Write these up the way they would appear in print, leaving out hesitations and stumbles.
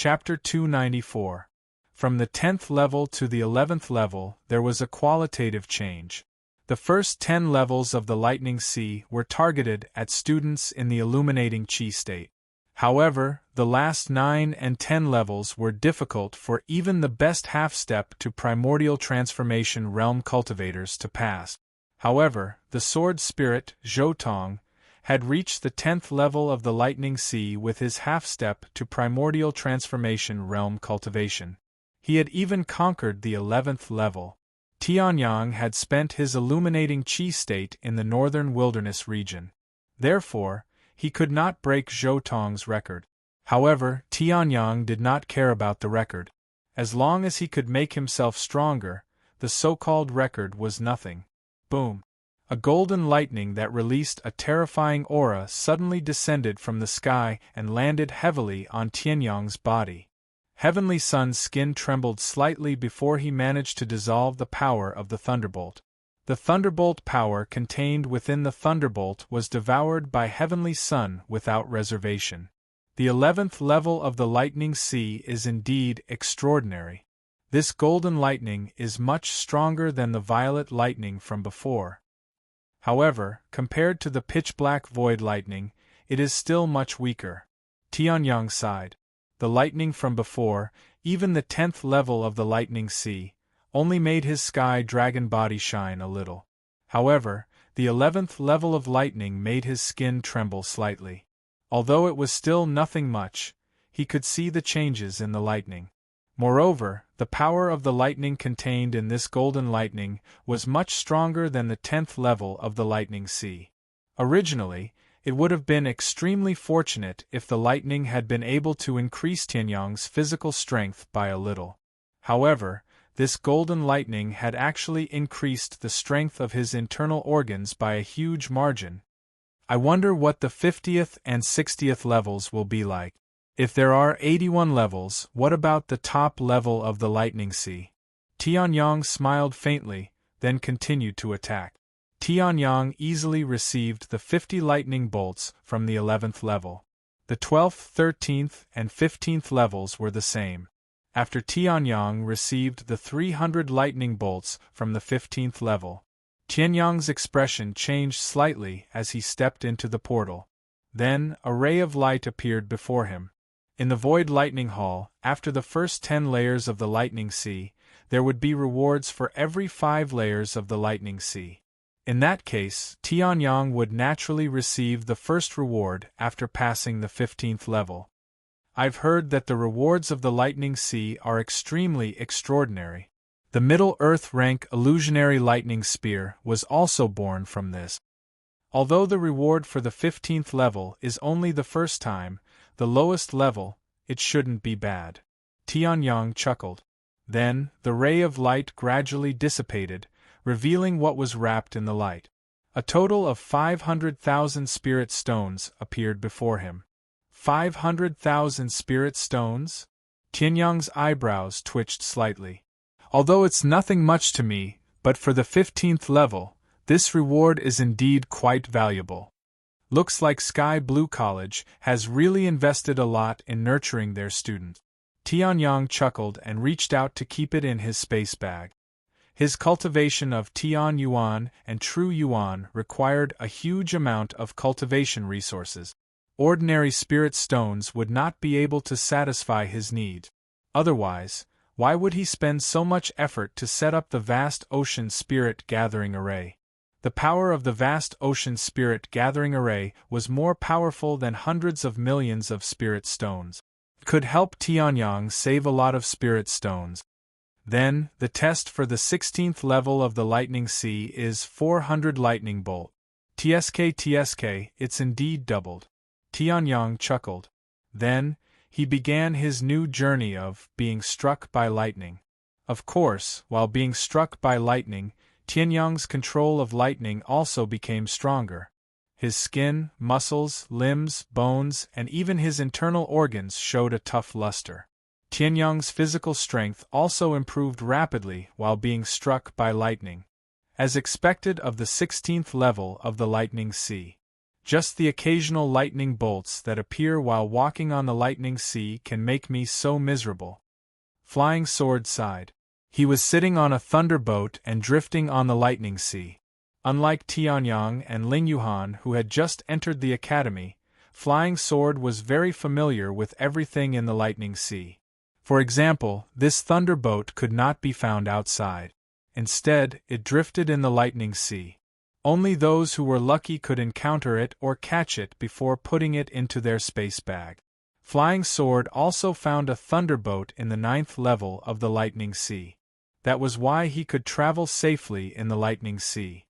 Chapter 294. From the 10th level to the 11th level, there was a qualitative change. The first 10 levels of the Lightning Sea were targeted at students in the illuminating chi state. However, the last 9 and 10 levels were difficult for even the best half-step to primordial transformation realm cultivators to pass. However, the sword spirit, Zhoutong, had reached the 10th level of the Lightning Sea with his half-step to primordial transformation realm cultivation. He had even conquered the 11th level. Tianyang had spent his illuminating chi state in the northern wilderness region. Therefore, he could not break Zhoutong's record. However, Tianyang did not care about the record. As long as he could make himself stronger, the so-called record was nothing. Boom! A golden lightning that released a terrifying aura suddenly descended from the sky and landed heavily on Tianyang's body. Heavenly Sun's skin trembled slightly before he managed to dissolve the power of the thunderbolt. The thunderbolt power contained within the thunderbolt was devoured by Heavenly Sun without reservation. The 11th level of the Lightning Sea is indeed extraordinary. This golden lightning is much stronger than the violet lightning from before. However, compared to the pitch-black void lightning, it is still much weaker. Tianyang sighed. The lightning from before, even the 10th level of the Lightning Sea, only made his sky dragon body shine a little. However, the 11th level of lightning made his skin tremble slightly. Although it was still nothing much, he could see the changes in the lightning. Moreover, the power of the lightning contained in this golden lightning was much stronger than the 10th level of the Lightning Sea. Originally, it would have been extremely fortunate if the lightning had been able to increase Tianyang's physical strength by a little. However, this golden lightning had actually increased the strength of his internal organs by a huge margin. I wonder what the 50th and 60th levels will be like. If there are 81 levels, what about the top level of the Lightning Sea? Tianyang smiled faintly, then continued to attack. Tianyang easily received the 50 lightning bolts from the 11th level. The 12th, 13th, and 15th levels were the same. After Tianyang received the 300 lightning bolts from the 15th level, Tianyang's expression changed slightly as he stepped into the portal. Then, a ray of light appeared before him. In the Void Lightning Hall, after the first 10 layers of the Lightning Sea, there would be rewards for every 5 layers of the Lightning Sea. In that case, Tianyang would naturally receive the first reward after passing the 15th level. I've heard that the rewards of the Lightning Sea are extremely extraordinary. The Middle Earth rank Illusionary Lightning Spear was also born from this. Although the reward for the 15th level is only the first time, the lowest level, it shouldn't be bad. Tianyang chuckled. Then, the ray of light gradually dissipated, revealing what was wrapped in the light. A total of 500,000 spirit stones appeared before him. 500,000 spirit stones? Tianyang's eyebrows twitched slightly. Although it's nothing much to me, but for the 15th level, this reward is indeed quite valuable. Looks like Sky Blue College has really invested a lot in nurturing their students. Tianyang chuckled and reached out to keep it in his space bag. His cultivation of Tian Yuan and True Yuan required a huge amount of cultivation resources. Ordinary spirit stones would not be able to satisfy his need. Otherwise, why would he spend so much effort to set up the vast ocean spirit gathering array? The power of the vast ocean spirit gathering array was more powerful than hundreds of millions of spirit stones. It could help Tianyang save a lot of spirit stones. Then, the test for the 16th level of the Lightning Sea is 400 lightning bolt. TSK, it's indeed doubled. Tianyang chuckled. Then, he began his new journey of being struck by lightning. Of course, while being struck by lightning, Tianyang's control of lightning also became stronger. His skin, muscles, limbs, bones, and even his internal organs showed a tough luster. Tianyang's physical strength also improved rapidly while being struck by lightning. As expected of the 16th level of the Lightning Sea, Just the occasional lightning bolts that appear while walking on the lightning sea can make me so miserable. Flying Sword sighed. He was sitting on a thunderboat and drifting on the lightning sea. Unlike Tianyang and Ling Yuhan, who had just entered the academy, Flying Sword was very familiar with everything in the lightning sea. For example, this thunderboat could not be found outside. Instead, it drifted in the lightning sea. Only those who were lucky could encounter it or catch it before putting it into their space bag. Flying Sword also found a thunderboat in the 9th level of the lightning sea. That was why he could travel safely in the lightning sea.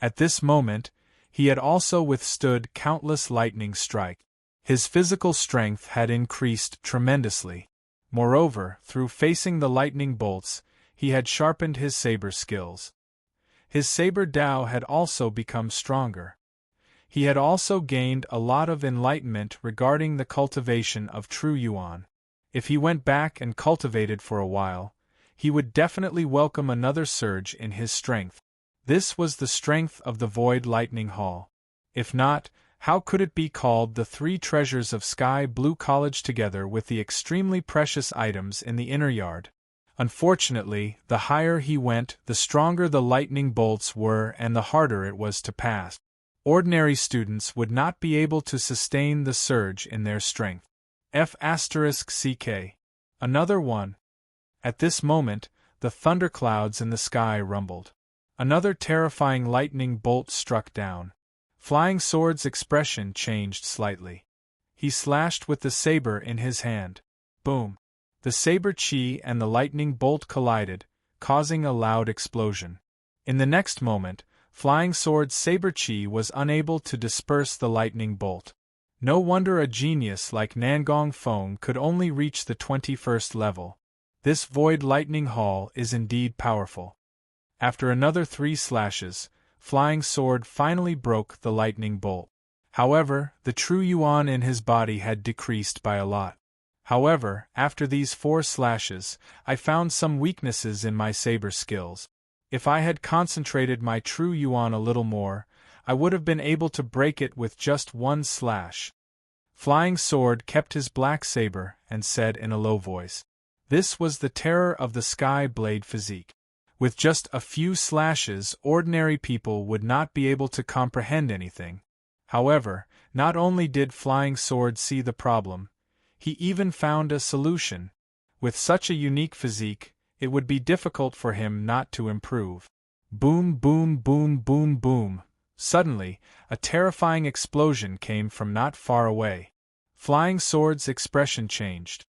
At this moment, he had also withstood countless lightning strikes. His physical strength had increased tremendously. Moreover, through facing the lightning bolts, he had sharpened his saber skills. His saber Dao had also become stronger. He had also gained a lot of enlightenment regarding the cultivation of true Yuan. If he went back and cultivated for a while, he would definitely welcome another surge in his strength. This was the strength of the Void Lightning Hall. If not, how could it be called the 3 treasures of Sky Blue College together with the extremely precious items in the inner yard? Unfortunately, the higher he went, the stronger the lightning bolts were and the harder it was to pass. Ordinary students would not be able to sustain the surge in their strength. F***CK. Another one. At this moment, the thunderclouds in the sky rumbled. Another terrifying lightning bolt struck down. Flying Sword's expression changed slightly. He slashed with the saber in his hand. Boom! The saber chi and the lightning bolt collided, causing a loud explosion. In the next moment, Flying Sword's saber chi was unable to disperse the lightning bolt. No wonder a genius like Nangong Feng could only reach the 21st level. This Void Lightning Hall is indeed powerful. After another 3 slashes, Flying Sword finally broke the lightning bolt. However, the true Yuan in his body had decreased by a lot. However, after these 4 slashes, I found some weaknesses in my saber skills. If I had concentrated my true Yuan a little more, I would have been able to break it with just 1 slash. Flying Sword kept his black saber and said in a low voice. This was the terror of the Sky Blade physique. With just a few slashes, ordinary people would not be able to comprehend anything. However, not only did Flying Sword see the problem, he even found a solution. With such a unique physique, it would be difficult for him not to improve. Boom, boom, boom, boom, boom. Suddenly, a terrifying explosion came from not far away. Flying Sword's expression changed.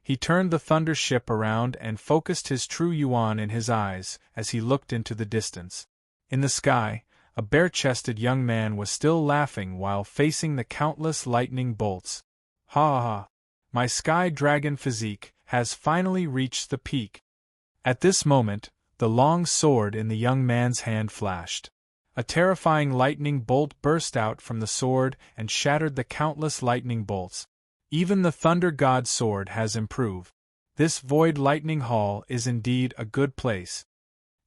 He turned the thunder ship around and focused his true Yuan in his eyes as he looked into the distance. In the sky, a bare-chested young man was still laughing while facing the countless lightning bolts. Ha ha ha! My Sky Dragon physique has finally reached the peak. At this moment, the long sword in the young man's hand flashed. A terrifying lightning bolt burst out from the sword and shattered the countless lightning bolts. Even the Thunder God sword has improved. This Void Lightning Hall is indeed a good place.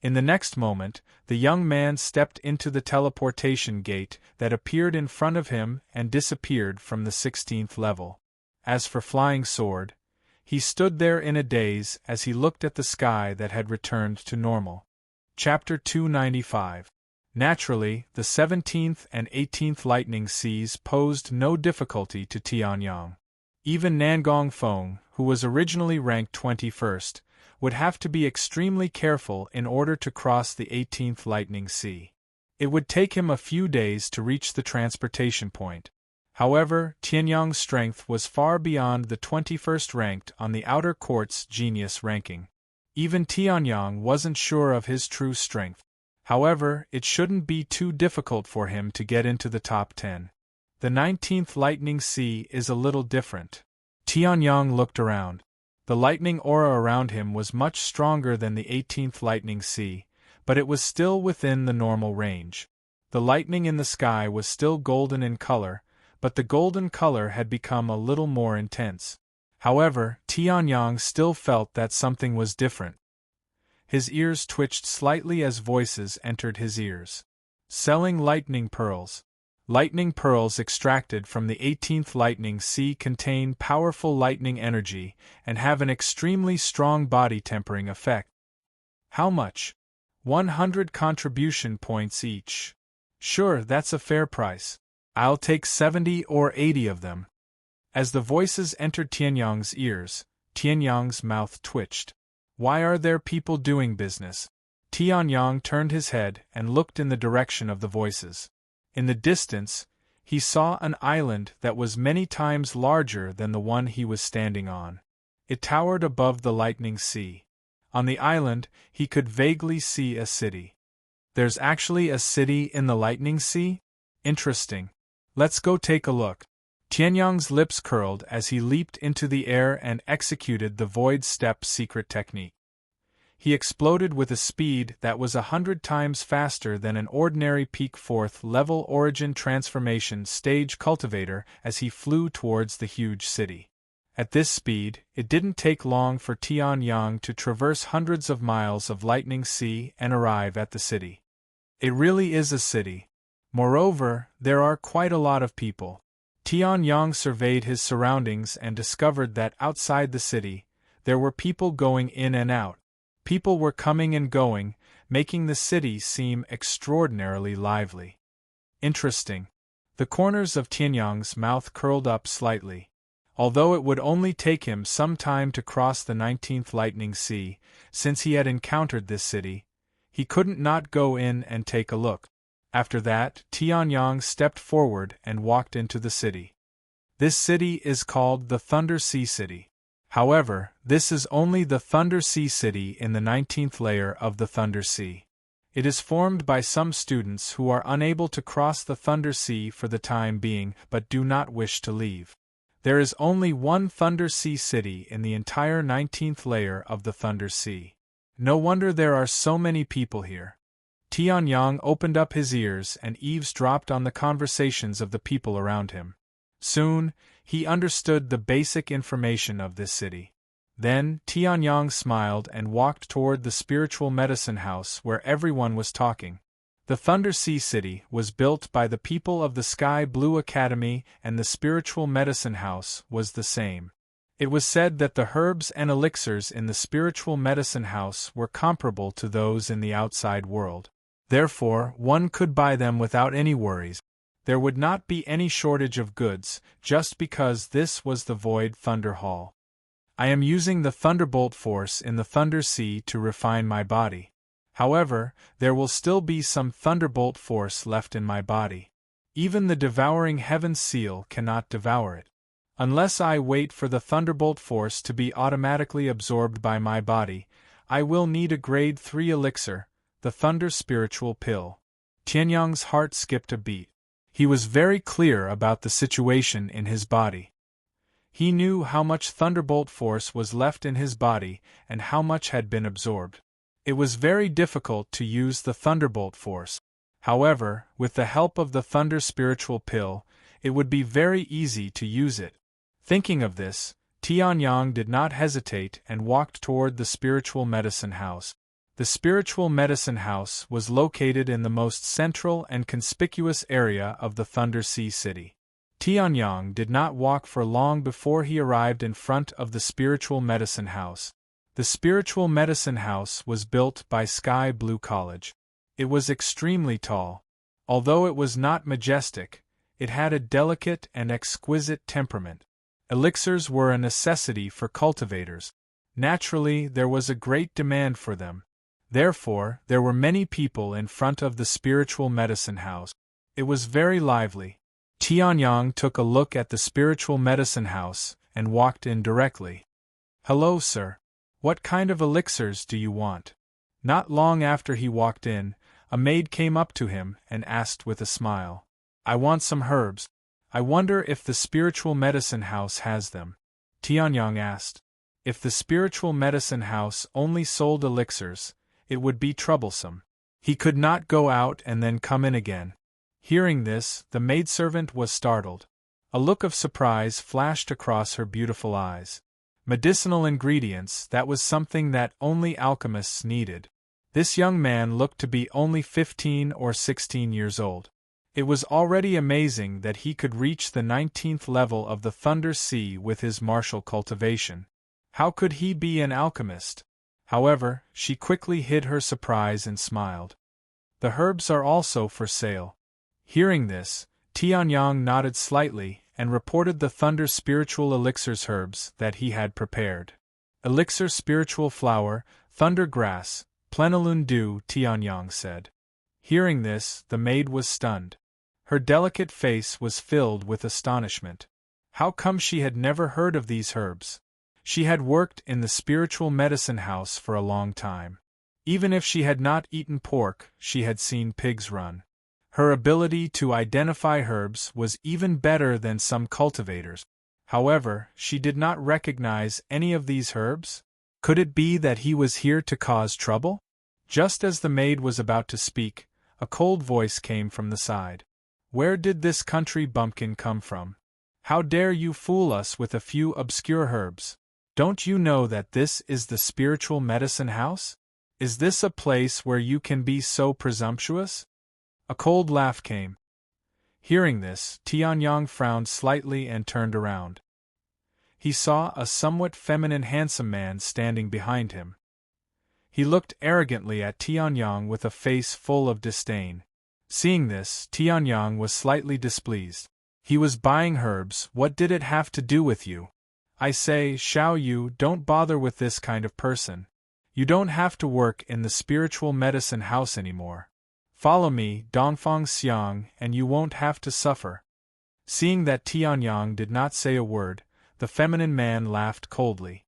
In the next moment, the young man stepped into the teleportation gate that appeared in front of him and disappeared from the 16th level. As for Flying Sword, he stood there in a daze as he looked at the sky that had returned to normal. Chapter 295. Naturally, the 17th and 18th lightning seas posed no difficulty to Tianyang. Even Nangong Feng, who was originally ranked 21st, would have to be extremely careful in order to cross the 18th lightning sea. It would take him a few days to reach the transportation point. However, Tianyang's strength was far beyond the 21st ranked on the Outer Court's genius ranking. Even Tianyang wasn't sure of his true strength. However, it shouldn't be too difficult for him to get into the top 10. The 19th lightning sea is a little different. Tianyang looked around. The lightning aura around him was much stronger than the 18th lightning sea, but it was still within the normal range. The lightning in the sky was still golden in color, but the golden color had become a little more intense. However, Tianyang still felt that something was different. His ears twitched slightly as voices entered his ears. Selling lightning pearls. Lightning pearls extracted from the 18th lightning sea contain powerful lightning energy and have an extremely strong body tempering effect. How much? 100 contribution points each. Sure, that's a fair price. I'll take 70 or 80 of them. As the voices entered Tianyang's ears, Tianyang's mouth twitched. Why are there people doing business? Tianyang turned his head and looked in the direction of the voices. In the distance, he saw an island that was many times larger than the one he was standing on. It towered above the lightning sea. On the island, he could vaguely see a city. There's actually a city in the lightning sea? Interesting. Let's go take a look. Tianyang's lips curled as he leaped into the air and executed the void step secret technique. He exploded with a speed that was 100 times faster than an ordinary peak 4th level origin transformation stage cultivator as he flew towards the huge city. At this speed, it didn't take long for Tianyang to traverse hundreds of miles of lightning sea and arrive at the city. It really is a city. Moreover, there are quite a lot of people. Tianyang surveyed his surroundings and discovered that outside the city, there were people going in and out. People were coming and going, making the city seem extraordinarily lively. Interesting. The corners of Tianyang's mouth curled up slightly. Although it would only take him some time to cross the 19th lightning sea, since he had encountered this city, he couldn't not go in and take a look. After that, Tianyang stepped forward and walked into the city. This city is called the Thunder Sea City. However, this is only the Thunder Sea City in the 19th layer of the Thunder Sea. It is formed by some students who are unable to cross the Thunder Sea for the time being but do not wish to leave. There is only one Thunder Sea City in the entire 19th layer of the Thunder Sea. No wonder there are so many people here. Tianyang opened up his ears and eavesdropped on the conversations of the people around him. Soon, he understood the basic information of this city. Then, Tianyang smiled and walked toward the spiritual medicine house where everyone was talking. The Thunder Sea City was built by the people of the Sky Blue Academy, and the spiritual medicine house was the same. It was said that the herbs and elixirs in the spiritual medicine house were comparable to those in the outside world. Therefore, one could buy them without any worries. There would not be any shortage of goods, just because this was the Void Thunder Hall. I am using the Thunderbolt Force in the Thunder Sea to refine my body. However, there will still be some Thunderbolt Force left in my body. Even the Devouring Heaven Seal cannot devour it. Unless I wait for the Thunderbolt Force to be automatically absorbed by my body, I will need a Grade 3 elixir, the Thunder Spiritual Pill. Tianyang's heart skipped a beat. He was very clear about the situation in his body. He knew how much Thunderbolt Force was left in his body and how much had been absorbed. It was very difficult to use the Thunderbolt Force. However, with the help of the Thunder Spiritual Pill, it would be very easy to use it. Thinking of this, Tianyang did not hesitate and walked toward the spiritual medicine house. The spiritual medicine house was located in the most central and conspicuous area of the Thunder Sea City. Tianyang did not walk for long before he arrived in front of the spiritual medicine house. The spiritual medicine house was built by Sky Blue College. It was extremely tall. Although it was not majestic, it had a delicate and exquisite temperament. Elixirs were a necessity for cultivators. Naturally, there was a great demand for them. Therefore, there were many people in front of the spiritual medicine house. It was very lively. Tianyang took a look at the spiritual medicine house and walked in directly. "Hello, sir. What kind of elixirs do you want?" Not long after he walked in, a maid came up to him and asked with a smile. "I want some herbs. I wonder if the spiritual medicine house has them." Tianyang asked. If the spiritual medicine house only sold elixirs, it would be troublesome. He could not go out and then come in again. Hearing this, the maidservant was startled. A look of surprise flashed across her beautiful eyes. Medicinal ingredients, that was something that only alchemists needed. This young man looked to be only 15 or 16 years old. It was already amazing that he could reach the 19th level of the Thunder Sea with his martial cultivation. How could he be an alchemist? However, she quickly hid her surprise and smiled. The herbs are also for sale. Hearing this, Tianyang nodded slightly and reported the Thunder Spiritual Elixir's herbs that he had prepared. Elixir Spiritual Flower, Thunder Grass, Plenilune Dew, Tianyang said. Hearing this, the maid was stunned. Her delicate face was filled with astonishment. How come she had never heard of these herbs? She had worked in the spiritual medicine house for a long time. Even if she had not eaten pork, she had seen pigs run. Her ability to identify herbs was even better than some cultivators. However, she did not recognize any of these herbs. Could it be that he was here to cause trouble? Just as the maid was about to speak, a cold voice came from the side. Where did this country bumpkin come from? How dare you fool us with a few obscure herbs? Don't you know that this is the spiritual medicine house? Is this a place where you can be so presumptuous? A cold laugh came. Hearing this, Tianyang frowned slightly and turned around. He saw a somewhat feminine handsome man standing behind him. He looked arrogantly at Tianyang with a face full of disdain. Seeing this, Tianyang was slightly displeased. He was buying herbs, what did it have to do with you? I say, Xiao Yu, don't bother with this kind of person. You don't have to work in the spiritual medicine house anymore. Follow me, Dongfang Xiang, and you won't have to suffer. Seeing that Tianyang did not say a word, the feminine man laughed coldly.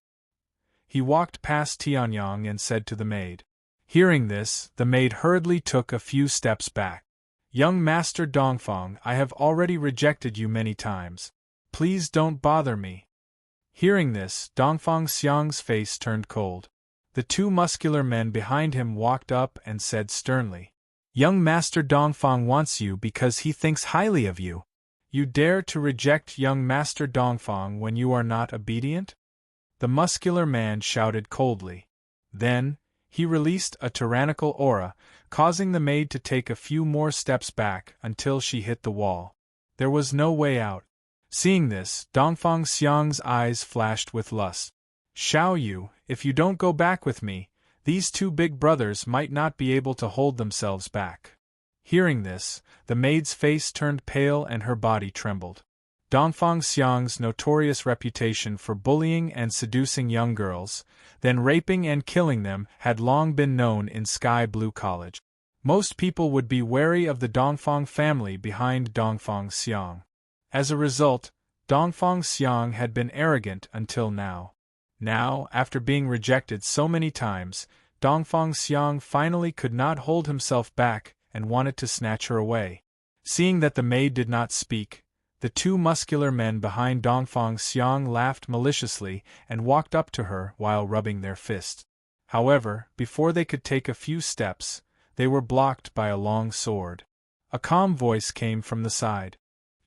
He walked past Tianyang and said to the maid. Hearing this, the maid hurriedly took a few steps back. Young Master Dongfang, I have already rejected you many times. Please don't bother me. Hearing this, Dongfang Xiang's face turned cold. The two muscular men behind him walked up and said sternly, Young Master Dongfang wants you because he thinks highly of you. You dare to reject young Master Dongfang when you are not obedient? The muscular man shouted coldly. Then, he released a tyrannical aura, causing the maid to take a few more steps back until she hit the wall. There was no way out. Seeing this, Dongfang Xiang's eyes flashed with lust. Xiao Yu, if you don't go back with me, these two big brothers might not be able to hold themselves back. Hearing this, the maid's face turned pale and her body trembled. Dongfang Xiang's notorious reputation for bullying and seducing young girls, then raping and killing them, had long been known in Sky Blue College. Most people would be wary of the Dongfang family behind Dongfang Xiang. As a result, Dongfang Xiang had been arrogant until now. Now, after being rejected so many times, Dongfang Xiang finally could not hold himself back and wanted to snatch her away. Seeing that the maid did not speak, the two muscular men behind Dongfang Xiang laughed maliciously and walked up to her while rubbing their fists. However, before they could take a few steps, they were blocked by a long sword. A calm voice came from the side.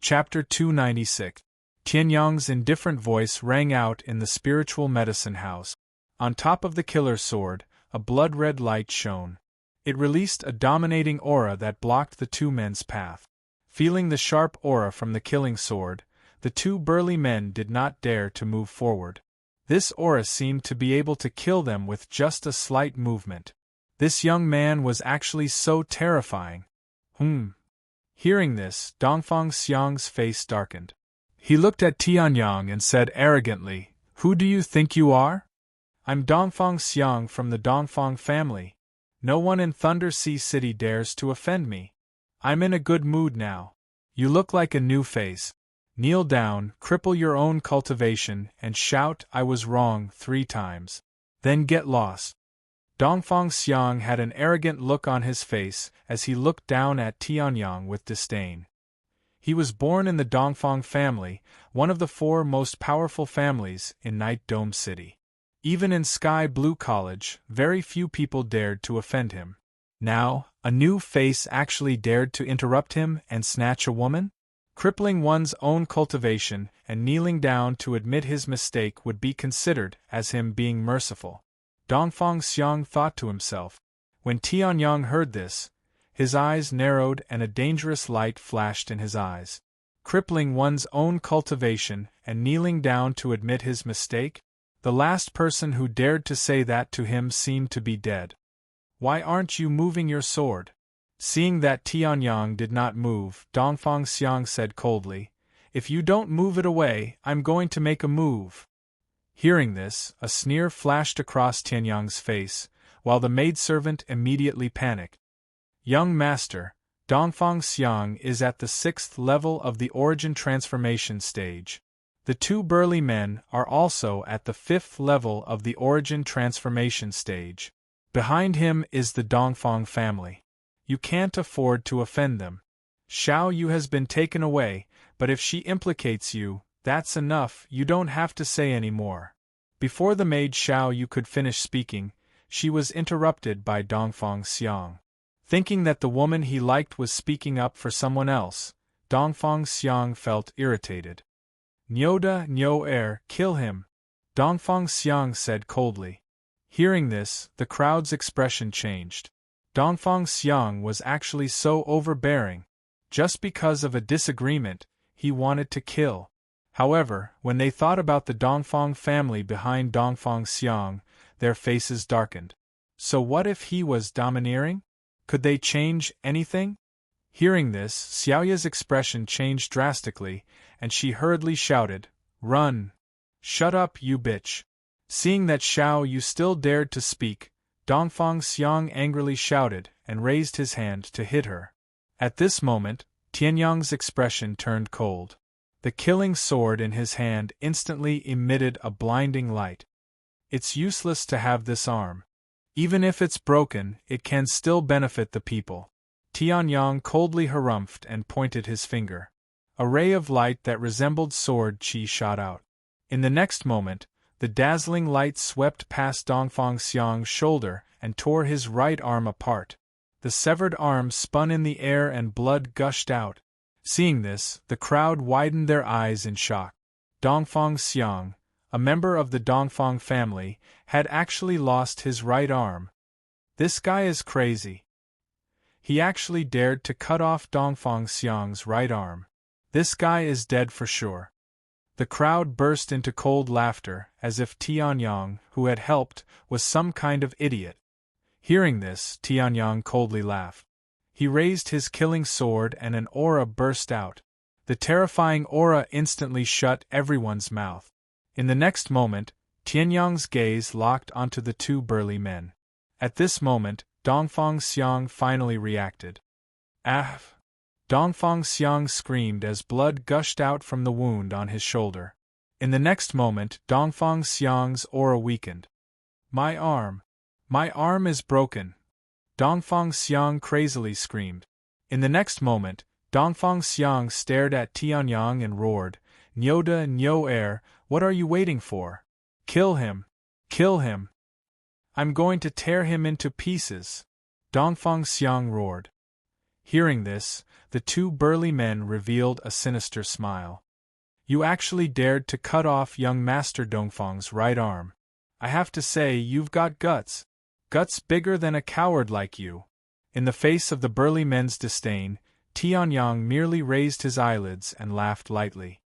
Chapter 296. Tianyang's indifferent voice rang out in the spiritual medicine house. On top of the killer's sword, a blood-red light shone. It released a dominating aura that blocked the two men's path. Feeling the sharp aura from the killing sword, the two burly men did not dare to move forward. This aura seemed to be able to kill them with just a slight movement. This young man was actually so terrifying. Hearing this, Dongfang Xiang's face darkened. He looked at Tianyang and said arrogantly, Who do you think you are? I'm Dongfang Xiang from the Dongfang family. No one in Thunder Sea City dares to offend me. I'm in a good mood now. You look like a new face. Kneel down, cripple your own cultivation, and shout I was wrong 3 times. Then get lost. Dongfang Xiang had an arrogant look on his face as he looked down at Tianyang with disdain. He was born in the Dongfang family, one of the 4 most powerful families in Night Dome City. Even in Sky Blue College, very few people dared to offend him. Now, a new face actually dared to interrupt him and snatch a woman? Crippling one's own cultivation and kneeling down to admit his mistake would be considered as him being merciful. Dongfang Xiang thought to himself. When Tianyang heard this, His eyes narrowed and a dangerous light flashed in his eyes. Crippling one's own cultivation and kneeling down to admit his mistake? The last person who dared to say that to him seemed to be dead. Why aren't you moving your sword? Seeing that Tianyang did not move, Dongfang Xiang said coldly, If you don't move it away, I'm going to make a move. Hearing this, a sneer flashed across Tianyang's face, while the maidservant immediately panicked. Young master, Dongfang Xiang is at the 6th level of the origin transformation stage. The two burly men are also at the 5th level of the origin transformation stage. Behind him is the Dongfang family. You can't afford to offend them. Xiao Yu has been taken away, but if she implicates you, that's enough, you don't have to say any more. Before the maid Xiao Yu could finish speaking, she was interrupted by Dongfang Xiang. Thinking that the woman he liked was speaking up for someone else, Dongfang Xiang felt irritated. Nyoda Nyo kill him, Dongfang Xiang said coldly. Hearing this, the crowd's expression changed. Dongfang Xiang was actually so overbearing. Just because of a disagreement, he wanted to kill. However, when they thought about the Dongfang family behind Dongfang Xiang, their faces darkened. So what if he was domineering? Could they change anything? Hearing this, Xiaoya's expression changed drastically, and she hurriedly shouted, Run! Shut up, you bitch! Seeing that Xiao Yu still dared to speak, Dongfang Xiang angrily shouted and raised his hand to hit her. At this moment, Tianyang's expression turned cold. The killing sword in his hand instantly emitted a blinding light. It's useless to have this arm. Even if it's broken, it can still benefit the people. Tianyang coldly harumphed and pointed his finger. A ray of light that resembled sword chi shot out. In the next moment, the dazzling light swept past Dongfang Xiang's shoulder and tore his right arm apart. The severed arm spun in the air and blood gushed out. Seeing this, the crowd widened their eyes in shock. Dongfang Xiang, a member of the Dongfang family, had actually lost his right arm. This guy is crazy. He actually dared to cut off Dongfang Xiang's right arm. This guy is dead for sure. The crowd burst into cold laughter, as if Tianyang, who had helped, was some kind of idiot. Hearing this, Tianyang coldly laughed. He raised his killing sword and an aura burst out. The terrifying aura instantly shut everyone's mouth. In the next moment, Tianyang's gaze locked onto the two burly men. At this moment, Dongfang Xiang finally reacted. Ah! Dongfang Xiang screamed as blood gushed out from the wound on his shoulder. In the next moment, Dongfang Xiang's aura weakened. My arm is broken! Dongfang Xiang crazily screamed. In the next moment, Dongfang Xiang stared at Tianyang and roared, Nyoda Nyo what are you waiting for? Kill him! Kill him! I'm going to tear him into pieces! Dongfang Xiang roared. Hearing this, the two burly men revealed a sinister smile. You actually dared to cut off young Master Dongfang's right arm. I have to say you've got guts. Guts bigger than a coward like you. In the face of the burly men's disdain, Tianyang merely raised his eyelids and laughed lightly.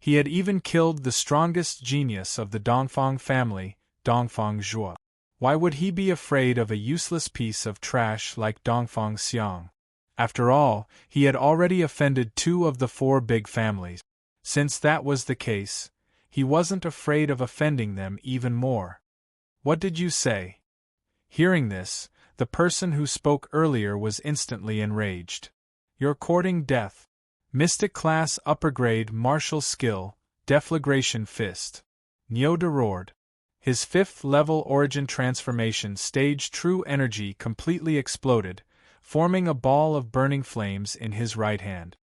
He had even killed the strongest genius of the Dongfang family, Dongfang Zhuo. Why would he be afraid of a useless piece of trash like Dongfang Xiang? After all, he had already offended 2 of the 4 big families. Since that was the case, he wasn't afraid of offending them even more. What did you say? Hearing this, the person who spoke earlier was instantly enraged. You're courting death. Mystic class upper grade martial skill, deflagration fist. Nyoda roared. His 5th level origin transformation stage true energy completely exploded, forming a ball of burning flames in his right hand.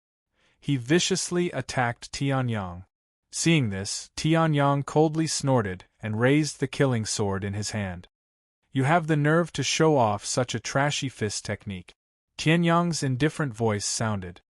He viciously attacked Tianyang. Seeing this, Tianyang coldly snorted and raised the killing sword in his hand. You have the nerve to show off such a trashy fist technique. Tianyang's indifferent voice sounded.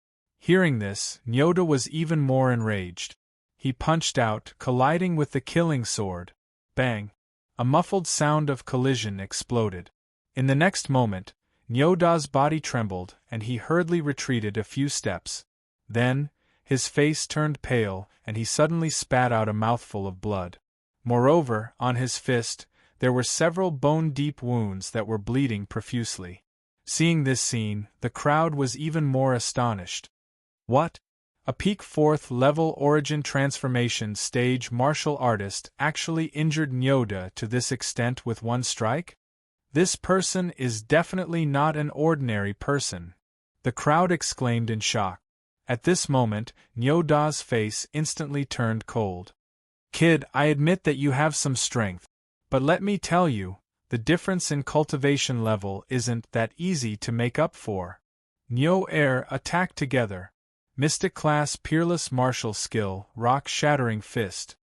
Hearing this, Nyoda was even more enraged. He punched out, colliding with the killing sword. Bang! A muffled sound of collision exploded. In the next moment, Nyoda's body trembled, and he hurriedly retreated a few steps. Then, his face turned pale, and he suddenly spat out a mouthful of blood. Moreover, on his fist, there were several bone-deep wounds that were bleeding profusely. Seeing this scene, the crowd was even more astonished. What? A peak 4th level origin transformation stage martial artist actually injured Nyoda to this extent with one strike? This person is definitely not an ordinary person. The crowd exclaimed in shock. At this moment, Nyoda's face instantly turned cold. Kid, I admit that you have some strength. But let me tell you, the difference in cultivation level isn't that easy to make up for. Nyo Air attack together. Mystic class peerless martial skill, rock-shattering fist.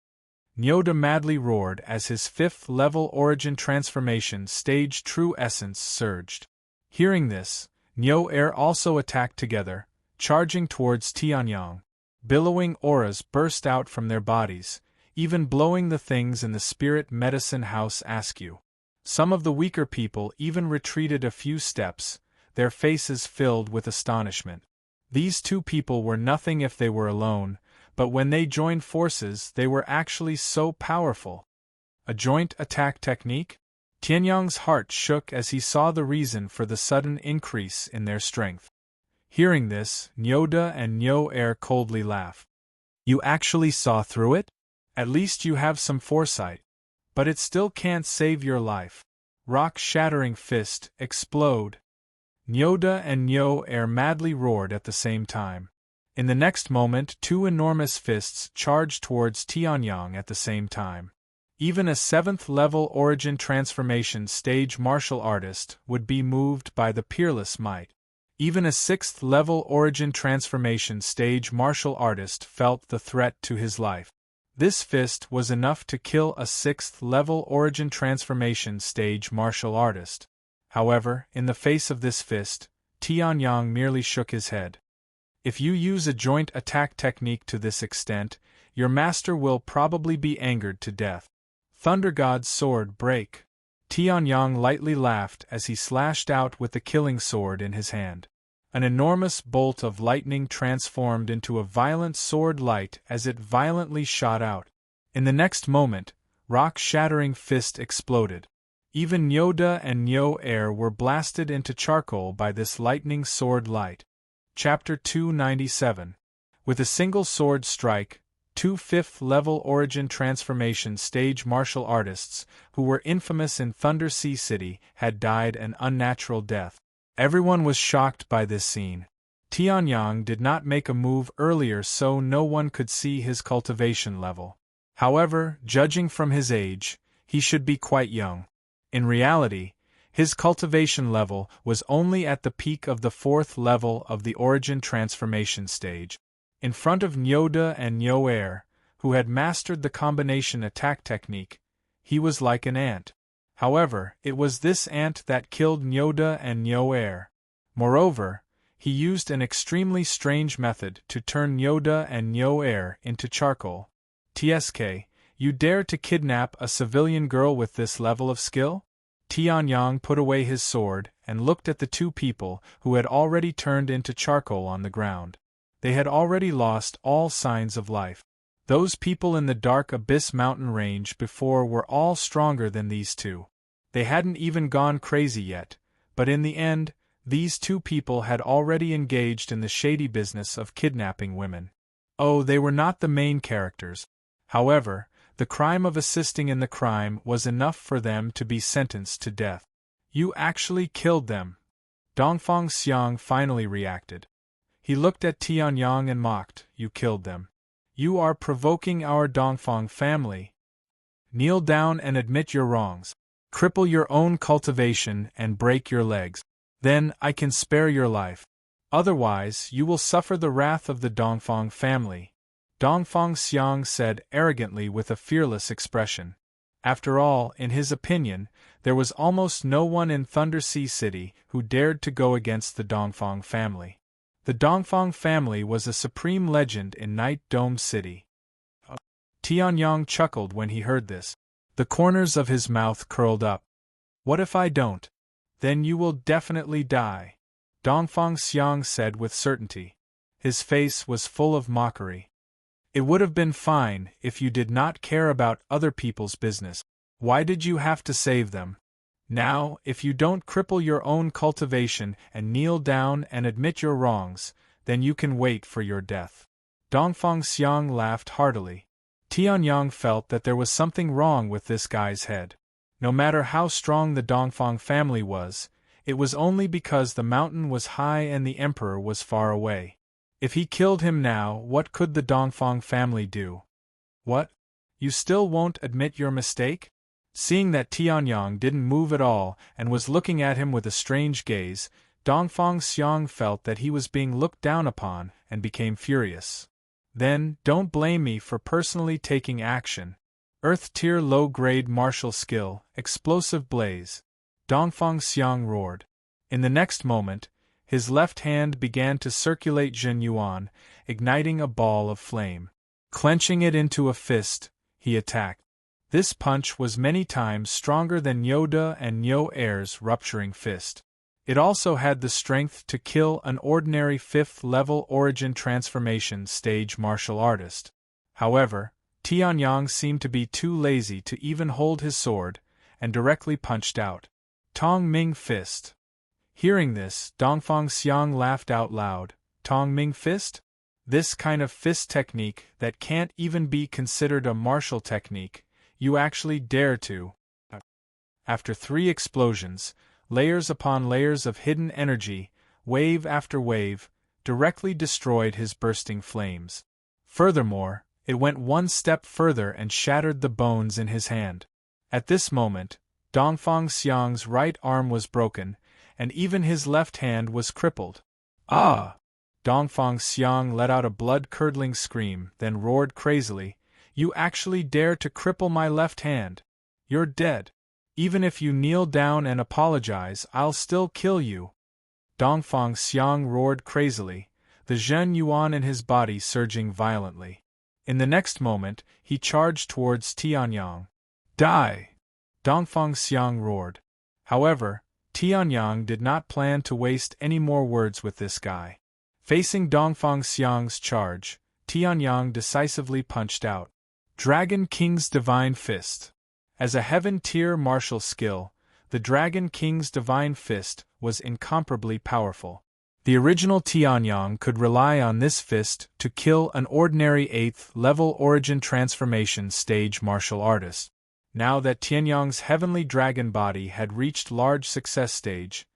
Nyoda madly roared as his 5th level origin transformation stage true essence surged. Hearing this, Nyo Air also attacked together, charging towards Tianyang. Billowing auras burst out from their bodies, even blowing the things in the spirit medicine house askew. Some of the weaker people even retreated a few steps, their faces filled with astonishment. These two people were nothing if they were alone, but when they joined forces they were actually so powerful. A joint attack technique? Tianyang's heart shook as he saw the reason for the sudden increase in their strength. Hearing this, Nyoda and Nyo Air coldly laughed. You actually saw through it? At least you have some foresight. But it still can't save your life. Rock-shattering fist, explode. Nyoda and Nyo Air madly roared at the same time. In the next moment, two enormous fists charged towards Tianyang at the same time. Even a 7th level origin transformation stage martial artist would be moved by the peerless might. Even a 6th level origin transformation stage martial artist felt the threat to his life. This fist was enough to kill a 6th level origin transformation stage martial artist. However, in the face of this fist, Tianyang merely shook his head. If you use a joint attack technique to this extent, your master will probably be angered to death. Thunder God's sword break. Tianyang lightly laughed as he slashed out with the killing sword in his hand. An enormous bolt of lightning transformed into a violent sword light as it violently shot out. In the next moment, rock-shattering fist exploded. Even Nyoda and Nyo Air were blasted into charcoal by this lightning sword light. Chapter 297. With a single sword strike, two 5th level origin transformation stage martial artists, who were infamous in Thunder Sea City, had died an unnatural death. Everyone was shocked by this scene. Tianyang did not make a move earlier so no one could see his cultivation level. However, judging from his age, he should be quite young. In reality, his cultivation level was only at the peak of the 4th level of the origin transformation stage. In front of Nyoda and Nyo Air, who had mastered the combination attack technique, he was like an ant. However, it was this ant that killed Nyoda and Nyo Air. Moreover, he used an extremely strange method to turn Nyoda and Nyo Air into charcoal. TSK, you dare to kidnap a civilian girl with this level of skill? Tianyang put away his sword and looked at the two people who had already turned into charcoal on the ground. They had already lost all signs of life. Those people in the dark abyss mountain range before were all stronger than these two. They hadn't even gone crazy yet, but in the end, these two people had already engaged in the shady business of kidnapping women. Oh, they were not the main characters. However, the crime of assisting in the crime was enough for them to be sentenced to death. You actually killed them. Dongfang Xiang finally reacted. He looked at Tianyang and mocked, you killed them. You are provoking our Dongfang family. Kneel down and admit your wrongs. Cripple your own cultivation and break your legs. Then I can spare your life. Otherwise, you will suffer the wrath of the Dongfang family. Dongfang Xiang said arrogantly with a fearless expression. After all, in his opinion, there was almost no one in Thunder Sea City who dared to go against the Dongfang family. The Dongfang family was a supreme legend in Night Dome City. Tianyang chuckled when he heard this. The corners of his mouth curled up. What if I don't? Then you will definitely die, Dongfang Xiang said with certainty. His face was full of mockery. It would have been fine if you did not care about other people's business. Why did you have to save them? Now, if you don't cripple your own cultivation and kneel down and admit your wrongs, then you can wait for your death. Dongfang Xiang laughed heartily. Tianyang felt that there was something wrong with this guy's head. No matter how strong the Dongfang family was, it was only because the mountain was high and the emperor was far away. If he killed him now, what could the Dongfang family do? What? You still won't admit your mistake? Seeing that Tianyang didn't move at all and was looking at him with a strange gaze, Dongfang Xiang felt that he was being looked down upon and became furious. Then, don't blame me for personally taking action. Earth Tier low-grade martial skill, explosive blaze. Dongfang Xiang roared. In the next moment, his left hand began to circulate Zhen Yuan, igniting a ball of flame. Clenching it into a fist, he attacked. This punch was many times stronger than Yoda and Nyo Air's rupturing fist. It also had the strength to kill an ordinary 5th-level origin transformation stage martial artist. However, Tianyang seemed to be too lazy to even hold his sword, and directly punched out. Tong Ming Fist. Hearing this, Dongfang Xiang laughed out loud. Tong Ming Fist? This kind of fist technique that can't even be considered a martial technique, you actually dare to. After 3 explosions, layers upon layers of hidden energy, wave after wave, directly destroyed his bursting flames. Furthermore, it went one step further and shattered the bones in his hand. At this moment, Dongfang Xiang's right arm was broken, and even his left hand was crippled. Ah! Dongfang Xiang let out a blood-curdling scream, then roared crazily, "You actually dare to cripple my left hand? You're dead. Even if you kneel down and apologize, I'll still kill you." Dongfang Xiang roared crazily, the Zhen Yuan in his body surging violently. In the next moment, he charged towards Tianyang. "Die!" Dongfang Xiang roared. However, Tianyang did not plan to waste any more words with this guy. Facing Dongfang Xiang's charge, Tianyang decisively punched out. Dragon King's Divine Fist. As a heaven-tier martial skill, the Dragon King's Divine Fist was incomparably powerful. The original Tianyang could rely on this fist to kill an ordinary 8th-level origin transformation stage martial artist. Now that Tianyang's heavenly dragon body had reached large success stage,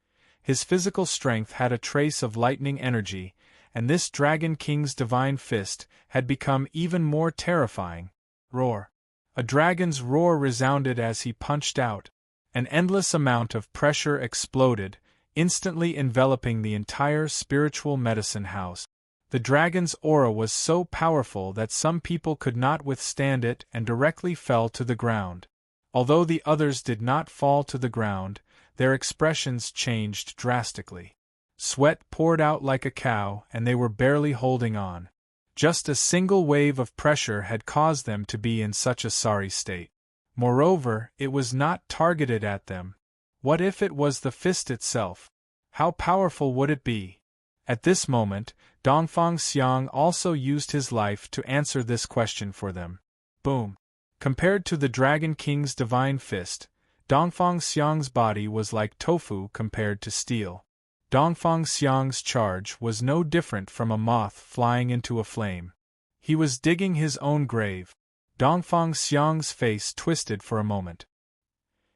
his physical strength had a trace of lightning energy, and this Dragon King's Divine Fist had become even more terrifying. Roar. A dragon's roar resounded as he punched out. An endless amount of pressure exploded, instantly enveloping the entire spiritual medicine house. The dragon's aura was so powerful that some people could not withstand it and directly fell to the ground. Although the others did not fall to the ground, their expressions changed drastically. Sweat poured out like a cow, and they were barely holding on. Just a single wave of pressure had caused them to be in such a sorry state. Moreover, it was not targeted at them. What if it was the fist itself? How powerful would it be? At this moment, Dongfang Xiang also used his life to answer this question for them. Boom! Compared to the Dragon King's Divine Fist, Dongfang Xiang's body was like tofu compared to steel. Dongfang Xiang's charge was no different from a moth flying into a flame. He was digging his own grave. Dongfang Xiang's face twisted for a moment.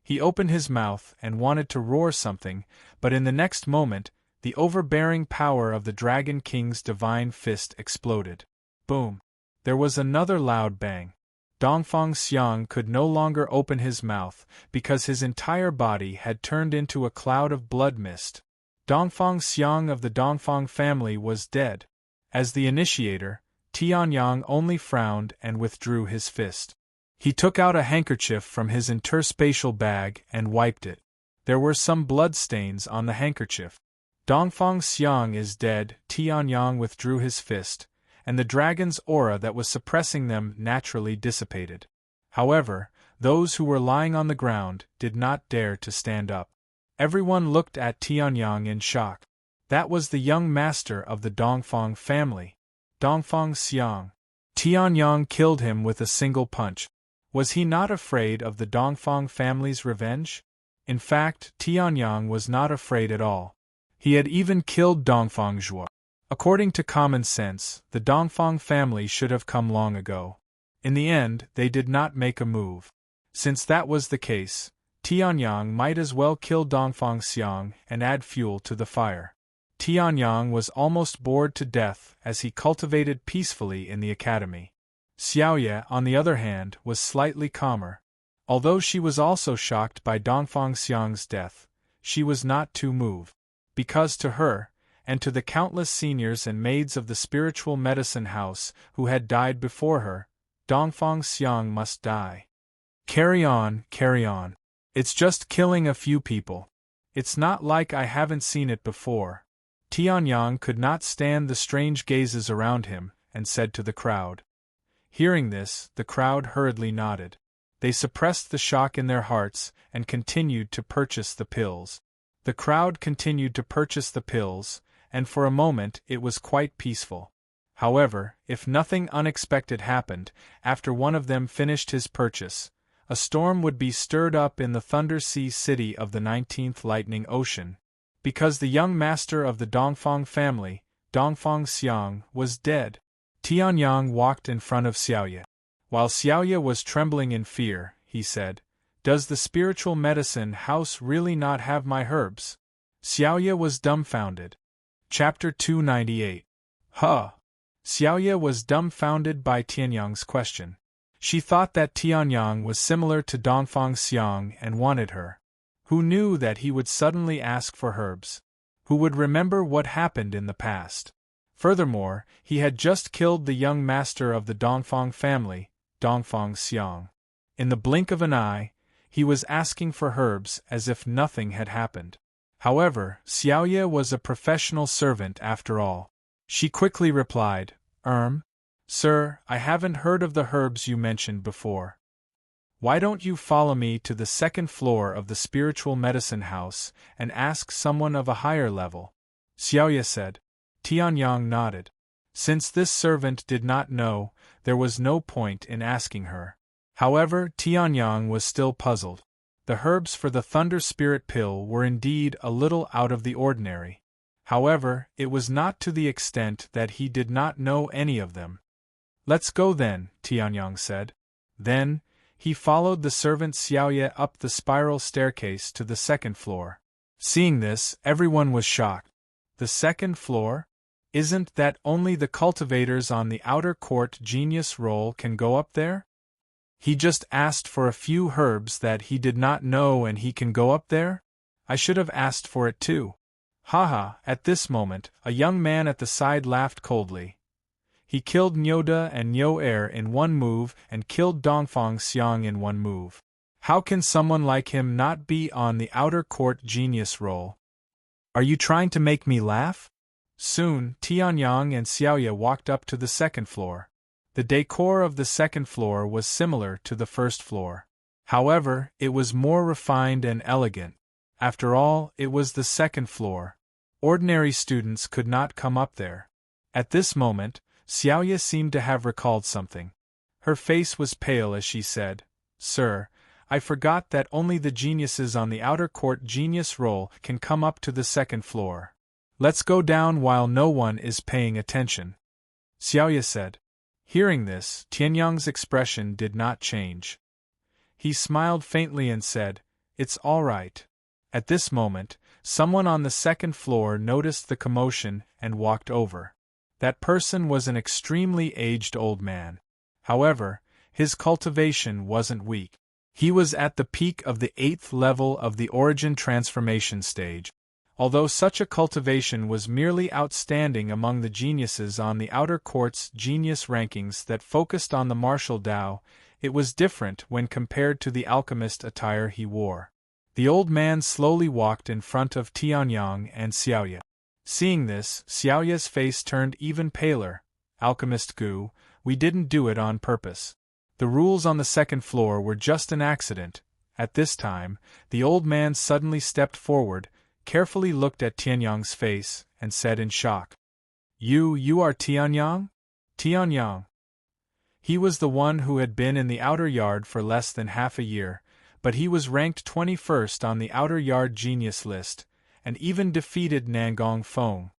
He opened his mouth and wanted to roar something, but in the next moment, the overbearing power of the Dragon King's Divine Fist exploded. Boom! There was another loud bang. Dongfang Xiang could no longer open his mouth because his entire body had turned into a cloud of blood mist. Dongfang Xiang of the Dongfang family was dead. As the initiator, Tianyang only frowned and withdrew his fist. He took out a handkerchief from his interspatial bag and wiped it. There were some blood stains on the handkerchief. Dongfang Xiang is dead. Tianyang withdrew his fist, and the dragon's aura that was suppressing them naturally dissipated. However, those who were lying on the ground did not dare to stand up. Everyone looked at Tianyang in shock. That was the young master of the Dongfang family, Dongfang Xiang. Tianyang killed him with a single punch. Was he not afraid of the Dongfang family's revenge? In fact, Tianyang was not afraid at all. He had even killed Dongfang Zhuo. According to common sense, the Dongfang family should have come long ago. In the end, they did not make a move. Since that was the case, Tianyang might as well kill Dongfang Xiang and add fuel to the fire. Tianyang was almost bored to death as he cultivated peacefully in the academy. Xiaoye, on the other hand, was slightly calmer. Although she was also shocked by Dongfang Xiang's death, she was not too moved. Because to her, and to the countless seniors and maids of the spiritual medicine house who had died before her, Dongfang Xiang must die. Carry on, carry on. It's just killing a few people. It's not like I haven't seen it before. Tianyang could not stand the strange gazes around him, and said to the crowd. Hearing this, the crowd hurriedly nodded. They suppressed the shock in their hearts, and continued to purchase the pills. The crowd continued to purchase the pills, and for a moment it was quite peaceful. However, if nothing unexpected happened, after one of them finished his purchase, a storm would be stirred up in the Thunder Sea city of the 19th Lightning Ocean, because the young master of the Dongfang family, Dongfang Xiang, was dead. Tianyang walked in front of Xiaoye. While Xiaoye was trembling in fear, he said, "Does the spiritual medicine house really not have my herbs?" Xiaoye was dumbfounded. Chapter 298. Huh! Xiaoye was dumbfounded by Tianyang's question. She thought that Tianyang was similar to Dongfang Xiang and wanted her. Who knew that he would suddenly ask for herbs? Who would remember what happened in the past? Furthermore, he had just killed the young master of the Dongfang family, Dongfang Xiang. In the blink of an eye, he was asking for herbs as if nothing had happened. However, Xiaoye was a professional servant after all. She quickly replied, Sir, I haven't heard of the herbs you mentioned before. Why don't you follow me to the second floor of the spiritual medicine house and ask someone of a higher level? Xiaoye said. Tianyang nodded. Since this servant did not know, there was no point in asking her. However, Tianyang was still puzzled. The herbs for the Thunder Spirit Pill were indeed a little out of the ordinary. However, it was not to the extent that he did not know any of them. Let's go then, Tianyang said. Then, he followed the servant Xiaoye up the spiral staircase to the second floor. Seeing this, everyone was shocked. The second floor? Isn't that only the cultivators on the outer court genius roll can go up there? He just asked for a few herbs that he did not know and he can go up there? I should have asked for it too. Haha, at this moment, a young man at the side laughed coldly. He killed Nyoda and Nyo-er in one move and killed Dongfang Xiang in one move. How can someone like him not be on the outer court genius roll? Are you trying to make me laugh? Soon, Tianyang and Xiaoye walked up to the second floor. The decor of the second floor was similar to the first floor. However, it was more refined and elegant. After all, it was the second floor. Ordinary students could not come up there. At this moment, Xiaoye seemed to have recalled something. Her face was pale as she said, Sir, I forgot that only the geniuses on the outer court genius roll can come up to the second floor. Let's go down while no one is paying attention. Xiaoye said. Hearing this, Tianyang's expression did not change. He smiled faintly and said, It's all right. At this moment, someone on the second floor noticed the commotion and walked over. That person was an extremely aged old man. However, his cultivation wasn't weak. He was at the peak of the 8th level of the origin transformation stage. Although such a cultivation was merely outstanding among the geniuses on the outer court's genius rankings that focused on the martial Tao, it was different when compared to the alchemist attire he wore. The old man slowly walked in front of Tianyang and Xiaoye. Seeing this, Xiaoye's face turned even paler. Alchemist Gu, we didn't do it on purpose. The rules on the second floor were just an accident. At this time, the old man suddenly stepped forward, carefully looked at Tianyang's face, and said in shock, You are Tianyang? Tianyang. He was the one who had been in the outer yard for less than half a year, but he was ranked 21st on the outer yard genius list, and even defeated Nangong Feng.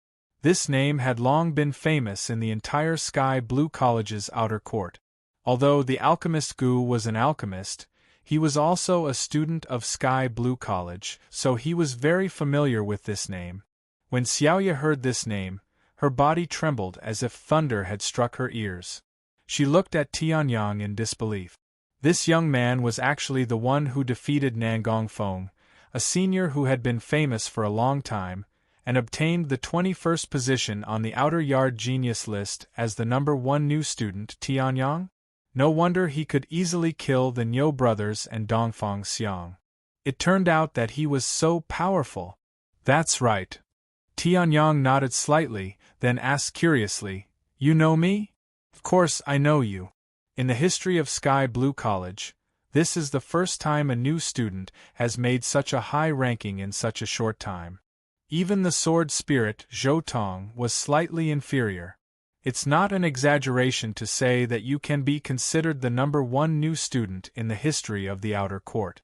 This name had long been famous in the entire Sky Blue College's outer court. Although the alchemist Gu was an alchemist, he was also a student of Sky Blue College, so he was very familiar with this name. When Xiaoya heard this name, her body trembled as if thunder had struck her ears. She looked at Tianyang in disbelief. This young man was actually the one who defeated Nangong Feng, a senior who had been famous for a long time, and obtained the 21st position on the outer yard genius list as the number 1 new student. Tianyang? No wonder he could easily kill the Niu brothers and Dongfang Xiang. It turned out that he was so powerful. That's right. Tianyang nodded slightly, then asked curiously, You know me? Of course I know you. In the history of Sky Blue College, this is the first time a new student has made such a high ranking in such a short time. Even the sword spirit, Zhou Tong, was slightly inferior. It's not an exaggeration to say that you can be considered the number 1 new student in the history of the outer court.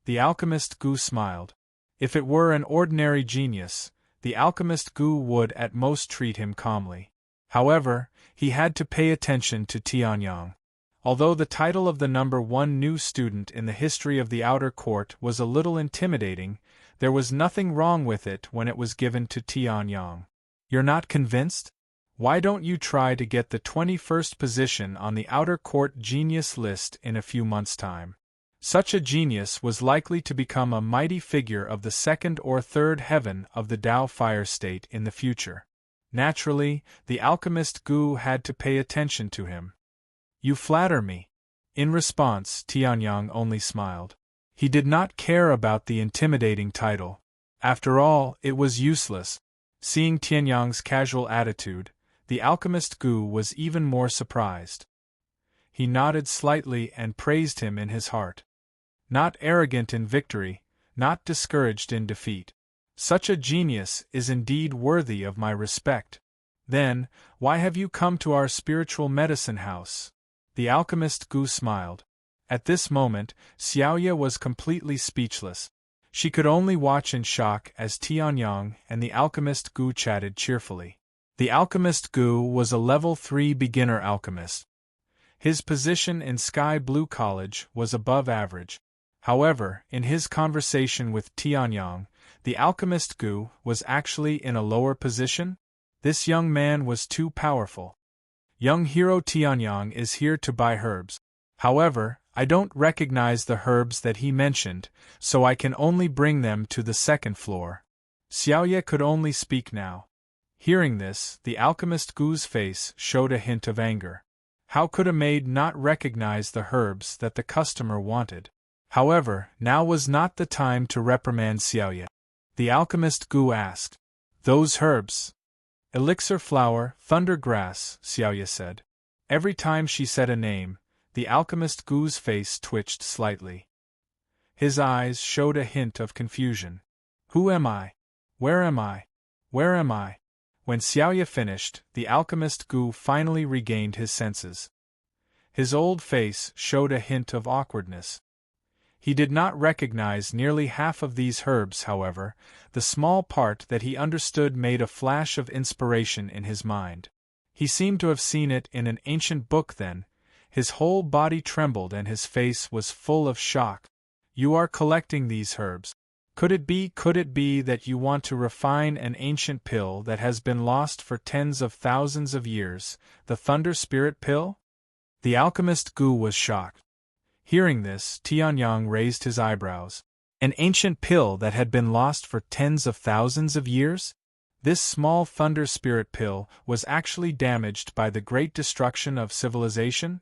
The alchemist Gu smiled. If it were an ordinary genius, the alchemist Gu would at most treat him calmly. However, he had to pay attention to Tianyang. Although the title of the number 1 new student in the history of the outer court was a little intimidating, there was nothing wrong with it when it was given to Tianyang. You're not convinced? Why don't you try to get the 21st position on the outer court genius list in a few months' time? Such a genius was likely to become a mighty figure of the 2nd or 3rd heaven of the Tao Fire State in the future. Naturally, the alchemist Gu had to pay attention to him. You flatter me. In response, Tianyang only smiled. He did not care about the intimidating title. After all, it was useless. Seeing Tianyang's casual attitude, the alchemist Gu was even more surprised. He nodded slightly and praised him in his heart. Not arrogant in victory, not discouraged in defeat. Such a genius is indeed worthy of my respect. Then, why have you come to our spiritual medicine house? The alchemist Gu smiled. At this moment, Xiaoya was completely speechless. She could only watch in shock as Tianyang and the alchemist Gu chatted cheerfully. The alchemist Gu was a level 3 beginner alchemist. His position in Sky Blue College was above average. However, in his conversation with Tianyang, the alchemist Gu was actually in a lower position. This young man was too powerful. Young hero Tianyang is here to buy herbs. However, I don't recognize the herbs that he mentioned, so I can only bring them to the 2nd floor. Xiaoya could only speak now. Hearing this, the alchemist Gu's face showed a hint of anger. How could a maid not recognize the herbs that the customer wanted? However, now was not the time to reprimand Xiaoya. The alchemist Gu asked, Those herbs? Elixir flower, thunder grass, Xiaoya said. Every time she said a name, the alchemist Gu's face twitched slightly. His eyes showed a hint of confusion. Who am I? Where am I? Where am I? When Xiaoya finished, the alchemist Gu finally regained his senses. His old face showed a hint of awkwardness. He did not recognize nearly half of these herbs, however. The small part that he understood made a flash of inspiration in his mind. He seemed to have seen it in an ancient book then. His whole body trembled and his face was full of shock. You are collecting these herbs. Could it be that you want to refine an ancient pill that has been lost for tens of thousands of years, the Thunder Spirit pill? The alchemist Gu was shocked. Hearing this, Tianyang raised his eyebrows. An ancient pill that had been lost for tens of thousands of years? This small Thunder Spirit pill was actually damaged by the great destruction of civilization?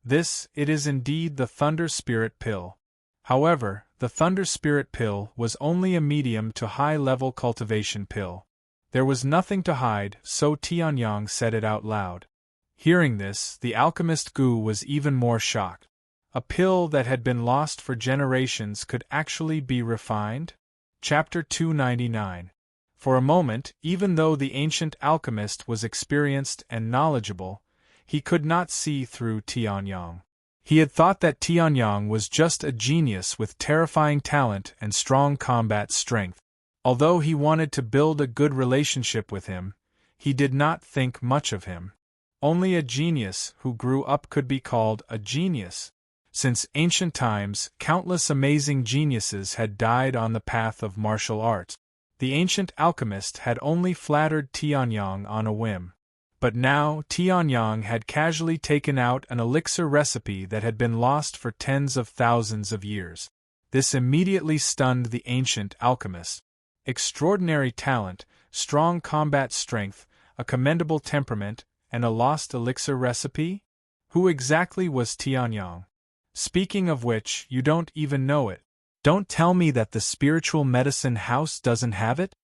It is indeed the Thunder Spirit pill. However, the Thunder Spirit pill was only a medium to high-level cultivation pill. There was nothing to hide, so Tianyang said it out loud. Hearing this, the alchemist Gu was even more shocked. A pill that had been lost for generations could actually be refined? Chapter 299. For a moment, even though the ancient alchemist was experienced and knowledgeable, he could not see through Tianyang. He had thought that Tianyang was just a genius with terrifying talent and strong combat strength. Although he wanted to build a good relationship with him, he did not think much of him. Only a genius who grew up could be called a genius. Since ancient times, countless amazing geniuses had died on the path of martial arts. The ancient alchemist had only flattered Tianyang on a whim. But now Tianyang had casually taken out an elixir recipe that had been lost for tens of thousands of years. This immediately stunned the ancient alchemist. Extraordinary talent, strong combat strength, a commendable temperament, and a lost elixir recipe? Who exactly was Tianyang? Speaking of which, you don't even know it. Don't tell me that the spiritual medicine house doesn't have it?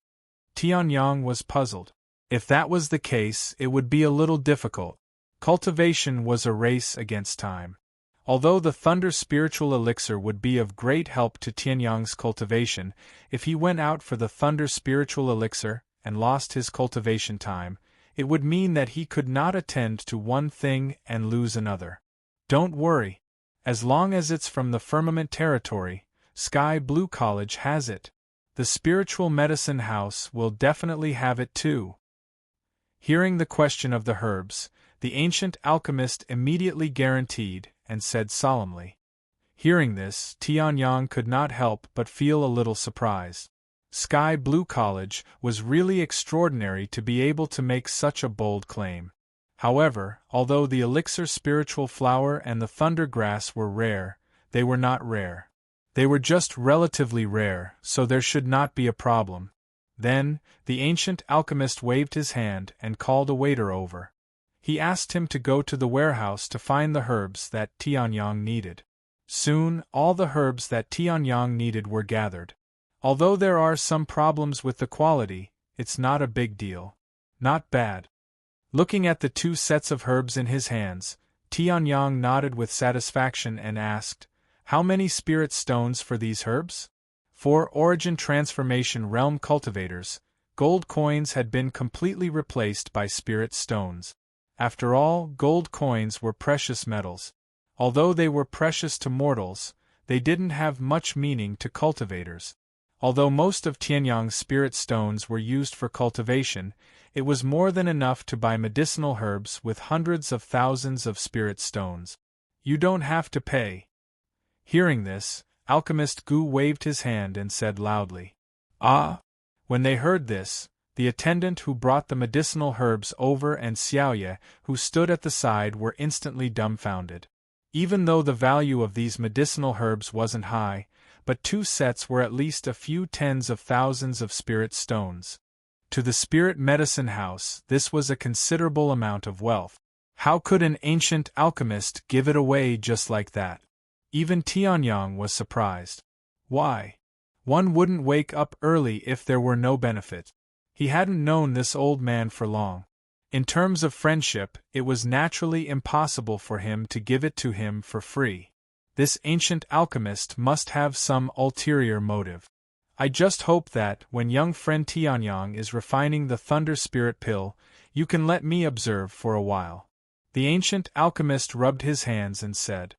Tianyang was puzzled. If that was the case, it would be a little difficult. Cultivation was a race against time. Although the Thunder Spiritual Elixir would be of great help to Tianyang's cultivation, if he went out for the Thunder Spiritual Elixir and lost his cultivation time, it would mean that he could not attend to one thing and lose another. Don't worry. As long as it's from the Firmament Territory, Sky Blue College has it. The Spiritual Medicine House will definitely have it too. Hearing the question of the herbs, the ancient alchemist immediately guaranteed and said solemnly. Hearing this, Tianyang could not help but feel a little surprise. Sky Blue College was really extraordinary to be able to make such a bold claim. However, although the elixir spiritual flower and the thunder grass were rare, they were not rare. They were just relatively rare, so there should not be a problem. Then, the ancient alchemist waved his hand and called a waiter over. He asked him to go to the warehouse to find the herbs that Tianyang needed. Soon, all the herbs that Tianyang needed were gathered. Although there are some problems with the quality, it's not a big deal. Not bad. Looking at the 2 sets of herbs in his hands, Tianyang nodded with satisfaction and asked, "How many spirit stones for these herbs?" For Origin Transformation Realm cultivators, gold coins had been completely replaced by spirit stones. After all, gold coins were precious metals. Although they were precious to mortals, they didn't have much meaning to cultivators. Although most of Tianyang's spirit stones were used for cultivation, it was more than enough to buy medicinal herbs with hundreds of thousands of spirit stones. You don't have to pay. Hearing this, Alchemist Gu waved his hand and said loudly, "Ah!" When they heard this, the attendant who brought the medicinal herbs over and Xiaoye, who stood at the side, were instantly dumbfounded. Even though the value of these medicinal herbs wasn't high, but 2 sets were at least a few tens of thousands of spirit stones. To the Spirit Medicine House, this was a considerable amount of wealth. How could an ancient alchemist give it away just like that? Even Tianyang was surprised. Why? One wouldn't wake up early if there were no benefit. He hadn't known this old man for long. In terms of friendship, it was naturally impossible for him to give it to him for free. This ancient alchemist must have some ulterior motive. I just hope that, when young friend Tianyang is refining the Thunder Spirit Pill, you can let me observe for a while. The ancient alchemist rubbed his hands and said.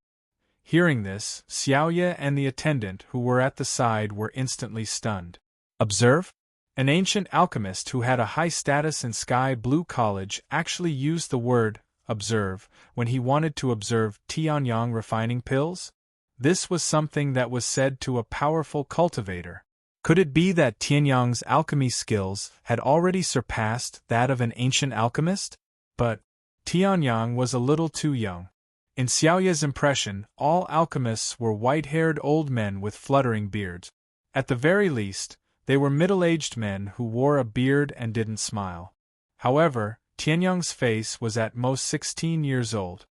Hearing this, Xiaoye and the attendant who were at the side were instantly stunned. Observe? An ancient alchemist who had a high status in Sky Blue College actually used the word observe when he wanted to observe Tianyang refining pills? This was something that was said to a powerful cultivator. Could it be that Tianyang's alchemy skills had already surpassed that of an ancient alchemist? But Tianyang was a little too young. In Xiaoye's impression, all alchemists were white-haired old men with fluttering beards. At the very least, they were middle-aged men who wore a beard and didn't smile. However, Tianyang's face was at most 16 years old.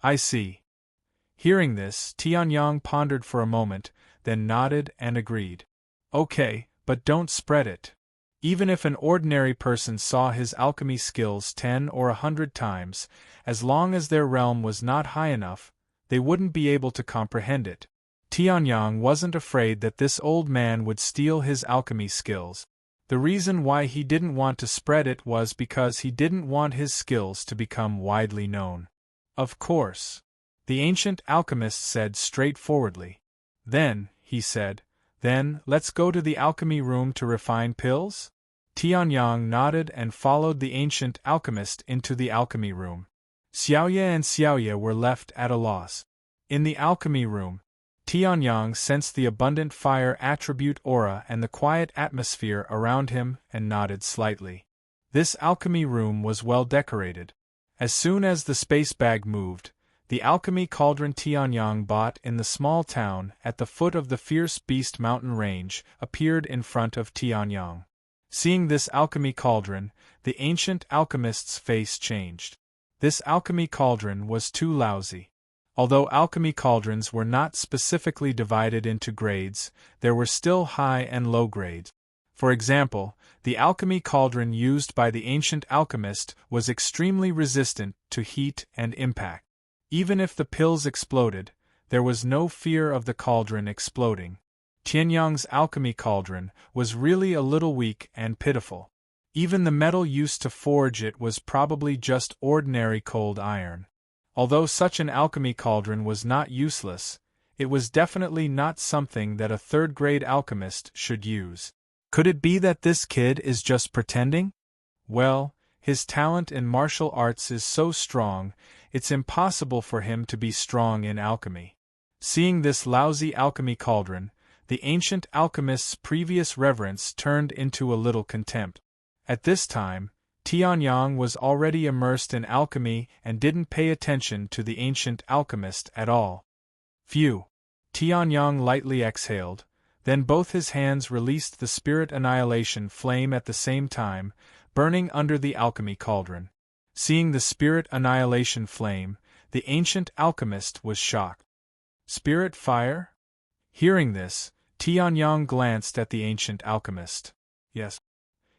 I see. Hearing this, Tianyang pondered for a moment, then nodded and agreed. Okay, but don't spread it. Even if an ordinary person saw his alchemy skills 10 or 100 times, as long as their realm was not high enough, they wouldn't be able to comprehend it. Tianyang wasn't afraid that this old man would steal his alchemy skills. The reason why he didn't want to spread it was because he didn't want his skills to become widely known. Of course. The ancient alchemist said straightforwardly. Then, he said, then, let's go to the alchemy room to refine pills? Tianyang nodded and followed the ancient alchemist into the alchemy room. Xiaoye and Xiaoye were left at a loss. In the alchemy room, Tianyang sensed the abundant fire attribute aura and the quiet atmosphere around him and nodded slightly. This alchemy room was well decorated. As soon as the space bag moved, the alchemy cauldron Tianyang bought in the small town at the foot of the Fierce Beast mountain range appeared in front of Tianyang. Seeing this alchemy cauldron, the ancient alchemist's face changed. This alchemy cauldron was too lousy. Although alchemy cauldrons were not specifically divided into grades, there were still high and low grades. For example, the alchemy cauldron used by the ancient alchemist was extremely resistant to heat and impact. Even if the pills exploded, there was no fear of the cauldron exploding. Tianyang's alchemy cauldron was really a little weak and pitiful. Even the metal used to forge it was probably just ordinary cold iron. Although such an alchemy cauldron was not useless, it was definitely not something that a third-grade alchemist should use. Could it be that this kid is just pretending? Well, his talent in martial arts is so strong, it's impossible for him to be strong in alchemy. Seeing this lousy alchemy cauldron, the ancient alchemist's previous reverence turned into a little contempt. At this time, Tianyang was already immersed in alchemy and didn't pay attention to the ancient alchemist at all. Phew! Tianyang lightly exhaled, then both his hands released the spirit annihilation flame at the same time, burning under the alchemy cauldron. Seeing the spirit annihilation flame, the ancient alchemist was shocked. Spirit fire? Hearing this, Tianyang glanced at the ancient alchemist. Yes.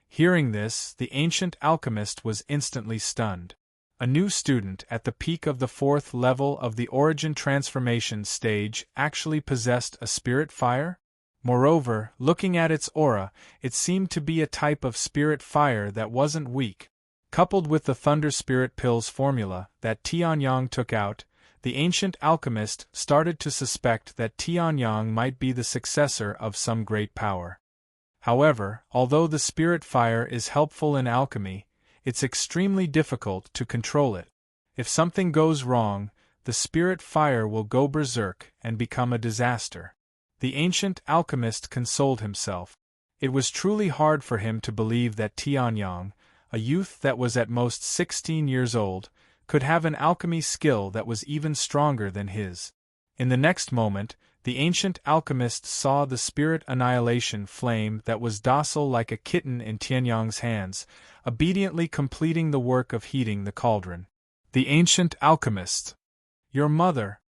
Hearing this, the ancient alchemist was instantly stunned. A new student at the peak of the 4th level of the origin transformation stage actually possessed a spirit fire? Moreover, looking at its aura, it seemed to be a type of spirit fire that wasn't weak. Coupled with the Thunder Spirit Pills formula that Tianyang took out, the ancient alchemist started to suspect that Tianyang might be the successor of some great power. However, although the spirit fire is helpful in alchemy, it's extremely difficult to control it. If something goes wrong, the spirit fire will go berserk and become a disaster. The ancient alchemist consoled himself. It was truly hard for him to believe that Tianyang, a youth that was at most 16 years old, could have an alchemy skill that was even stronger than his. In the next moment, the ancient alchemist saw the spirit annihilation flame that was docile like a kitten in Tianyang's hands, obediently completing the work of heating the cauldron. The ancient alchemist. Your mother.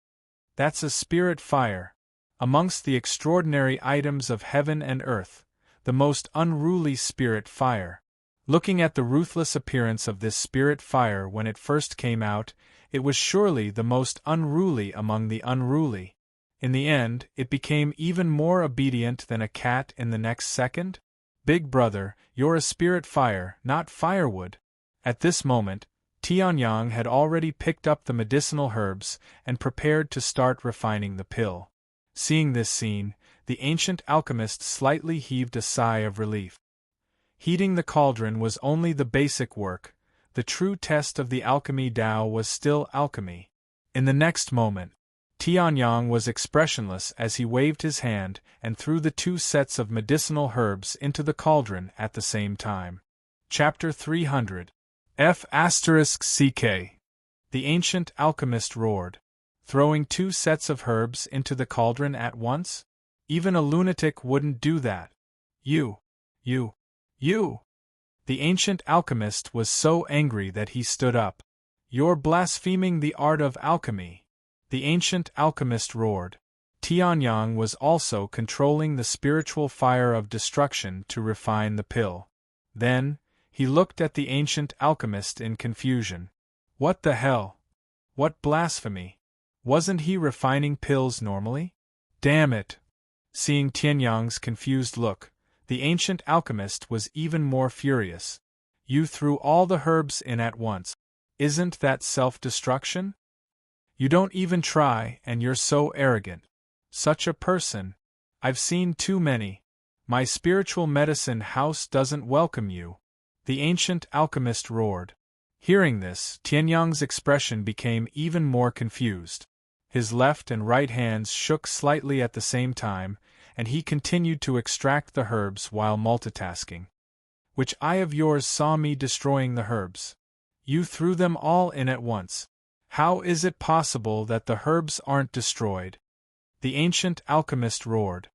That's a spirit fire. Amongst the extraordinary items of heaven and earth, the most unruly spirit fire. Looking at the ruthless appearance of this spirit fire when it first came out, it was surely the most unruly among the unruly. In the end, it became even more obedient than a cat in the next second? Big brother, you're a spirit fire, not firewood. At this moment, Tianyang had already picked up the medicinal herbs and prepared to start refining the pill. Seeing this scene, the ancient alchemist slightly heaved a sigh of relief. Heating the cauldron was only the basic work. The true test of the alchemy Tao was still alchemy. In the next moment, Tianyang was expressionless as he waved his hand and threw the 2 sets of medicinal herbs into the cauldron at the same time. Chapter 300 F***CK The ancient alchemist roared. Throwing 2 sets of herbs into the cauldron at once? Even a lunatic wouldn't do that. You! The ancient alchemist was so angry that he stood up. You're blaspheming the art of alchemy. The ancient alchemist roared. Tianyang was also controlling the spiritual fire of destruction to refine the pill. Then, he looked at the ancient alchemist in confusion. What the hell? What blasphemy? Wasn't he refining pills normally? Damn it! Seeing Tianyang's confused look, the ancient alchemist was even more furious. You threw all the herbs in at once. Isn't that self-destruction? You don't even try, and you're so arrogant. Such a person. I've seen too many. My spiritual medicine house doesn't welcome you. The ancient alchemist roared. Hearing this, Tianyang's expression became even more confused. His left and right hands shook slightly at the same time, and he continued to extract the herbs while multitasking. Which eye of yours saw me destroying the herbs? You threw them all in at once. How is it possible that the herbs aren't destroyed? The ancient alchemist roared.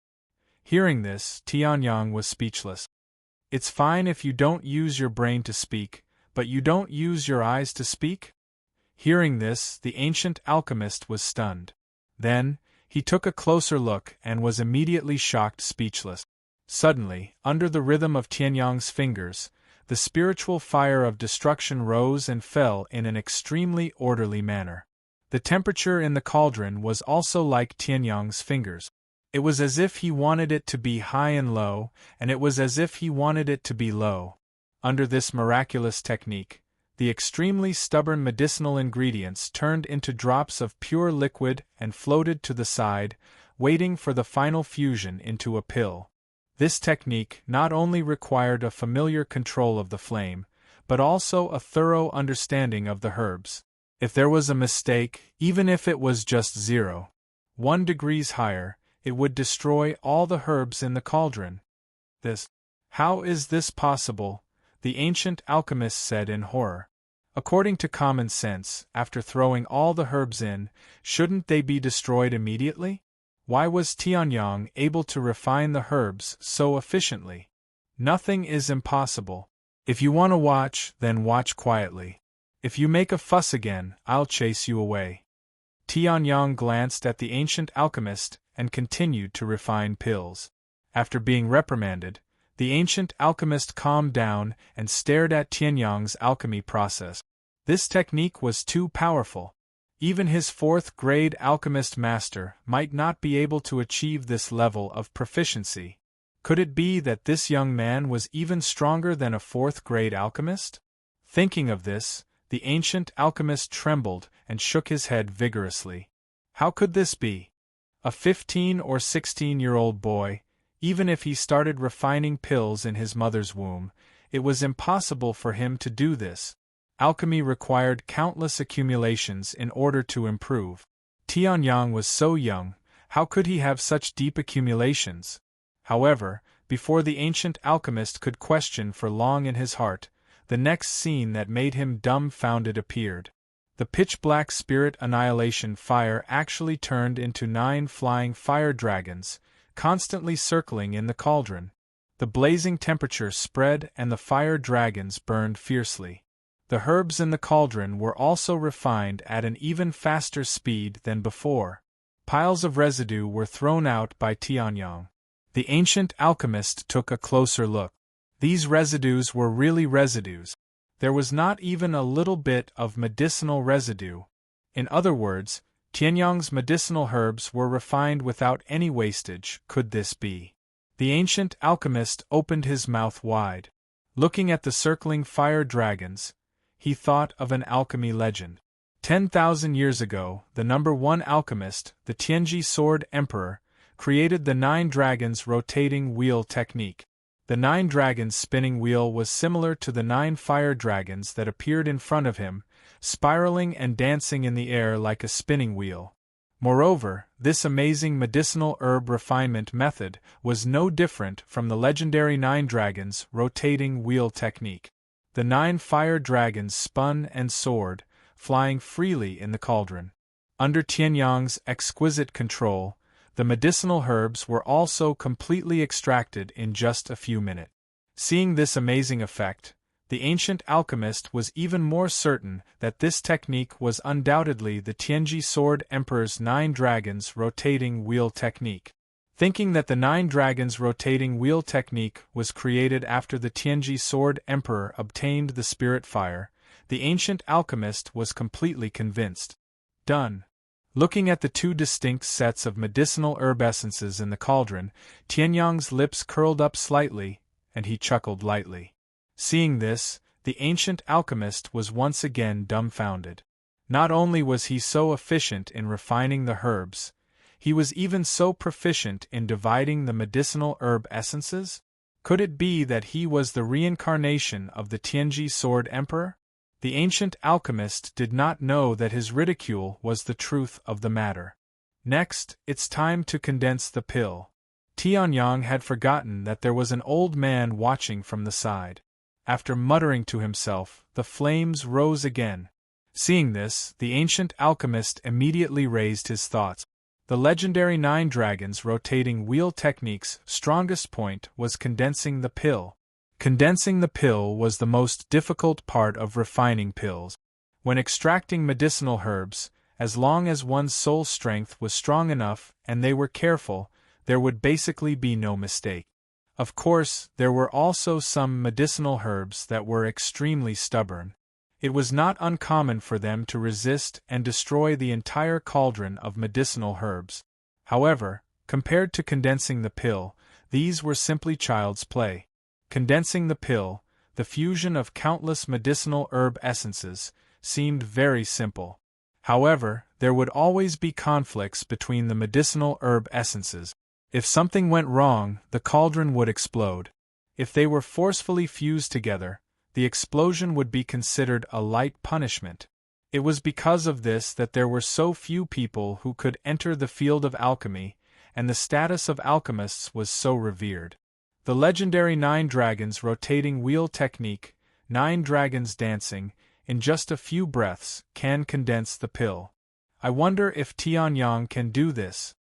Hearing this, Tianyang was speechless. It's fine if you don't use your brain to speak, but you don't use your eyes to speak? Hearing this, the ancient alchemist was stunned. Then, he took a closer look and was immediately shocked speechless. Suddenly, under the rhythm of Tianyang's fingers, the spiritual fire of destruction rose and fell in an extremely orderly manner. The temperature in the cauldron was also like Tianyang's fingers. It was as if he wanted it to be high and low, and it was as if he wanted it to be low. Under this miraculous technique, the extremely stubborn medicinal ingredients turned into drops of pure liquid and floated to the side, waiting for the final fusion into a pill. This technique not only required a familiar control of the flame, but also a thorough understanding of the herbs. If there was a mistake, even if it was just 0.1 degrees higher, it would destroy all the herbs in the cauldron. How is this possible? The ancient alchemist said in horror. According to common sense, after throwing all the herbs in, shouldn't they be destroyed immediately? Why was Tianyang able to refine the herbs so efficiently? Nothing is impossible. If you want to watch, then watch quietly. If you make a fuss again, I'll chase you away. Tianyang glanced at the ancient alchemist and continued to refine pills. After being reprimanded, the ancient alchemist calmed down and stared at Tianyang's alchemy process. This technique was too powerful. Even his fourth-grade alchemist master might not be able to achieve this level of proficiency. Could it be that this young man was even stronger than a fourth-grade alchemist? Thinking of this, the ancient alchemist trembled and shook his head vigorously. How could this be? A 15 or 16-year-old boy, even if he started refining pills in his mother's womb, it was impossible for him to do this. Alchemy required countless accumulations in order to improve. Tianyang was so young, how could he have such deep accumulations? However, before the ancient alchemist could question for long in his heart, the next scene that made him dumbfounded appeared. The pitch-black spirit annihilation fire actually turned into 9 flying fire dragons, constantly circling in the cauldron. The blazing temperature spread and the fire dragons burned fiercely. The herbs in the cauldron were also refined at an even faster speed than before. Piles of residue were thrown out by Tianyang. The ancient alchemist took a closer look. These residues were really residues. There was not even a little bit of medicinal residue. In other words, Tianyang's medicinal herbs were refined without any wastage. Could this be? The ancient alchemist opened his mouth wide. Looking at the circling fire dragons, he thought of an alchemy legend. 10,000 years ago, the number 1 alchemist, the Tianji Sword Emperor, created the 9 dragons rotating wheel technique. The 9 dragons spinning wheel was similar to the 9 fire dragons that appeared in front of him, spiraling and dancing in the air like a spinning wheel. Moreover, this amazing medicinal herb refinement method was no different from the legendary 9 dragons rotating wheel technique. The 9 fire dragons spun and soared, flying freely in the cauldron. Under Tianyang's exquisite control, the medicinal herbs were also completely extracted in just a few minutes. Seeing this amazing effect, the ancient alchemist was even more certain that this technique was undoubtedly the Tianji Sword Emperor's 9 dragons rotating wheel technique. Thinking that the 9 dragons rotating wheel technique was created after the Tianji Sword Emperor obtained the spirit fire, the ancient alchemist was completely convinced. Done. Looking at the two distinct sets of medicinal herb essences in the cauldron, Tianyang's lips curled up slightly, and he chuckled lightly. Seeing this, the ancient alchemist was once again dumbfounded. Not only was he so efficient in refining the herbs, he was even so proficient in dividing the medicinal herb essences? Could it be that he was the reincarnation of the Tianji Sword Emperor? The ancient alchemist did not know that his ridicule was the truth of the matter. Next, it's time to condense the pill. Tianyang had forgotten that there was an old man watching from the side. After muttering to himself, the flames rose again. Seeing this, the ancient alchemist immediately raised his thoughts. The legendary 9 dragons rotating wheel technique's strongest point was condensing the pill. Condensing the pill was the most difficult part of refining pills. When extracting medicinal herbs, as long as one's soul strength was strong enough and they were careful, there would basically be no mistake. Of course, there were also some medicinal herbs that were extremely stubborn. It was not uncommon for them to resist and destroy the entire cauldron of medicinal herbs. However, compared to condensing the pill, these were simply child's play. Condensing the pill, the fusion of countless medicinal herb essences, seemed very simple. However, there would always be conflicts between the medicinal herb essences. If something went wrong, the cauldron would explode. If they were forcefully fused together, the explosion would be considered a light punishment. It was because of this that there were so few people who could enter the field of alchemy, and the status of alchemists was so revered. The legendary 9 dragons rotating wheel technique, 9 dragons dancing, in just a few breaths, can condense the pill. I wonder if Tianyang can do this.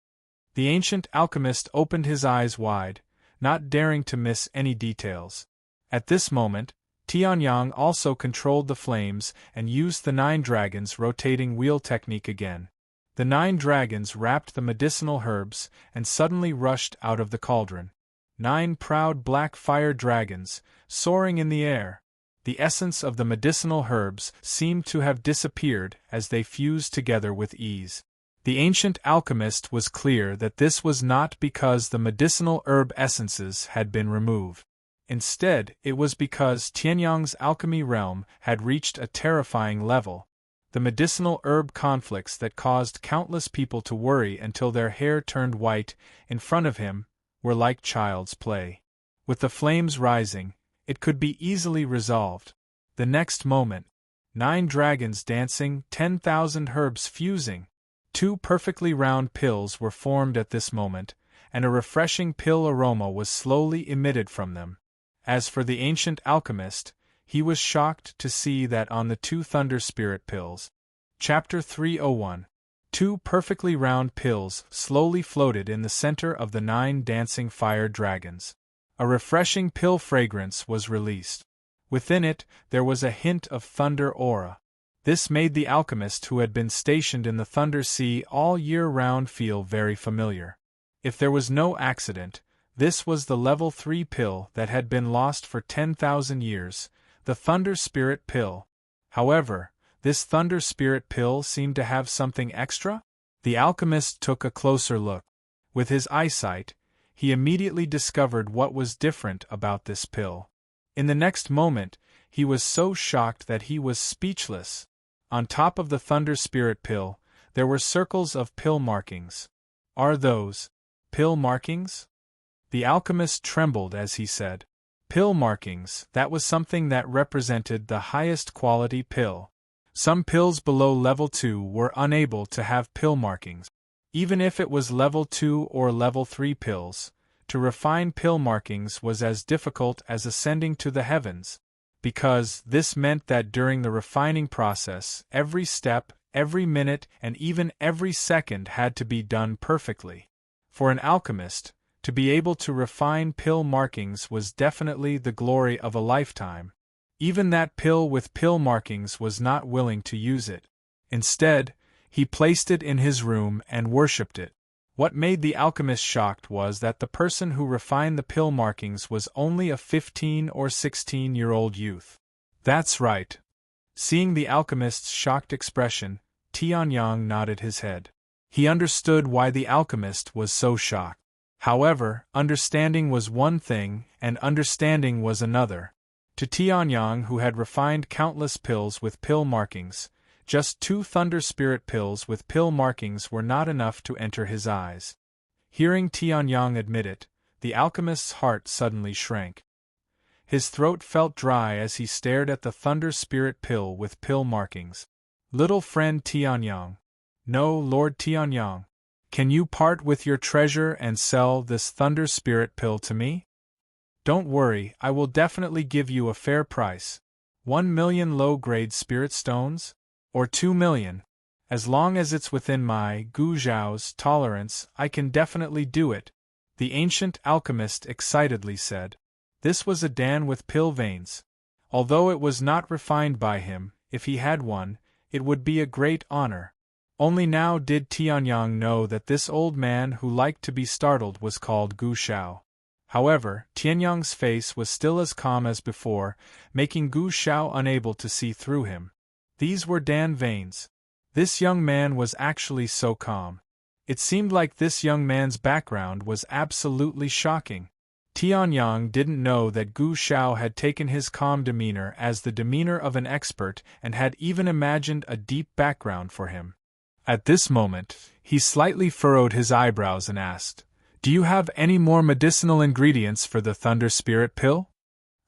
The ancient alchemist opened his eyes wide, not daring to miss any details. At this moment, Tianyang also controlled the flames and used the 9 dragons rotating wheel technique again. The 9 dragons wrapped the medicinal herbs and suddenly rushed out of the cauldron. 9 proud black fire dragons, soaring in the air. The essence of the medicinal herbs seemed to have disappeared as they fused together with ease. The ancient alchemist was clear that this was not because the medicinal herb essences had been removed. Instead, it was because Tianyang's alchemy realm had reached a terrifying level. The medicinal herb conflicts that caused countless people to worry until their hair turned white in front of him were like child's play. With the flames rising, it could be easily resolved. The next moment, 9 dragons dancing, 10,000 herbs fusing. 2 perfectly round pills were formed at this moment, and a refreshing pill aroma was slowly emitted from them. As for the ancient alchemist, he was shocked to see that on the 2 thunder spirit pills. Chapter 301. 2 perfectly round pills slowly floated in the center of the 9 dancing fire dragons. A refreshing pill fragrance was released. Within it, there was a hint of thunder aura. This made the alchemist who had been stationed in the Thunder Sea all year round feel very familiar. If there was no accident, this was the level 3 pill that had been lost for 10,000 years, the Thunder Spirit Pill. However, this Thunder Spirit Pill seemed to have something extra? The alchemist took a closer look. With his eyesight, he immediately discovered what was different about this pill. In the next moment, he was so shocked that he was speechless. On top of the Thunder Spirit Pill, there were circles of pill markings. Are those pill markings? The alchemist trembled as he said, "Pill markings, that was something that represented the highest quality pill. Some pills below level 2 were unable to have pill markings. Even if it was level 2 or level 3 pills, to refine pill markings was as difficult as ascending to the heavens, because this meant that during the refining process, every step, every minute, and even every second had to be done perfectly. For an alchemist, to be able to refine pill markings was definitely the glory of a lifetime. Even that pill with pill markings was not willing to use it. Instead, he placed it in his room and worshipped it. What made the alchemist shocked was that the person who refined the pill markings was only a 15 or 16-year-old youth. That's right. Seeing the alchemist's shocked expression, Tianyang nodded his head. He understood why the alchemist was so shocked. However, understanding was one thing, and understanding was another. To Tianyang, who had refined countless pills with pill markings, just 2 Thunder Spirit pills with pill markings were not enough to enter his eyes. Hearing Tianyang admit it, the alchemist's heart suddenly shrank. His throat felt dry as he stared at the Thunder Spirit pill with pill markings. Little friend Tianyang. No, Lord Tianyang. Can you part with your treasure and sell this Thunder Spirit pill to me? Don't worry, I will definitely give you a fair price. 1 million low-grade spirit stones? Or 2 million? As long as it's within my, Gu Zhao's, tolerance, I can definitely do it, the ancient alchemist excitedly said. This was a Dan with pill veins. Although it was not refined by him, if he had one, it would be a great honor. Only now did Tianyang know that this old man who liked to be startled was called Gu Xiao. However, Tianyang's face was still as calm as before, making Gu Xiao unable to see through him. These were Dan veins. This young man was actually so calm. It seemed like this young man's background was absolutely shocking. Tianyang didn't know that Gu Xiao had taken his calm demeanor as the demeanor of an expert and had even imagined a deep background for him. At this moment, he slightly furrowed his eyebrows and asked, "Do you have any more medicinal ingredients for the Thunder Spirit pill?"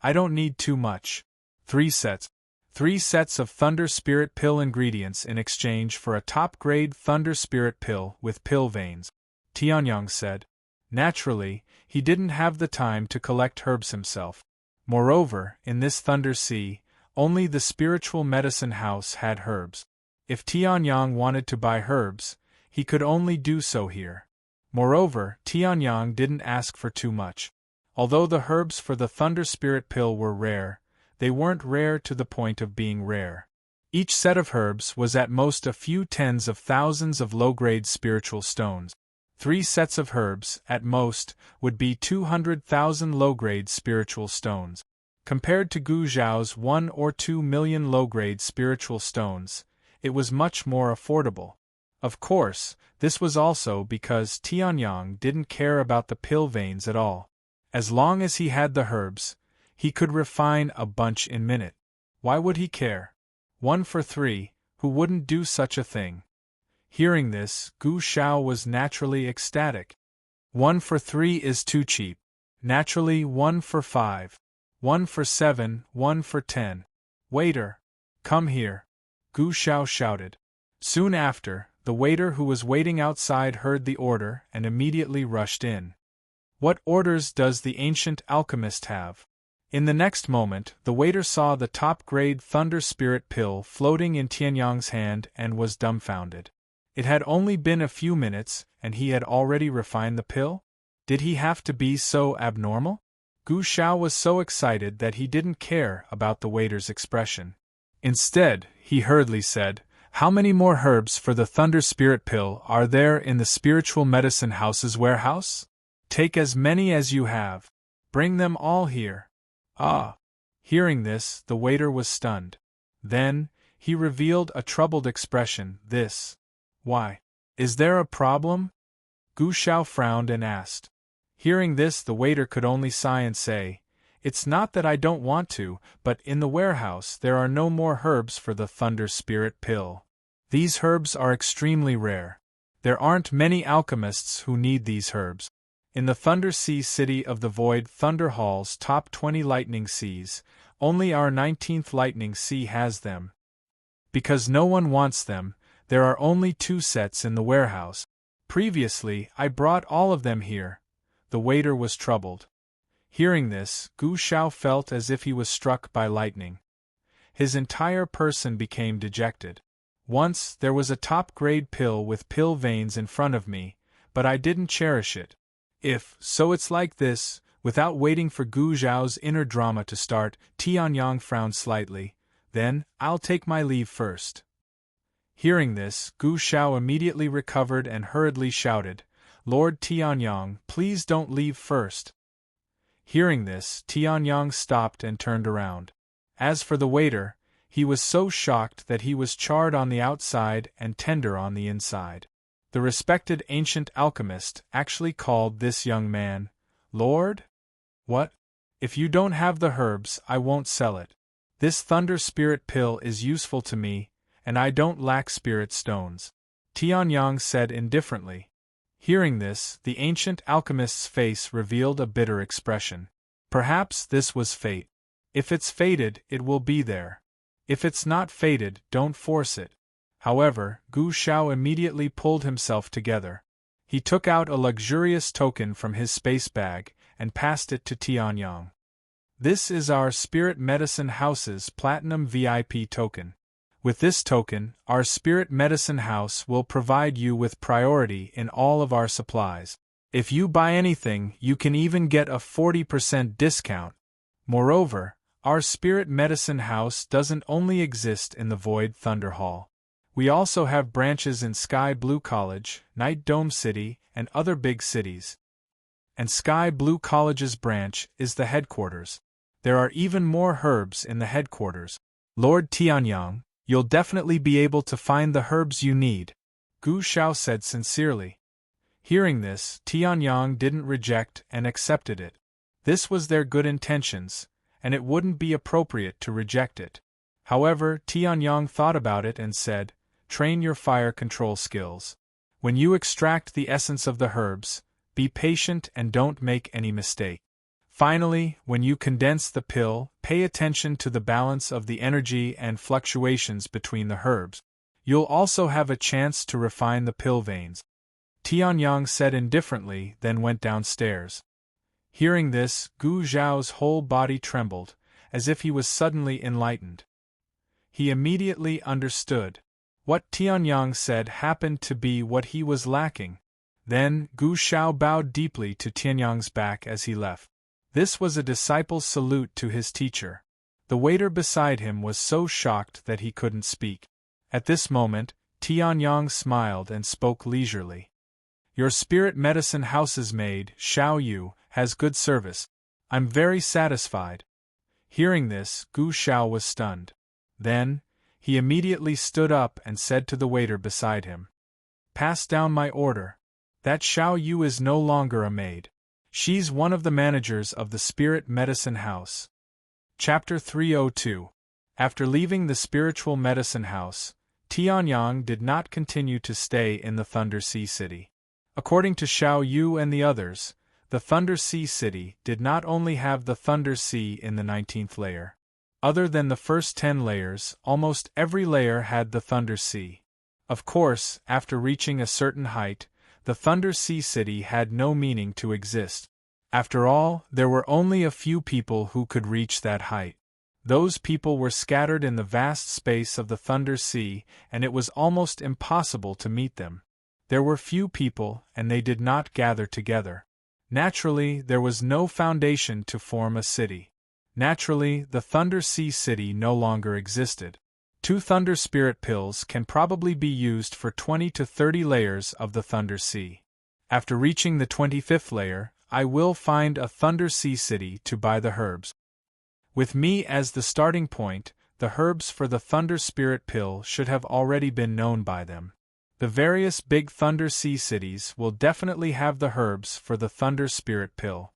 "I don't need too much. 3 sets. 3 sets of Thunder Spirit pill ingredients in exchange for a top-grade Thunder Spirit pill with pill veins," Tianyang said. Naturally, he didn't have the time to collect herbs himself. Moreover, in this Thunder Sea, only the spiritual medicine house had herbs. If Tianyang wanted to buy herbs, he could only do so here. Moreover, Tianyang didn't ask for too much. Although the herbs for the Thunder Spirit pill were rare, they weren't rare to the point of being rare. Each set of herbs was at most a few tens of thousands of low-grade spiritual stones. 3 sets of herbs, at most, would be 200,000 low-grade spiritual stones. Compared to Gu Zhao's 1 or 2 million low-grade spiritual stones, it was much more affordable. Of course, this was also because Tianyang didn't care about the pill veins at all. As long as he had the herbs, he could refine a bunch in minute. Why would he care? 1 for 3, who wouldn't do such a thing? Hearing this, Gu Xiao was naturally ecstatic. 1 for 3 is too cheap. Naturally 1 for 5. 1 for 7, 1 for 10. Waiter! Come here! Gu Xiao shouted. Soon after, the waiter who was waiting outside heard the order and immediately rushed in. What orders does the ancient alchemist have? In the next moment, the waiter saw the top-grade Thunder Spirit pill floating in Tianyang's hand and was dumbfounded. It had only been a few minutes, and he had already refined the pill? Did he have to be so abnormal? Gu Xiao was so excited that he didn't care about the waiter's expression. Instead, he hurriedly said, "How many more herbs for the Thunder Spirit pill are there in the spiritual medicine house's warehouse? Take as many as you have. Bring them all here." Ah! Hearing this, the waiter was stunned. Then, he revealed a troubled expression. Why? Is there a problem? Gu Xiao frowned and asked. Hearing this, the waiter could only sigh and say, "It's not that I don't want to, but in the warehouse there are no more herbs for the Thunder Spirit pill. These herbs are extremely rare. There aren't many alchemists who need these herbs. In the Thunder Sea City of the Void Thunder Hall's top 20 lightning seas, only our 19th lightning sea has them. Because no one wants them, there are only 2 sets in the warehouse. Previously, I brought all of them here." The waiter was troubled. Hearing this, Gu Xiao felt as if he was struck by lightning. His entire person became dejected. Once, there was a top-grade pill with pill veins in front of me, but I didn't cherish it. So it's like this. Without waiting for Gu Zhao's inner drama to start, Tianyang frowned slightly. "Then, I'll take my leave first." Hearing this, Gu Xiao immediately recovered and hurriedly shouted, "Lord Tianyang, please don't leave first." Hearing this, Tianyang stopped and turned around. As for the waiter, he was so shocked that he was charred on the outside and tender on the inside. The respected ancient alchemist actually called this young man Lord? What? If you don't have the herbs, I won't sell it. This thunder spirit pill is useful to me, and I don't lack spirit stones, Tianyang said indifferently. Hearing this, the ancient alchemist's face revealed a bitter expression. Perhaps this was fate. If it's fated, it will be there. If it's not fated, don't force it. However, Gu Shao immediately pulled himself together. He took out a luxurious token from his space bag and passed it to Tianyang. This is our Spirit Medicine House's Platinum VIP token. With this token, our Spirit Medicine House will provide you with priority in all of our supplies. If you buy anything, you can even get a 40% discount. Moreover, our Spirit Medicine House doesn't only exist in the Void Thunder Hall. We also have branches in Sky Blue College, Night Dome City, and other big cities. And Sky Blue College's branch is the headquarters. There are even more herbs in the headquarters. Lord Tianyang, you'll definitely be able to find the herbs you need, Gu Shao said sincerely. Hearing this, Tianyang didn't reject and accepted it. This was their good intentions, and it wouldn't be appropriate to reject it. However, Tianyang thought about it and said, train your fire control skills. When you extract the essence of the herbs, be patient and don't make any mistake. Finally, when you condense the pill, pay attention to the balance of the energy and fluctuations between the herbs. You'll also have a chance to refine the pill veins. Tianyang said indifferently, then went downstairs. Hearing this, Gu Zhao's whole body trembled, as if he was suddenly enlightened. He immediately understood. What Tianyang said happened to be what he was lacking. Then, Gu Shao bowed deeply to Tianyang's back as he left. This was a disciple's salute to his teacher. The waiter beside him was so shocked that he couldn't speak. At this moment, Tianyang smiled and spoke leisurely. Your Spirit Medicine House's maid, Shao Yu, has good service. I'm very satisfied. Hearing this, Gu Shao was stunned. Then, he immediately stood up and said to the waiter beside him, pass down my order. That Shao Yu is no longer a maid. She's one of the managers of the Spirit Medicine House. Chapter 302. After leaving the Spiritual Medicine House, Tianyang did not continue to stay in the Thunder Sea City. According to Shao Yu and the others, the Thunder Sea City did not only have the Thunder Sea in the 19th layer. Other than the first 10 layers, almost every layer had the Thunder Sea. Of course, after reaching a certain height, the Thunder Sea City had no meaning to exist. After all, there were only a few people who could reach that height. Those people were scattered in the vast space of the Thunder Sea, and it was almost impossible to meet them. There were few people, and they did not gather together. Naturally, there was no foundation to form a city. Naturally, the Thunder Sea City no longer existed. 2 Thunder Spirit Pills can probably be used for 20 to 30 layers of the Thunder Sea. After reaching the 25th layer, I will find a Thunder Sea City to buy the herbs. With me as the starting point, the herbs for the Thunder Spirit Pill should have already been known by them. The various big Thunder Sea cities will definitely have the herbs for the Thunder Spirit Pill.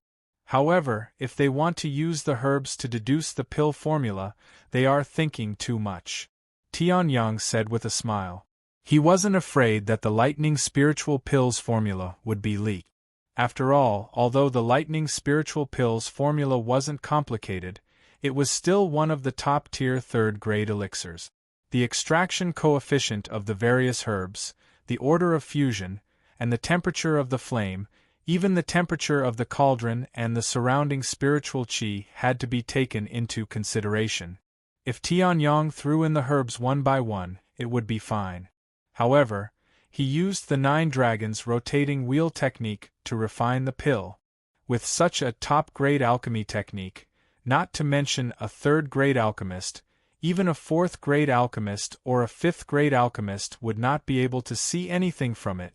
However, if they want to use the herbs to deduce the pill formula, they are thinking too much, Tianyang said with a smile. He wasn't afraid that the Lightning Spiritual Pills formula would be leaked. After all, although the Lightning Spiritual Pills formula wasn't complicated, it was still one of the top-tier third-grade elixirs. The extraction coefficient of the various herbs, the order of fusion, and the temperature of the flame, even the temperature of the cauldron and the surrounding spiritual qi had to be taken into consideration. If Tianyang threw in the herbs one by one, it would be fine. However, he used the 9 dragons rotating wheel technique to refine the pill. With such a top-grade alchemy technique, not to mention a 3rd-grade alchemist, even a 4th-grade alchemist or a 5th-grade alchemist would not be able to see anything from it.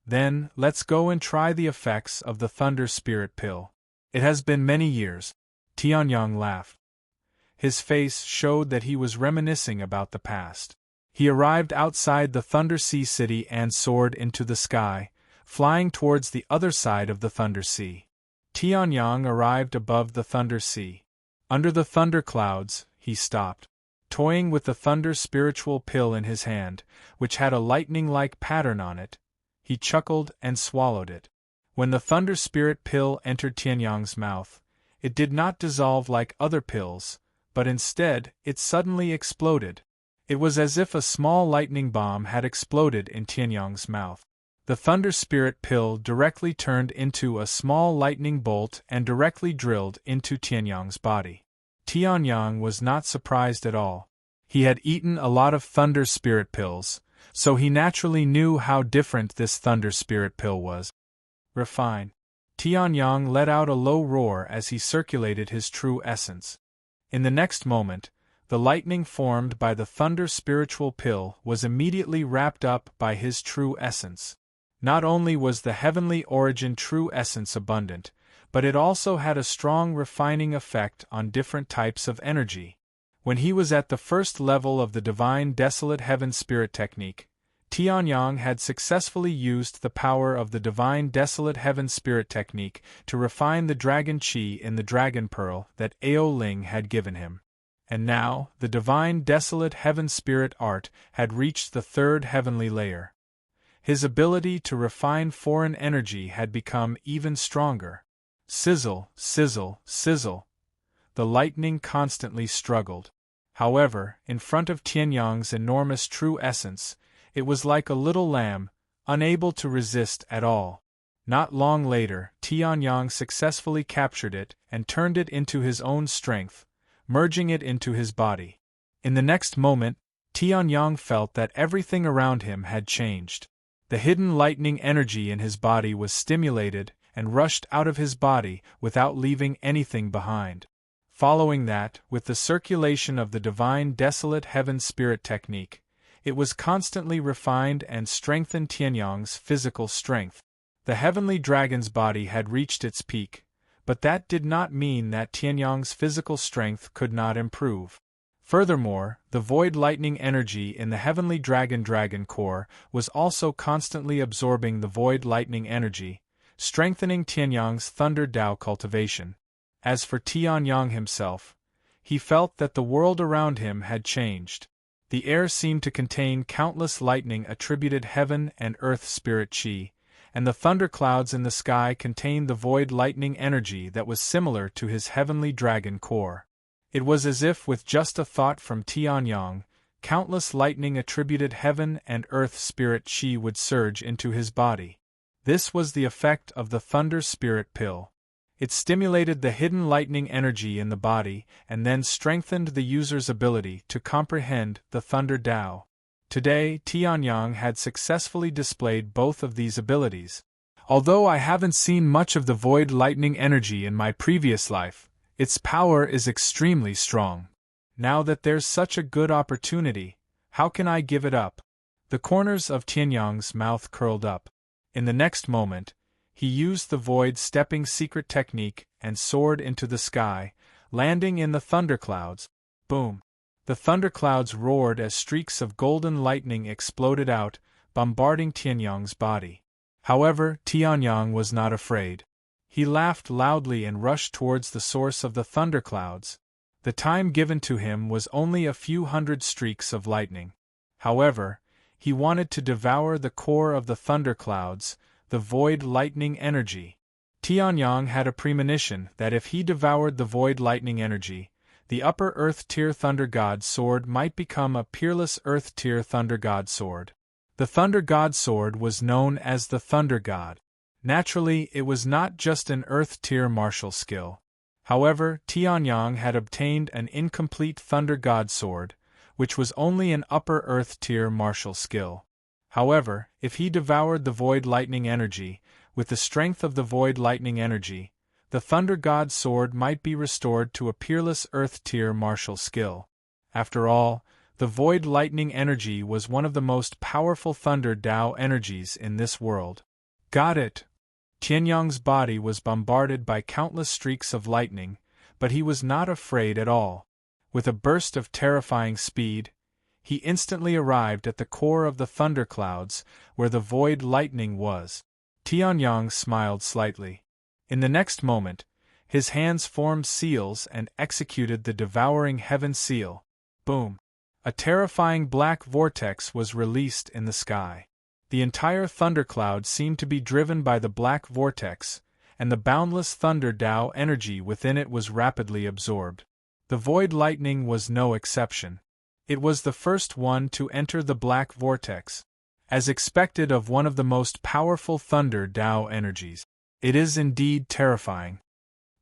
Then, let's go and try the effects of the Thunder Spirit Pill. It has been many years. Tianyang laughed. His face showed that he was reminiscing about the past. He arrived outside the Thunder Sea city and soared into the sky, flying towards the other side of the Thunder Sea. Tianyang arrived above the Thunder Sea. Under the thunder clouds, he stopped. Toying with the thunder spiritual pill in his hand, which had a lightning-like pattern on it, he chuckled and swallowed it. When the thunder spirit pill entered Tianyang's mouth, it did not dissolve like other pills, but instead, it suddenly exploded. It was as if a small lightning bomb had exploded in Tianyang's mouth. The thunder spirit pill directly turned into a small lightning bolt and directly drilled into Tianyang's body. Tianyang was not surprised at all. He had eaten a lot of thunder spirit pills, so he naturally knew how different this thunder spirit pill was. Refine. Tianyang let out a low roar as he circulated his true essence. In the next moment, the lightning formed by the thunder spiritual pill was immediately wrapped up by his true essence. Not only was the heavenly origin true essence abundant, but it also had a strong refining effect on different types of energy. When he was at the first level of the divine desolate heaven spirit technique, Tianyang had successfully used the power of the divine desolate heaven spirit technique to refine the dragon chi in the dragon pearl that Ao Ling had given him. And now, the divine desolate heaven spirit art had reached the third heavenly layer. His ability to refine foreign energy had become even stronger. Sizzle, sizzle, sizzle. The lightning constantly struggled. However, in front of Tianyang's enormous true essence, it was like a little lamb, unable to resist at all. Not long later, Tianyang successfully captured it and turned it into his own strength, merging it into his body. In the next moment, Tianyang felt that everything around him had changed. The hidden lightning energy in his body was stimulated and rushed out of his body without leaving anything behind. Following that, with the circulation of the divine desolate heaven spirit technique, it was constantly refined and strengthened Tianyang's physical strength. The heavenly dragon's body had reached its peak, but that did not mean that Tianyang's physical strength could not improve. Furthermore, the void lightning energy in the heavenly dragon core was also constantly absorbing the void lightning energy, strengthening Tianyang's thunder Tao cultivation. As for Tianyang himself, he felt that the world around him had changed. The air seemed to contain countless lightning attributed heaven and earth spirit chi, and the thunderclouds in the sky contained the void lightning energy that was similar to his heavenly dragon core. It was as if with just a thought from Tianyang, countless lightning attributed heaven and earth spirit chi would surge into his body. This was the effect of the thunder spirit pill. It stimulated the hidden lightning energy in the body and then strengthened the user's ability to comprehend the thunder Tao. Today, Tianyang had successfully displayed both of these abilities. Although I haven't seen much of the void lightning energy in my previous life, its power is extremely strong. Now that there's such a good opportunity, how can I give it up? The corners of Tianyang's mouth curled up. In the next moment, he used the void stepping secret technique and soared into the sky, landing in the thunderclouds. Boom! The thunderclouds roared as streaks of golden lightning exploded out, bombarding Tianyang's body. However, Tianyang was not afraid. He laughed loudly and rushed towards the source of the thunderclouds. The time given to him was only a few hundred streaks of lightning. However, he wanted to devour the core of the thunderclouds, the void lightning energy. Tianyang had a premonition that if he devoured the void lightning energy, the upper earth tier thunder god sword might become a peerless earth tier thunder god sword. The thunder god sword was known as the thunder god. Naturally, it was not just an earth tier martial skill. However, Tianyang had obtained an incomplete thunder god sword, which was only an upper earth tier martial skill. However, if he devoured the void lightning energy, with the strength of the void lightning energy, the thunder god sword might be restored to a peerless earth tier martial skill. After all, the void lightning energy was one of the most powerful thunder Tao energies in this world. Got it! Tianyang's body was bombarded by countless streaks of lightning, but he was not afraid at all. With a burst of terrifying speed, he instantly arrived at the core of the thunderclouds, where the void lightning was. Tianyang smiled slightly. In the next moment, his hands formed seals and executed the devouring heaven seal. Boom! A terrifying black vortex was released in the sky. The entire thundercloud seemed to be driven by the black vortex, and the boundless thunder Tao energy within it was rapidly absorbed. The void lightning was no exception. It was the first one to enter the black vortex, as expected of one of the most powerful thunder Tao energies. It is indeed terrifying.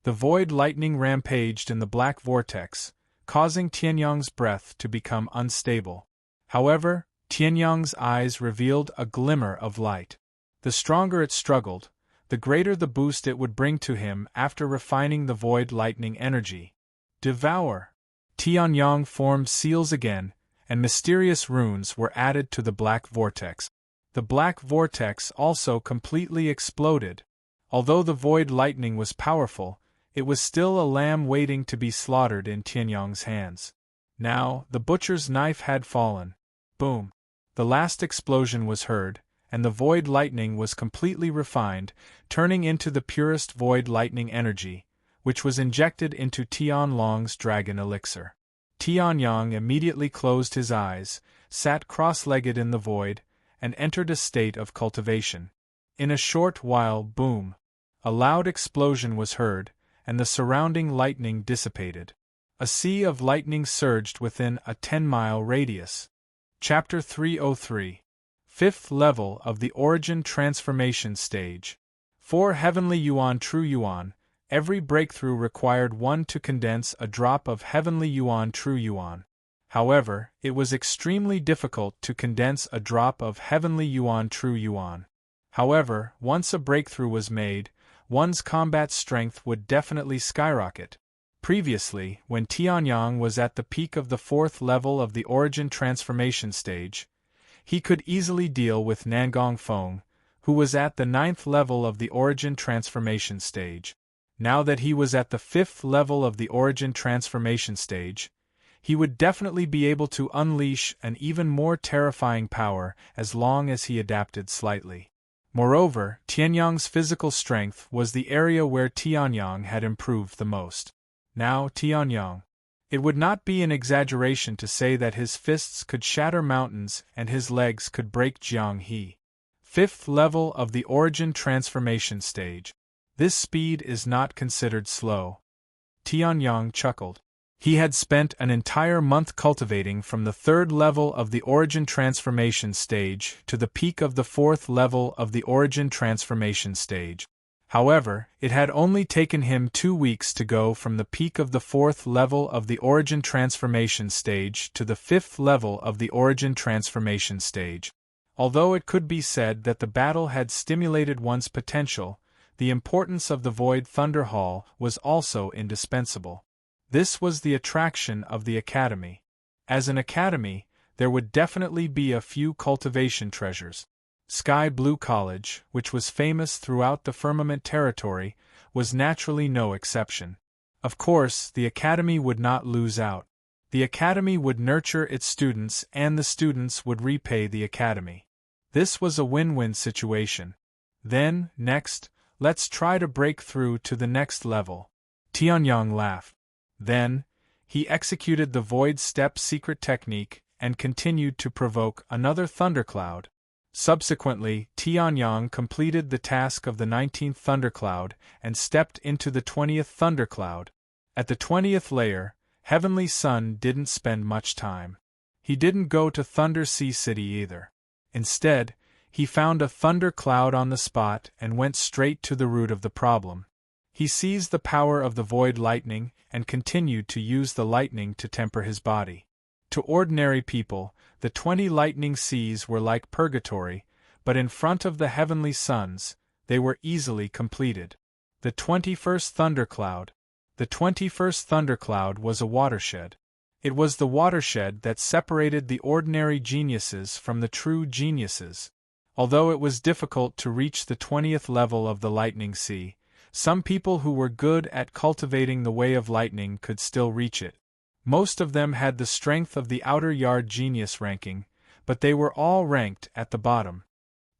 The void lightning rampaged in the black vortex, causing Tianyang's breath to become unstable. However, Tianyang's eyes revealed a glimmer of light. The stronger it struggled, the greater the boost it would bring to him after refining the void lightning energy. Devour! Tianyang formed seals again, and mysterious runes were added to the black vortex. The black vortex also completely exploded. Although the void lightning was powerful, it was still a lamb waiting to be slaughtered in Tianyang's hands. Now, the butcher's knife had fallen. Boom! The last explosion was heard, and the void lightning was completely refined, turning into the purest void lightning energy, which was injected into Tianlong's dragon elixir. Tianyang immediately closed his eyes, sat cross-legged in the void, and entered a state of cultivation. In a short while, boom! A loud explosion was heard, and the surrounding lightning dissipated. A sea of lightning surged within a 10-mile radius. Chapter 303. Fifth Level of the Origin Transformation Stage. 4 Heavenly Yuan. True Yuan. Every breakthrough required one to condense a drop of Heavenly Yuan. True Yuan. However, it was extremely difficult to condense a drop of Heavenly Yuan. True Yuan. However, once a breakthrough was made, one's combat strength would definitely skyrocket. Previously, when Tianyang was at the peak of the 4th level of the Origin Transformation Stage, he could easily deal with Nangong Feng, who was at the 9th level of the Origin Transformation Stage. Now that he was at the 5th level of the Origin Transformation Stage, he would definitely be able to unleash an even more terrifying power as long as he adapted slightly. Moreover, Tianyang's physical strength was the area where Tianyang had improved the most. Now, Tianyang. It would not be an exaggeration to say that his fists could shatter mountains and his legs could break Jianghe. 5th level of the Origin Transformation Stage. This speed is not considered slow. Tianyang chuckled. He had spent an entire month cultivating from the 3rd level of the Origin Transformation Stage to the peak of the 4th level of the Origin Transformation Stage. However, it had only taken him 2 weeks to go from the peak of the 4th level of the Origin Transformation Stage to the 5th level of the Origin Transformation Stage. Although it could be said that the battle had stimulated one's potential, the importance of the Void Thunder Hall was also indispensable. This was the attraction of the academy. As an academy, there would definitely be a few cultivation treasures. Sky Blue College, which was famous throughout the Firmament territory, was naturally no exception. Of course, the academy would not lose out. The academy would nurture its students and the students would repay the academy. This was a win-win situation. Then, next, let's try to break through to the next level. Tianyang laughed. Then, he executed the Void Step secret technique and continued to provoke another thundercloud. Subsequently, Tianyang completed the task of the 19th thundercloud and stepped into the 20th thundercloud. At the 20th layer, Heavenly Sun didn't spend much time. He didn't go to Thunder Sea City either. Instead, he found a thunder cloud on the spot and went straight to the root of the problem. He seized the power of the void lightning and continued to use the lightning to temper his body. To ordinary people, the 20 lightning seas were like purgatory, but in front of the heavenly suns, they were easily completed. The 21st thundercloud. The 21st thundercloud was a watershed. It was the watershed that separated the ordinary geniuses from the true geniuses. Although it was difficult to reach the 20th level of the lightning sea, some people who were good at cultivating the way of lightning could still reach it. Most of them had the strength of the outer yard genius ranking, but they were all ranked at the bottom.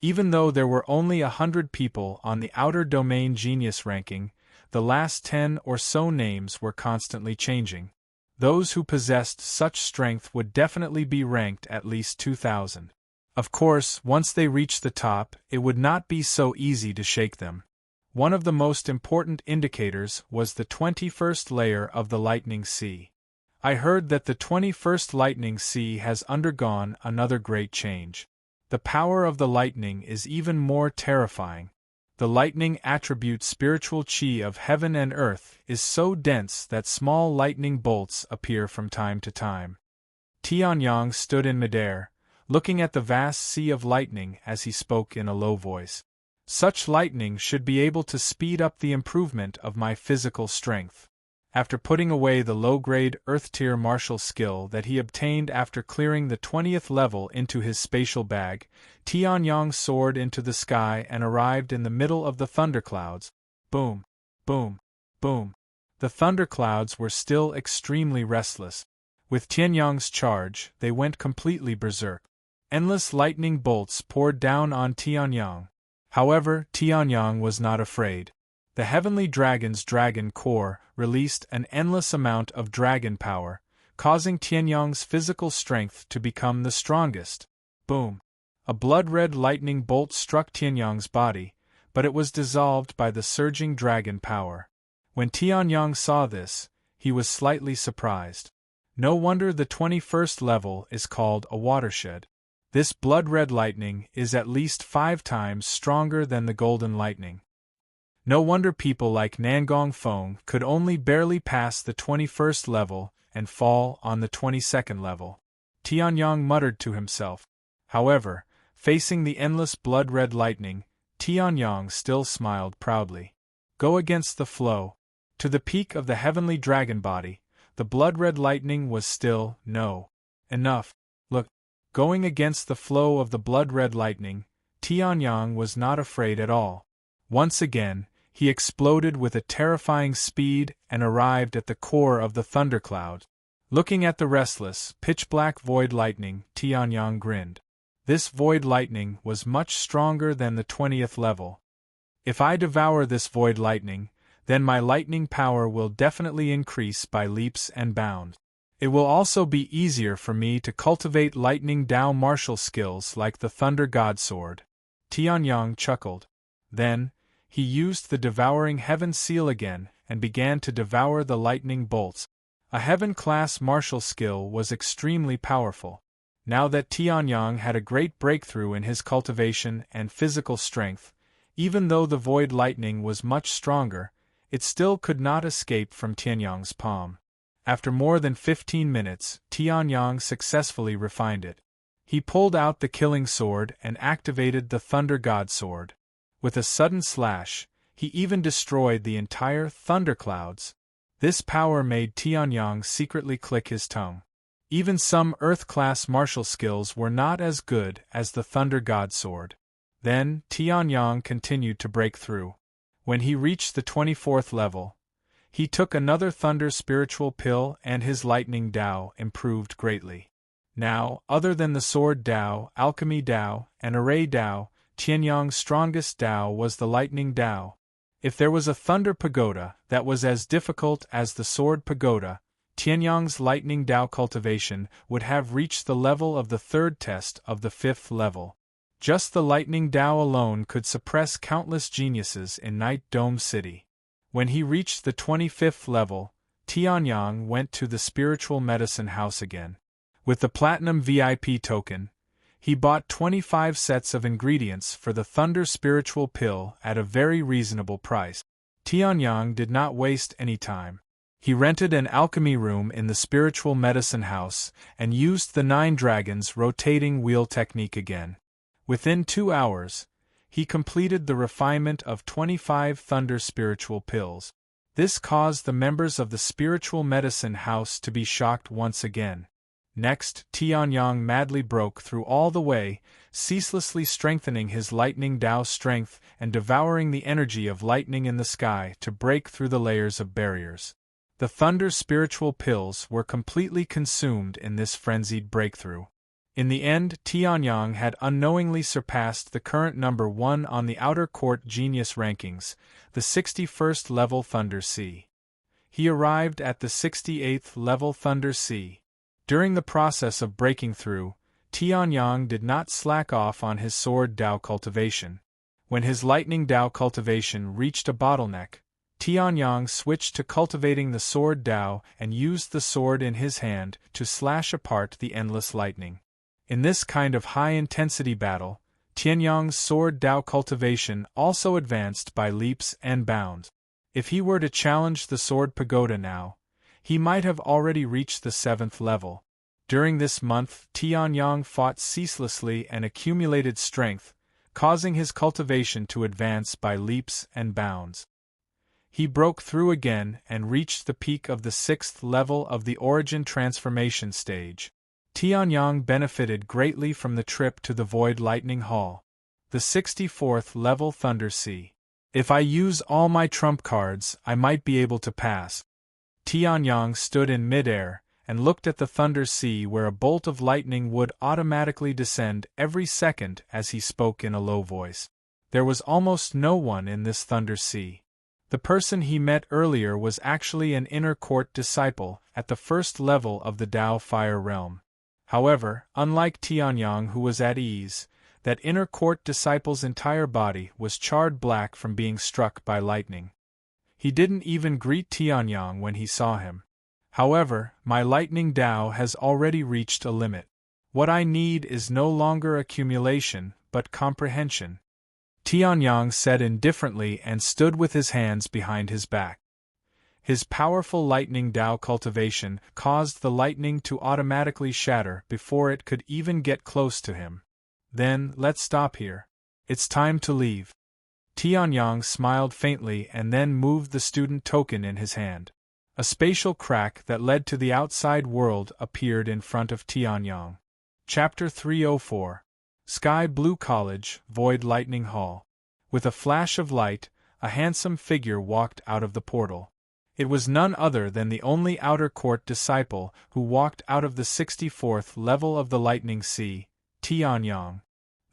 Even though there were only 100 people on the outer domain genius ranking, the last 10 or so names were constantly changing. Those who possessed such strength would definitely be ranked at least 2,000. Of course, once they reached the top, it would not be so easy to shake them. One of the most important indicators was the 21st layer of the lightning sea. I heard that the 21st lightning sea has undergone another great change. The power of the lightning is even more terrifying. The lightning attribute spiritual chi of heaven and earth is so dense that small lightning bolts appear from time to time. Tianyang stood in midair, looking at the vast sea of lightning as he spoke in a low voice. Such lightning should be able to speed up the improvement of my physical strength. After putting away the low-grade Earth-tier martial skill that he obtained after clearing the 20th level into his spatial bag, Tianyang soared into the sky and arrived in the middle of the thunderclouds. Boom, boom, boom. The thunderclouds were still extremely restless. With Tianyang's charge, they went completely berserk. Endless lightning bolts poured down on Tianyang. However, Tianyang was not afraid. The Heavenly Dragon's dragon core released an endless amount of dragon power, causing Tianyang's physical strength to become the strongest. Boom! A blood-red lightning bolt struck Tianyang's body, but it was dissolved by the surging dragon power. When Tianyang saw this, he was slightly surprised. No wonder the 21st level is called a watershed. This blood-red lightning is at least 5 times stronger than the golden lightning. No wonder people like Nangong Feng could only barely pass the 21st level and fall on the 22nd level. Tianyang muttered to himself. However, facing the endless blood-red lightning, Tianyang still smiled proudly. Go against the flow. To the peak of the heavenly dragon body, the blood-red lightning was still, no. Enough. Look. Going against the flow of the blood-red lightning, Tianyang was not afraid at all. Once again, he exploded with a terrifying speed and arrived at the core of the thundercloud. Looking at the restless, pitch-black void lightning, Tianyang grinned. This void lightning was much stronger than the 20th level. If I devour this void lightning, then my lightning power will definitely increase by leaps and bounds. It will also be easier for me to cultivate lightning Dao martial skills like the Thunder God Sword. Tianyang chuckled. Then, he used the Devouring Heaven seal again and began to devour the lightning bolts. A heaven-class martial skill was extremely powerful. Now that Tianyang had a great breakthrough in his cultivation and physical strength, even though the void lightning was much stronger, it still could not escape from Tianyang's palm. After more than 15 minutes, Tianyang successfully refined it. He pulled out the killing sword and activated the Thunder God Sword. With a sudden slash, he even destroyed the entire thunderclouds. This power made Tianyang secretly click his tongue. Even some Earth-class martial skills were not as good as the Thunder God Sword. Then, Tianyang continued to break through. When he reached the 24th level, he took another Thunder Spiritual Pill and his Lightning Dao improved greatly. Now, other than the Sword Dao, Alchemy Dao, and Array Dao, Tianyang's strongest Dao was the Lightning Dao. If there was a Thunder Pagoda that was as difficult as the Sword Pagoda, Tianyang's Lightning Dao cultivation would have reached the level of the 3rd test of the 5th level. Just the Lightning Dao alone could suppress countless geniuses in Night Dome City. When he reached the 25th level, Tianyang went to the Spiritual Medicine House again. With the Platinum VIP token, he bought 25 sets of ingredients for the Thunder Spiritual Pill at a very reasonable price. Tianyang did not waste any time. He rented an alchemy room in the Spiritual Medicine House and used the 9 Dragons rotating wheel technique again. Within 2 hours, he completed the refinement of 25 Thunder Spiritual Pills. This caused the members of the Spiritual Medicine House to be shocked once again. Next, Tianyang madly broke through all the way, ceaselessly strengthening his Lightning Dao strength and devouring the energy of lightning in the sky to break through the layers of barriers. The Thunder spiritual pills were completely consumed in this frenzied breakthrough. In the end, Tianyang had unknowingly surpassed the current number 1 on the Outer Court Genius rankings, the 61st level Thunder C. He arrived at the 68th level Thunder C. During the process of breaking through, Tianyang did not slack off on his Sword Dao cultivation. When his Lightning Dao cultivation reached a bottleneck, Tianyang switched to cultivating the Sword Dao and used the sword in his hand to slash apart the endless lightning. In this kind of high-intensity battle, Tianyang's Sword Dao cultivation also advanced by leaps and bounds. If he were to challenge the Sword Pagoda now, he might have already reached the 7th level. During this month, Tianyang fought ceaselessly and accumulated strength, causing his cultivation to advance by leaps and bounds. He broke through again and reached the peak of the 6th level of the Origin Transformation stage. Tianyang benefited greatly from the trip to the Void Lightning Hall, the 64th level Thunder Sea. If I use all my trump cards, I might be able to pass. Tianyang stood in midair and looked at the Thunder Sea where a bolt of lightning would automatically descend every second as he spoke in a low voice. There was almost no one in this Thunder Sea. The person he met earlier was actually an inner court disciple at the 1st level of the Dao Fire Realm. However, unlike Tianyang who was at ease, that inner court disciple's entire body was charred black from being struck by lightning. He didn't even greet Tianyang when he saw him. However, my Lightning Dao has already reached a limit. What I need is no longer accumulation, but comprehension. Tianyang said indifferently and stood with his hands behind his back. His powerful Lightning Dao cultivation caused the lightning to automatically shatter before it could even get close to him. Then, let's stop here. It's time to leave. Tianyang smiled faintly and then moved the student token in his hand. A spatial crack that led to the outside world appeared in front of Tianyang. Chapter 304. Sky Blue College, Void Lightning Hall. With a flash of light, a handsome figure walked out of the portal. It was none other than the only outer court disciple who walked out of the 64th level of the Lightning Sea, Tianyang.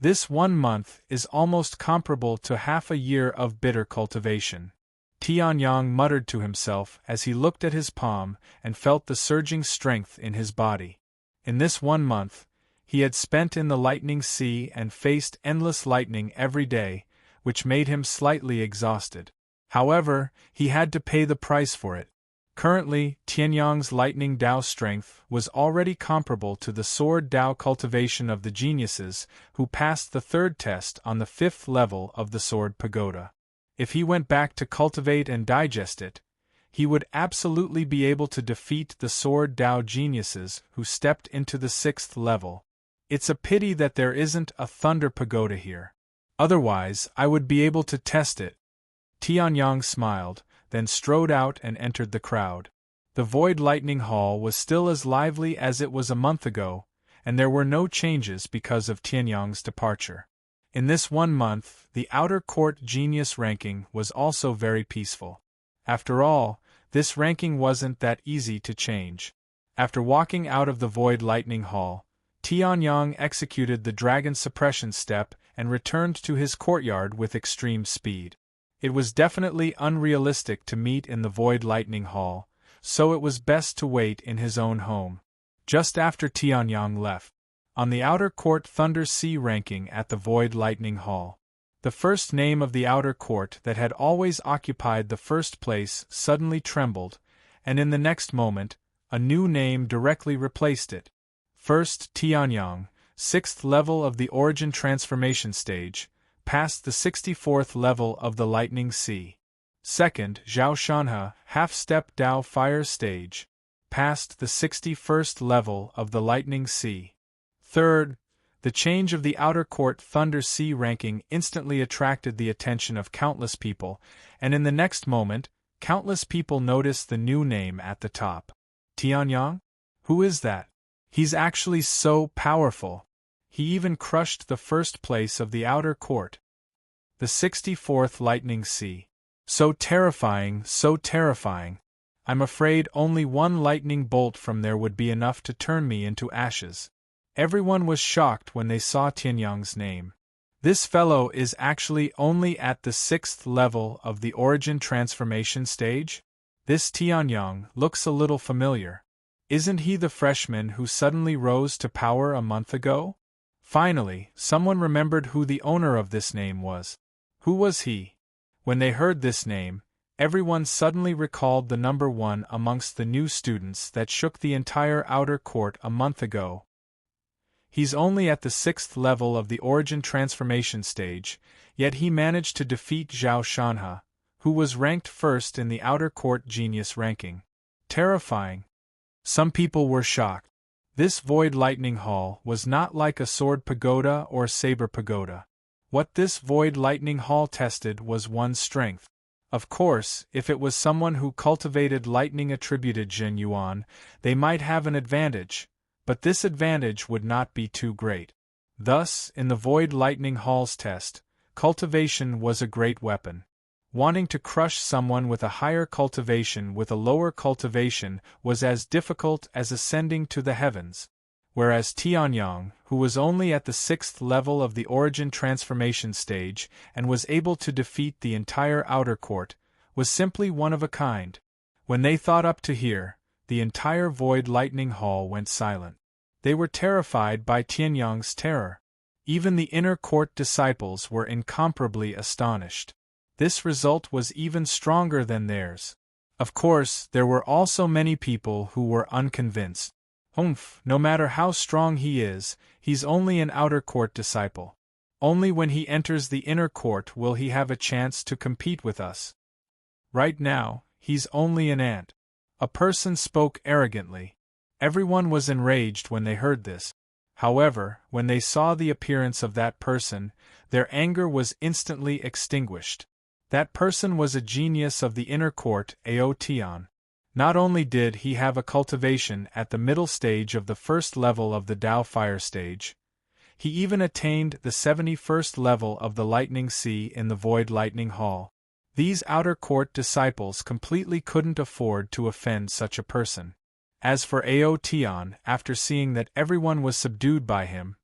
This 1 month is almost comparable to half a year of bitter cultivation. Tianyang muttered to himself as he looked at his palm and felt the surging strength in his body. In this 1 month, he had spent in the Lightning Sea and faced endless lightning every day, which made him slightly exhausted. However, he had to pay the price for it. Currently, Tianyang's Lightning Dao strength was already comparable to the Sword Dao cultivation of the geniuses who passed the 3rd test on the 5th level of the Sword Pagoda. If he went back to cultivate and digest it, he would absolutely be able to defeat the Sword Dao geniuses who stepped into the 6th level. It's a pity that there isn't a Thunder Pagoda here. Otherwise, I would be able to test it. Tianyang smiled, then strode out and entered the crowd. The Void Lightning Hall was still as lively as it was a month ago, and there were no changes because of Tianyang's departure. In this 1 month, the Outer Court Genius ranking was also very peaceful. After all, this ranking wasn't that easy to change. After walking out of the Void Lightning Hall, Tianyang executed the Dragon Suppression Step and returned to his courtyard with extreme speed. It was definitely unrealistic to meet in the Void Lightning Hall, so it was best to wait in his own home. Just after Tianyang left, on the Outer Court Thunder Sea ranking at the Void Lightning Hall, the first name of the Outer Court that had always occupied the 1st place suddenly trembled, and in the next moment, a new name directly replaced it. First, Tianyang, 6th level of the Origin Transformation stage, passed the 64th level of the Lightning Sea. Second, Zhao Shanhe, half-step Dao Fire stage, passed the 61st level of the Lightning Sea. Third, the change of the Outer Court Thunder Sea ranking instantly attracted the attention of countless people, and in the next moment, countless people noticed the new name at the top. Tianyang? Who is that? He's actually so powerful. He even crushed the 1st place of the Outer Court. The 64th Lightning Sea. So terrifying, so terrifying. I'm afraid only one lightning bolt from there would be enough to turn me into ashes. Everyone was shocked when they saw Tianyang's name. This fellow is actually only at the 6th level of the origin transformation stage? This Tianyang looks a little familiar. Isn't he the freshman who suddenly rose to power a month ago? Finally, someone remembered who the owner of this name was. Who was he? When they heard this name, everyone suddenly recalled the number 1 amongst the new students that shook the entire outer court a month ago. He's only at the 6th level of the origin transformation stage, yet he managed to defeat Zhao Shanhe, who was ranked first in the outer court genius ranking. Terrifying. Some people were shocked. This void lightning hall was not like a sword pagoda or saber pagoda. What this void lightning hall tested was one's strength. Of course, if it was someone who cultivated lightning attributed Jin Yuan, they might have an advantage, but this advantage would not be too great. Thus, in the void lightning hall's test, cultivation was a great weapon. Wanting to crush someone with a higher cultivation with a lower cultivation was as difficult as ascending to the heavens, whereas Tianyang, who was only at the 6th level of the origin transformation stage and was able to defeat the entire outer court, was simply one of a kind. When they thought up to here, the entire void lightning hall went silent. They were terrified by Tianyang's terror. Even the inner court disciples were incomparably astonished. This result was even stronger than theirs. Of course, there were also many people who were unconvinced. No matter how strong he is, he's only an outer court disciple. Only when he enters the inner court will he have a chance to compete with us. Right now, he's only an ant. A person spoke arrogantly. Everyone was enraged when they heard this. However, when they saw the appearance of that person, their anger was instantly extinguished. That person was a genius of the inner court, Aotian. Not only did he have a cultivation at the middle stage of the 1st level of the Tao Fire stage, he even attained the 71st level of the Lightning Sea in the Void Lightning Hall. These outer court disciples completely couldn't afford to offend such a person. As for Aotian, after seeing that everyone was subdued by him,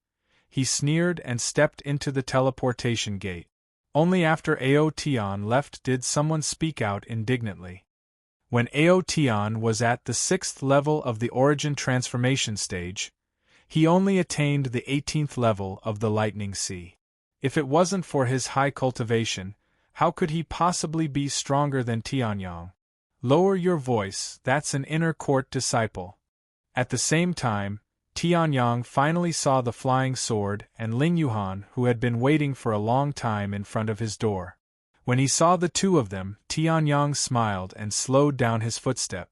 he sneered and stepped into the teleportation gate. Only after Aotian left did someone speak out indignantly. When Aotian was at the 6th level of the origin transformation stage, he only attained the 18th level of the Lightning Sea. If it wasn't for his high cultivation, how could he possibly be stronger than Tianyang? Lower your voice, that's an inner court disciple. At the same time, Tianyang finally saw the flying sword and Ling Yuhan, who had been waiting for a long time in front of his door. When he saw the two of them, Tianyang smiled and slowed down his footstep.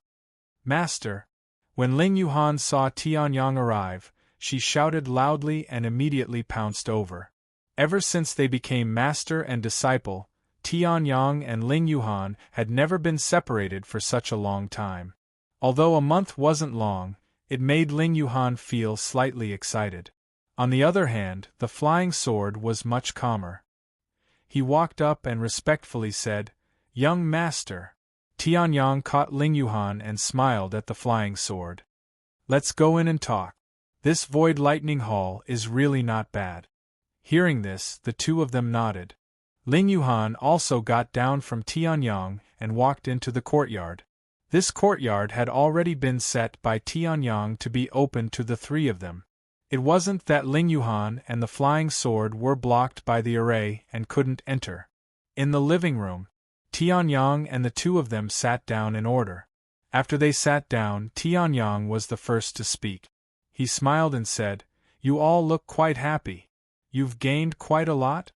Master! When Ling Yuhan saw Tianyang arrive, she shouted loudly and immediately pounced over. Ever since they became master and disciple, Tianyang and Ling Yuhan had never been separated for such a long time. Although a month wasn't long, it made Ling Yuhan feel slightly excited. On the other hand, the flying sword was much calmer. He walked up and respectfully said, "Young master." Tianyang caught Ling Yuhan and smiled at the flying sword. "Let's go in and talk. This void lightning hall is really not bad." Hearing this, the two of them nodded. Ling Yuhan also got down from Tianyang and walked into the courtyard. This courtyard had already been set by Tianyang to be open to the three of them. It wasn't that Ling Yuhan and the flying sword were blocked by the array and couldn't enter. In the living room, Tianyang and the two of them sat down in order. After they sat down, Tianyang was the first to speak. He smiled and said, "You all look quite happy. You've gained quite a lot?"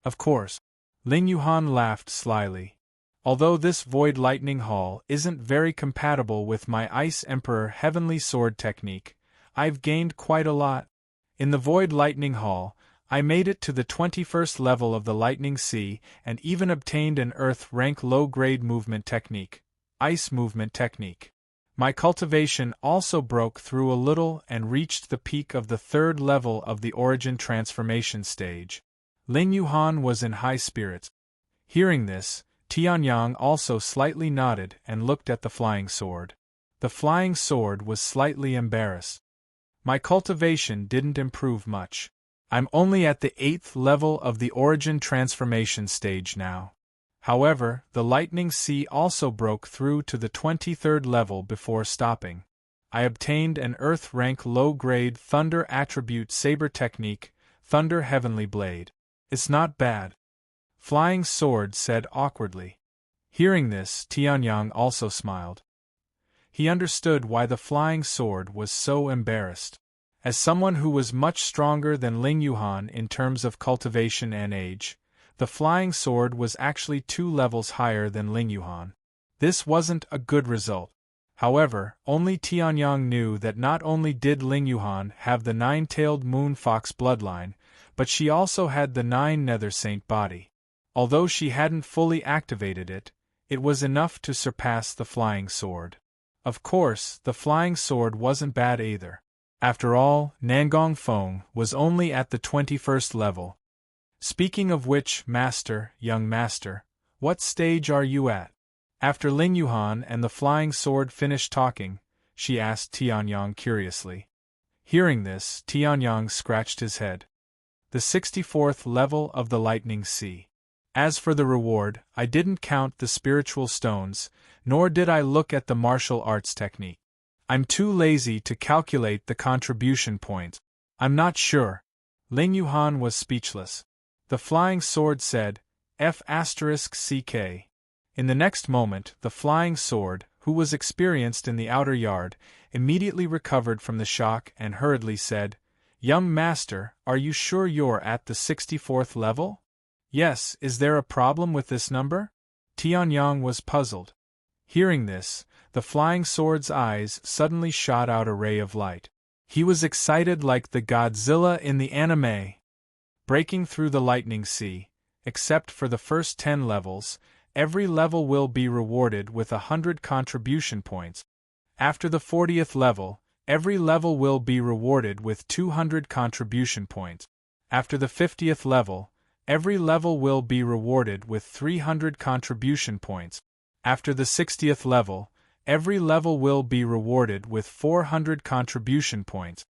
"Of course." Ling Yuhan laughed slyly. "Although this Void Lightning Hall isn't very compatible with my Ice Emperor Heavenly Sword technique, I've gained quite a lot. In the Void Lightning Hall, I made it to the 21st level of the Lightning Sea and even obtained an Earth rank low-grade movement technique, Ice movement technique. My cultivation also broke through a little and reached the peak of the 3rd level of the Origin Transformation stage." Ling Yuhan was in high spirits. Hearing this, Tianyang also slightly nodded and looked at the flying sword. The flying sword was slightly embarrassed. My cultivation didn't improve much. I'm only at the 8th level of the origin transformation stage now. However, the lightning sea also broke through to the 23rd level before stopping. I obtained an Earth rank low-grade Thunder attribute saber technique, Thunder Heavenly Blade. It's not bad. Flying Sword said awkwardly. Hearing this, Tianyang also smiled. He understood why the Flying Sword was so embarrassed. As someone who was much stronger than Ling Yuhan in terms of cultivation and age, the Flying Sword was actually 2 levels higher than Ling Yuhan. This wasn't a good result. However, only Tianyang knew that not only did Ling Yuhan have the 9-tailed moon fox bloodline, but she also had the 9 nether saint body. Although she hadn't fully activated it, it was enough to surpass the Flying Sword. Of course, the Flying Sword wasn't bad either. After all, Nangong Feng was only at the 21st level. Speaking of which, Master, young Master, what stage are you at? After Ling Yuhan and the Flying Sword finished talking, she asked Tianyang curiously. Hearing this, Tianyang scratched his head. The 64th level of the Lightning Sea. As for the reward, I didn't count the spiritual stones, nor did I look at the martial arts technique. I'm too lazy to calculate the contribution points. I'm not sure. Ling Yuhan was speechless. The Flying Sword said, F***CK. In the next moment, the Flying Sword, who was experienced in the outer yard, immediately recovered from the shock and hurriedly said, Young Master, are you sure you're at the 64th level? Yes, is there a problem with this number? Tianyang was puzzled. Hearing this, the Flying Sword's eyes suddenly shot out a ray of light. He was excited like the Godzilla in the anime. Breaking through the Lightning Sea, except for the first 10 levels, every level will be rewarded with 100 contribution points. After the 40th level, every level will be rewarded with 200 contribution points. After the 50th level, every level will be rewarded with 300 contribution points. After the 60th level, every level will be rewarded with 400 contribution points.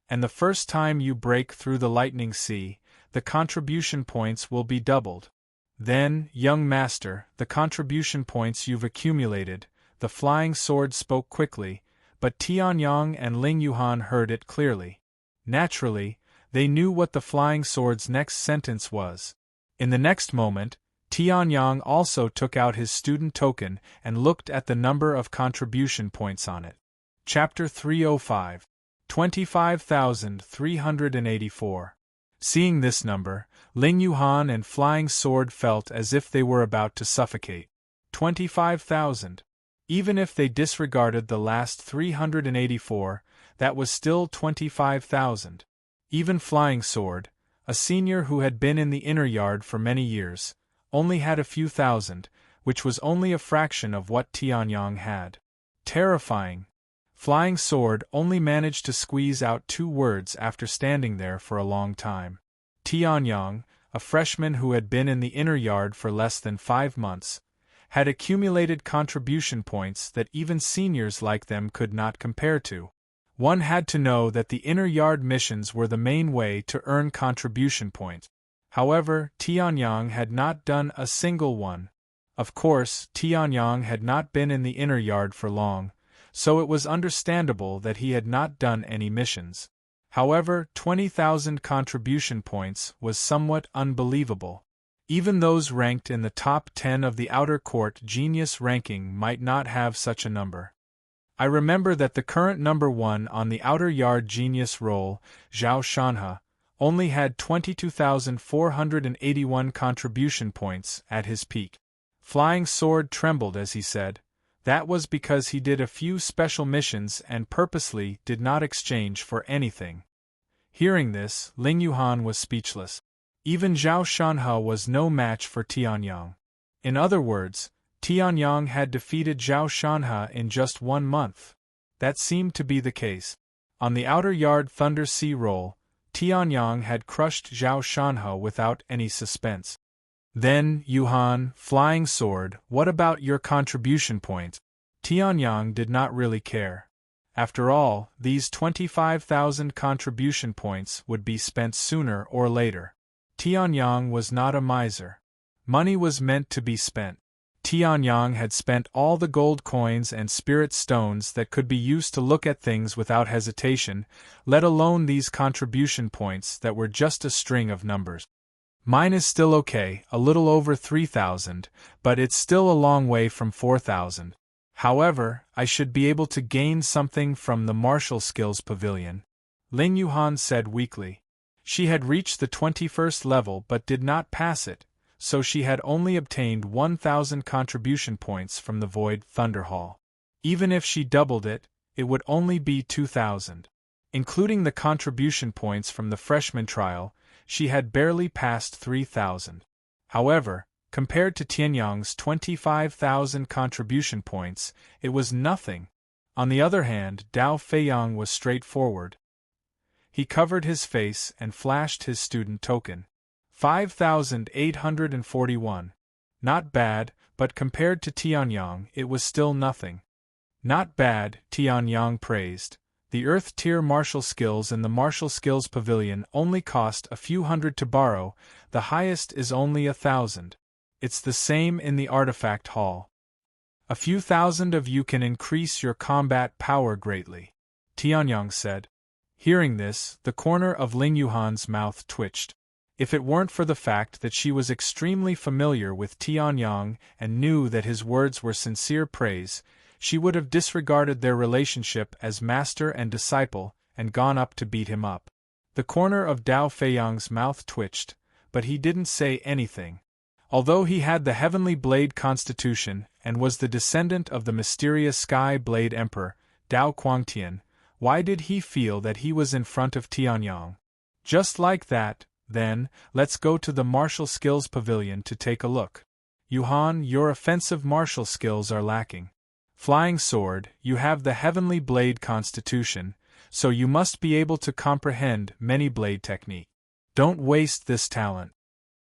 And the first time you break through the Lightning Sea, the contribution points will be doubled. Then, young Master, the contribution points you've accumulated, the Flying Sword spoke quickly, but Tianyang and Ling Yuhan heard it clearly. Naturally, they knew what the Flying Sword's next sentence was. In the next moment, Tianyang also took out his student token and looked at the number of contribution points on it. Chapter 305. 25,384. Seeing this number, Ling Yuhan and Flying Sword felt as if they were about to suffocate. 25,000. Even if they disregarded the last 384, that was still 25,000. Even Flying Sword, a senior who had been in the inner yard for many years, only had a few thousand, which was only a fraction of what Tianyang had. Terrifying. Flying Sword only managed to squeeze out 2 words after standing there for a long time. Tianyang, a freshman who had been in the inner yard for less than 5 months, had accumulated contribution points that even seniors like them could not compare to. One had to know that the inner yard missions were the main way to earn contribution points. However, Tianyang had not done a single one. Of course, Tianyang had not been in the inner yard for long, so it was understandable that he had not done any missions. However, 20,000 contribution points was somewhat unbelievable. Even those ranked in the top 10 of the outer court genius ranking might not have such a number. I remember that the current number 1 on the outer yard genius roll, Zhao Shanhe, only had 22,481 contribution points at his peak. Flying Sword trembled as he said, that was because he did a few special missions and purposely did not exchange for anything. Hearing this, Ling Yuhan was speechless. Even Zhao Shanhe was no match for Tianyang. In other words, Tianyang had defeated Zhao Shanhe in just 1 month. That seemed to be the case. On the outer yard Thunder Sea roll, Tianyang had crushed Zhao Shanhe without any suspense. Then, Yuhan, flying sword, what about your contribution points? Tianyang did not really care. After all, these 25,000 contribution points would be spent sooner or later. Tianyang was not a miser. Money was meant to be spent. Tianyang had spent all the gold coins and spirit stones that could be used to look at things without hesitation, let alone these contribution points that were just a string of numbers. Mine is still okay, a little over 3,000, but it's still a long way from 4,000. However, I should be able to gain something from the martial skills pavilion, Ling Yuhan said weakly. She had reached the 21st level but did not pass it, so she had only obtained 1,000 contribution points from the Void Thunder Hall. Even if she doubled it, it would only be 2,000. Including the contribution points from the freshman trial, she had barely passed 3,000. However, compared to Tianyang's 25,000 contribution points, it was nothing. On the other hand, Dao Feiyang was straightforward. He covered his face and flashed his student token. 5,841. Not bad, but compared to Tianyang, it was still nothing. Not bad, Tianyang praised. The Earth Tier martial skills in the Martial Skills Pavilion only cost a few hundred to borrow, the highest is only 1,000. It's the same in the Artifact Hall. A few thousand of you can increase your combat power greatly, Tianyang said. Hearing this, the corner of Ling Yuhan's mouth twitched. If it weren't for the fact that she was extremely familiar with Tianyang and knew that his words were sincere praise, she would have disregarded their relationship as master and disciple and gone up to beat him up. The corner of Dao Feiyang's mouth twitched, but he didn't say anything. Although he had the Heavenly Blade constitution and was the descendant of the mysterious Sky Blade Emperor, Dao Quangtian, why did he feel that he was in front of Tianyang? Just like that, then, let's go to the Martial Skills Pavilion to take a look. Yuhan, your offensive martial skills are lacking. Flying sword, you have the Heavenly Blade constitution, so you must be able to comprehend many blade technique. Don't waste this talent.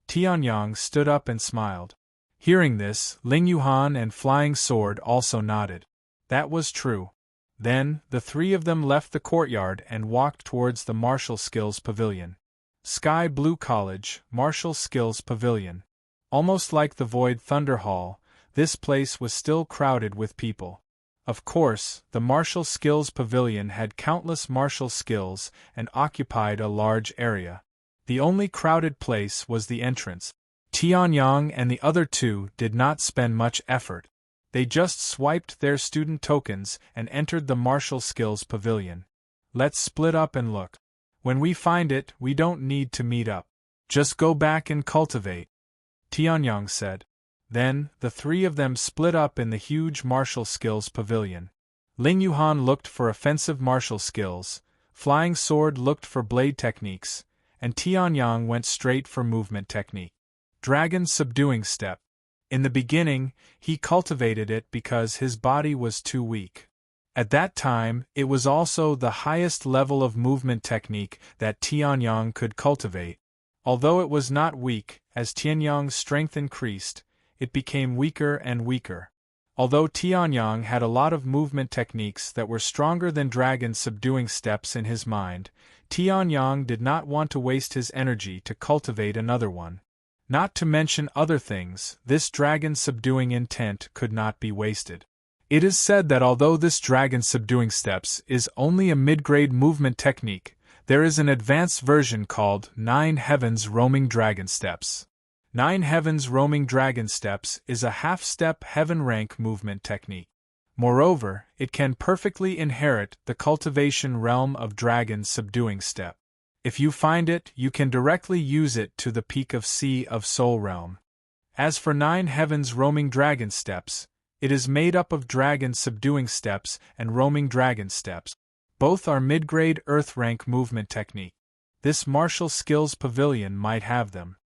Tianyang stood up and smiled. Hearing this, Ling Yuhan and Flying Sword also nodded. That was true. Then, the three of them left the courtyard and walked towards the Martial Skills Pavilion. Sky Blue College, Martial Skills Pavilion. Almost like the Void Thunder Hall, this place was still crowded with people. Of course, the Martial Skills Pavilion had countless martial skills and occupied a large area. The only crowded place was the entrance. Tianyang and the other two did not spend much effort. They just swiped their student tokens and entered the Martial Skills Pavilion. Let's split up and look. When we find it, we don't need to meet up. Just go back and cultivate, Tianyang said. Then, the three of them split up in the huge Martial Skills Pavilion. Ling Yuhan looked for offensive martial skills, Flying Sword looked for blade techniques, and Tianyang went straight for movement technique. Dragon Subduing Step. In the beginning, he cultivated it because his body was too weak. At that time, it was also the highest level of movement technique that Tianyang could cultivate. Although it was not weak, as Tianyang's strength increased, it became weaker and weaker. Although Tianyang had a lot of movement techniques that were stronger than Dragon Subduing Steps in his mind, Tianyang did not want to waste his energy to cultivate another one. Not to mention other things, this Dragon Subduing Intent could not be wasted. It is said that although this Dragon Subduing Steps is only a mid-grade movement technique, there is an advanced version called 9 Heavens Roaming Dragon Steps. 9 Heavens Roaming Dragon Steps is a half-step heaven rank movement technique. Moreover, it can perfectly inherit the cultivation realm of Dragon Subduing Step. If you find it, you can directly use it to the peak of Sea of Soul Realm. As for 9 Heavens Roaming Dragon Steps, it is made up of Dragon Subduing Steps and Roaming Dragon Steps. Both are mid-grade Earth rank movement technique. This Martial Skills Pavilion might have them,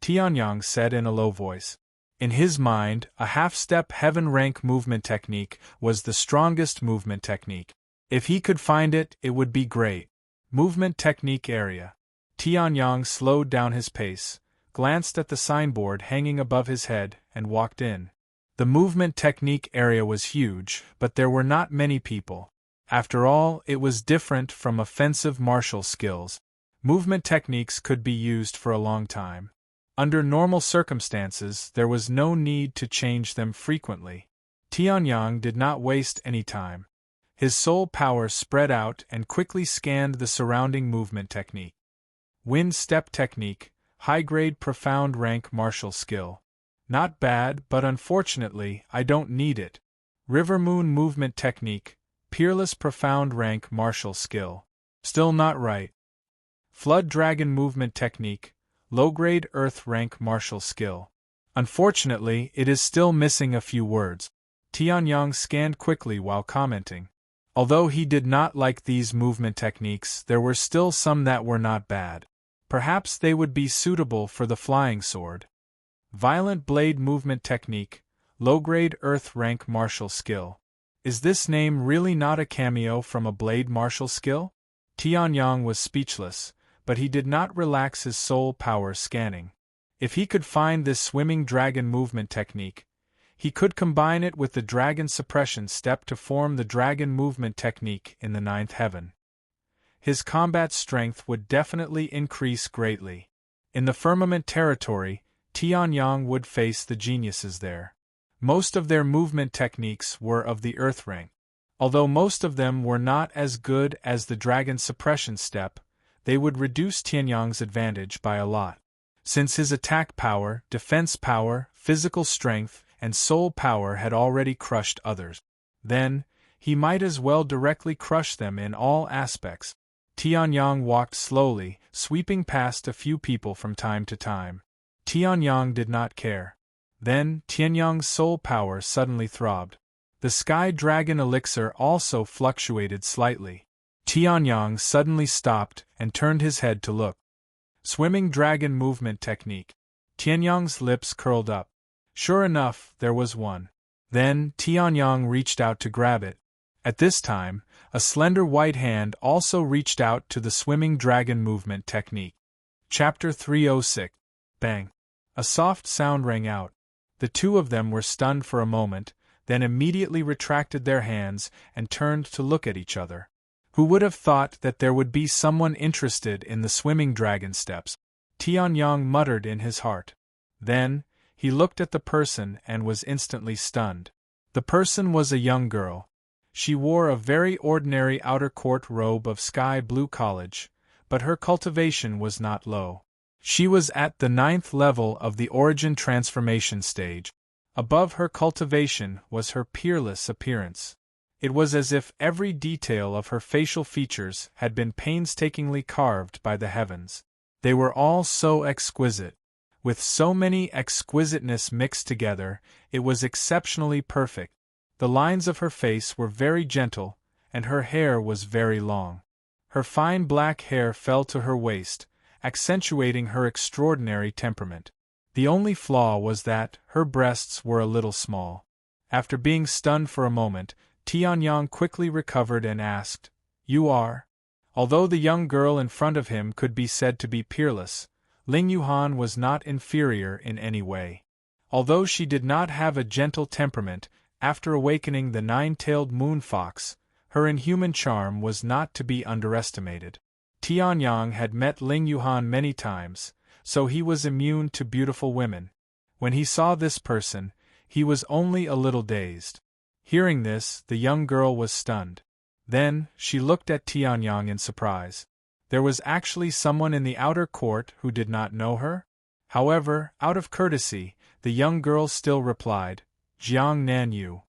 Tianyang said in a low voice. In his mind, a half-step heaven rank movement technique was the strongest movement technique. If he could find it, it would be great. Movement technique area. Tianyang slowed down his pace, glanced at the signboard hanging above his head, and walked in. The movement technique area was huge, but there were not many people. After all, it was different from offensive martial skills. Movement techniques could be used for a long time. Under normal circumstances, there was no need to change them frequently. Tianyang did not waste any time. His soul power spread out and quickly scanned the surrounding movement technique. Wind step technique, high-grade profound rank martial skill. Not bad, but unfortunately, I don't need it. River moon movement technique, peerless profound rank martial skill. Still not right. Flood dragon movement technique, low-grade earth rank martial skill. Unfortunately, it is still missing a few words. Tianyang scanned quickly while commenting. Although he did not like these movement techniques, there were still some that were not bad. Perhaps they would be suitable for the flying sword. Violent blade movement technique, low-grade earth rank martial skill. Is this name really not a cameo from a blade martial skill? Tianyang was speechless, but he did not relax his soul power scanning. If he could find this swimming dragon movement technique, he could combine it with the dragon suppression step to form the dragon movement technique in the ninth heaven. His combat strength would definitely increase greatly. In the firmament territory, Tianyang would face the geniuses there. Most of their movement techniques were of the earth rank. Although most of them were not as good as the dragon suppression step, they would reduce Tianyang's advantage by a lot. Since his attack power, defense power, physical strength, and soul power had already crushed others, then he might as well directly crush them in all aspects. Tianyang walked slowly, sweeping past a few people from time to time. Tianyang did not care. Then, Tianyang's soul power suddenly throbbed. The sky dragon elixir also fluctuated slightly. Tianyang suddenly stopped and turned his head to look. Swimming dragon movement technique. Tianyang's lips curled up. Sure enough, there was one. Then, Tianyang reached out to grab it. At this time, a slender white hand also reached out to the swimming dragon movement technique. Chapter 306. Bang! A soft sound rang out. The two of them were stunned for a moment, then immediately retracted their hands and turned to look at each other. Who would have thought that there would be someone interested in the swimming dragon steps? Tianyang muttered in his heart. Then, he looked at the person and was instantly stunned. The person was a young girl. She wore a very ordinary outer court robe of sky blue college, but her cultivation was not low. She was at the 9th level of the origin transformation stage. Above her cultivation was her peerless appearance. It was as if every detail of her facial features had been painstakingly carved by the heavens. They were all so exquisite. With so many exquisiteness mixed together, it was exceptionally perfect. The lines of her face were very gentle, and her hair was very long. Her fine black hair fell to her waist, accentuating her extraordinary temperament. The only flaw was that her breasts were a little small. After being stunned for a moment, Tianyang quickly recovered and asked, "You are?" Although the young girl in front of him could be said to be peerless, Ling Yuhan was not inferior in any way. Although she did not have a gentle temperament, after awakening the nine-tailed moon fox, her inhuman charm was not to be underestimated. Tianyang had met Ling Yuhan many times, so he was immune to beautiful women. When he saw this person, he was only a little dazed. Hearing this, the young girl was stunned. Then, she looked at Tianyang in surprise. There was actually someone in the outer court who did not know her? However, out of courtesy, the young girl still replied, "Jiang Nan Yu."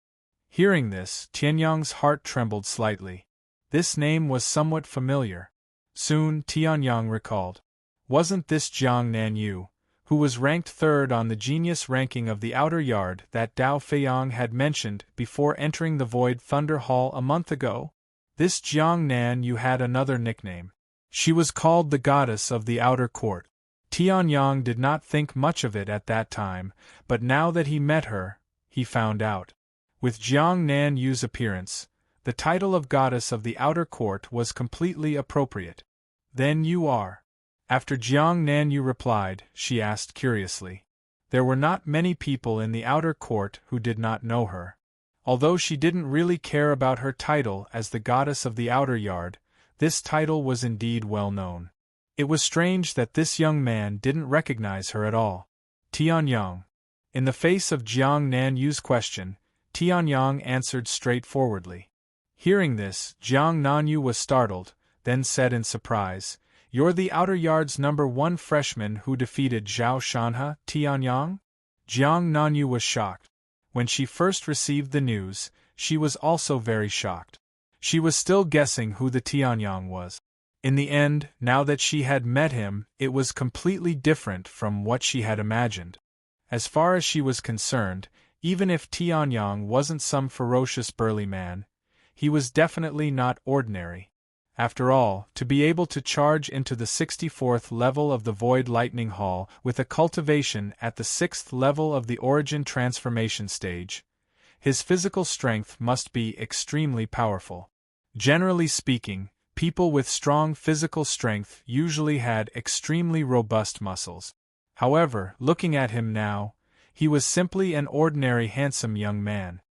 Hearing this, Tianyang's heart trembled slightly. This name was somewhat familiar. Soon, Tianyang recalled. Wasn't this Jiang Nan Yu, who was ranked third on the genius ranking of the Outer Yard that Dao Feiyang had mentioned before entering the Void Thunder Hall a month ago? This Jiang Nan Yu had another nickname. She was called the Goddess of the Outer Court. Tianyang did not think much of it at that time, but now that he met her, he found out. With Jiang Nan Yu's appearance, the title of Goddess of the Outer Court was completely appropriate. Then you are. After Jiang Nanyu replied, she asked curiously. There were not many people in the outer court who did not know her. Although she didn't really care about her title as the goddess of the outer yard, this title was indeed well known. It was strange that this young man didn't recognize her at all. Tianyang. In the face of Jiang Nanyu's question, Tianyang answered straightforwardly. Hearing this, Jiang Nanyu was startled, then said in surprise, "You're the outer yard's #1 freshman who defeated Zhao Shanhe, Tianyang?" Jiang Nanyu was shocked. When she first received the news, she was also very shocked. She was still guessing who the Tianyang was. In the end, now that she had met him, it was completely different from what she had imagined. As far as she was concerned, even if Tianyang wasn't some ferocious burly man, he was definitely not ordinary. After all, to be able to charge into the 64th level of the Void Lightning Hall with a cultivation at the 6th level of the Origin Transformation stage, his physical strength must be extremely powerful. Generally speaking, people with strong physical strength usually had extremely robust muscles. However, looking at him now, he was simply an ordinary handsome young man.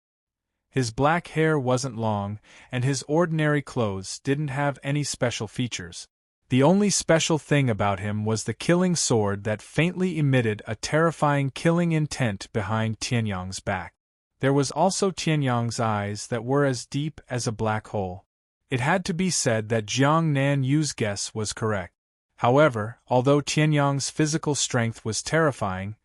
His black hair wasn't long, and his ordinary clothes didn't have any special features. The only special thing about him was the killing sword that faintly emitted a terrifying killing intent behind Tianyang's back. There was also Tianyang's eyes that were as deep as a black hole. It had to be said that Jiang Nanyu's guess was correct. However, although Tianyang's physical strength was terrifying,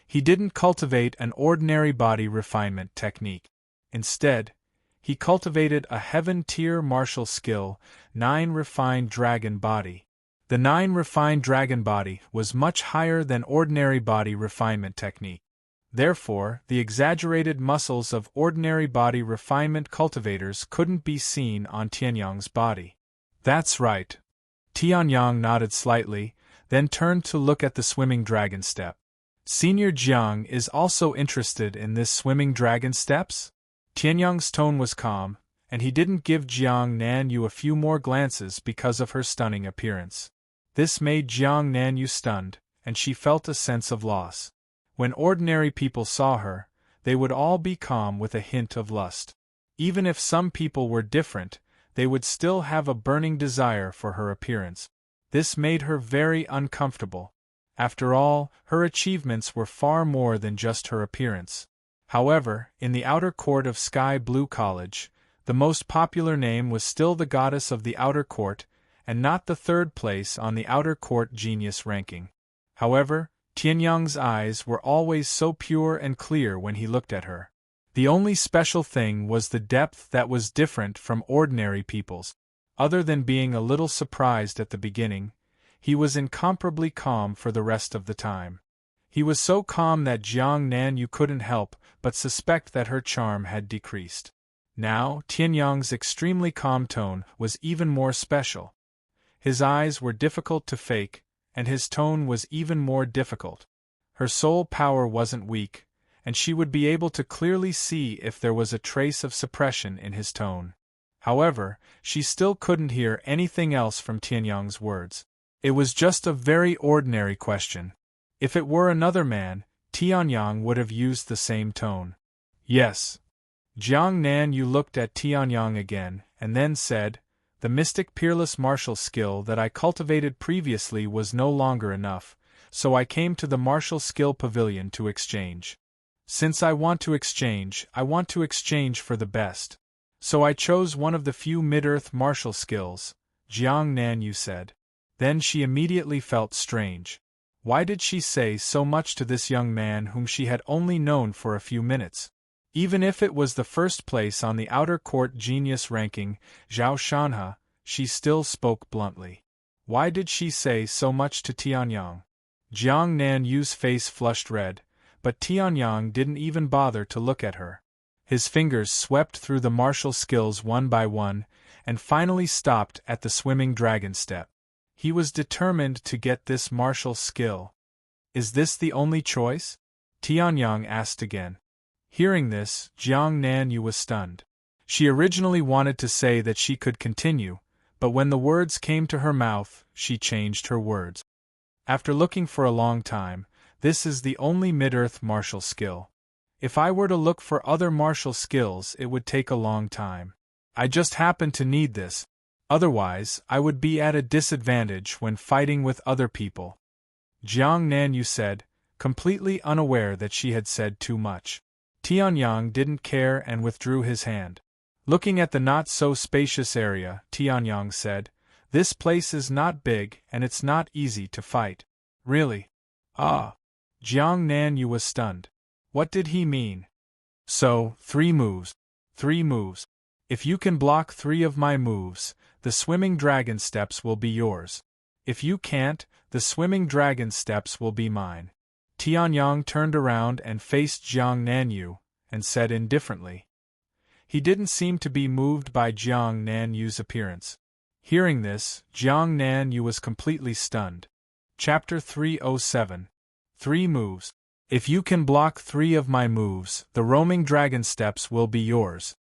he didn't cultivate an ordinary body refinement technique. Instead, he cultivated a heaven-tier martial skill, 9 refined dragon body. The 9 refined dragon body was much higher than ordinary body refinement technique. Therefore, the exaggerated muscles of ordinary body refinement cultivators couldn't be seen on Tianyang's body. That's right. Tianyang nodded slightly, then turned to look at the swimming dragon step. Senior Jiang is also interested in this swimming dragon steps? Tianyang's tone was calm, and he didn't give Jiang Nanyu a few more glances because of her stunning appearance. This made Jiang Nanyu stunned, and she felt a sense of loss. When ordinary people saw her, they would all be calm with a hint of lust. Even if some people were different, they would still have a burning desire for her appearance. This made her very uncomfortable. After all, her achievements were far more than just her appearance. However, in the outer court of Sky Blue College, the most popular name was still the goddess of the outer court, and not the 3rd place on the outer court genius ranking. However, Tianyang's eyes were always so pure and clear when he looked at her. The only special thing was the depth that was different from ordinary people's. Other than being a little surprised at the beginning, he was incomparably calm for the rest of the time. He was so calm that Jiang Nanyu couldn't help but suspect that her charm had decreased. Now, Tianyang's extremely calm tone was even more special. His eyes were difficult to fake, and his tone was even more difficult. Her soul power wasn't weak, and she would be able to clearly see if there was a trace of suppression in his tone. However, she still couldn't hear anything else from Tianyang's words. It was just a very ordinary question. If it were another man, Tianyang would have used the same tone. Yes. Jiang Nanyu looked at Tianyang again, and then said, "The mystic peerless martial skill that I cultivated previously was no longer enough, so I came to the martial skill pavilion to exchange. Since I want to exchange for the best. So I chose one of the few mid-earth martial skills," Jiang Nanyu said. Then she immediately felt strange. Why did she say so much to this young man whom she had only known for a few minutes? Even if it was the 1st place on the outer court genius ranking, Zhao Shanhe, she still spoke bluntly. Why did she say so much to Tianyang? Jiang Nanyu's face flushed red, but Tianyang didn't even bother to look at her. His fingers swept through the martial skills one by one, and finally stopped at the swimming dragon step. He was determined to get this martial skill. Is this the only choice? Tianyang asked again. Hearing this, Jiang Nanyu was stunned. She originally wanted to say that she could continue, but when the words came to her mouth, she changed her words. After looking for a long time, this is the only mid-earth martial skill. If I were to look for other martial skills, it would take a long time. I just happen to need this. Otherwise, I would be at a disadvantage when fighting with other people. Jiang Nanyu said, completely unaware that she had said too much. Tianyang didn't care and withdrew his hand. Looking at the not-so-spacious area, Tianyang said, "This place is not big and it's not easy to fight." "Really?" "Ah." Jiang Nanyu was stunned. What did he mean? "So, 3 moves. 3 moves. If you can block 3 of my moves, the swimming dragon steps will be yours. If you can't, the swimming dragon steps will be mine." Tianyang turned around and faced Jiang Nanyu, and said indifferently. He didn't seem to be moved by Jiang Nanyu's appearance. Hearing this, Jiang Nanyu was completely stunned. Chapter 307. 3 moves. If you can block 3 of my moves, the roaming dragon steps will be yours.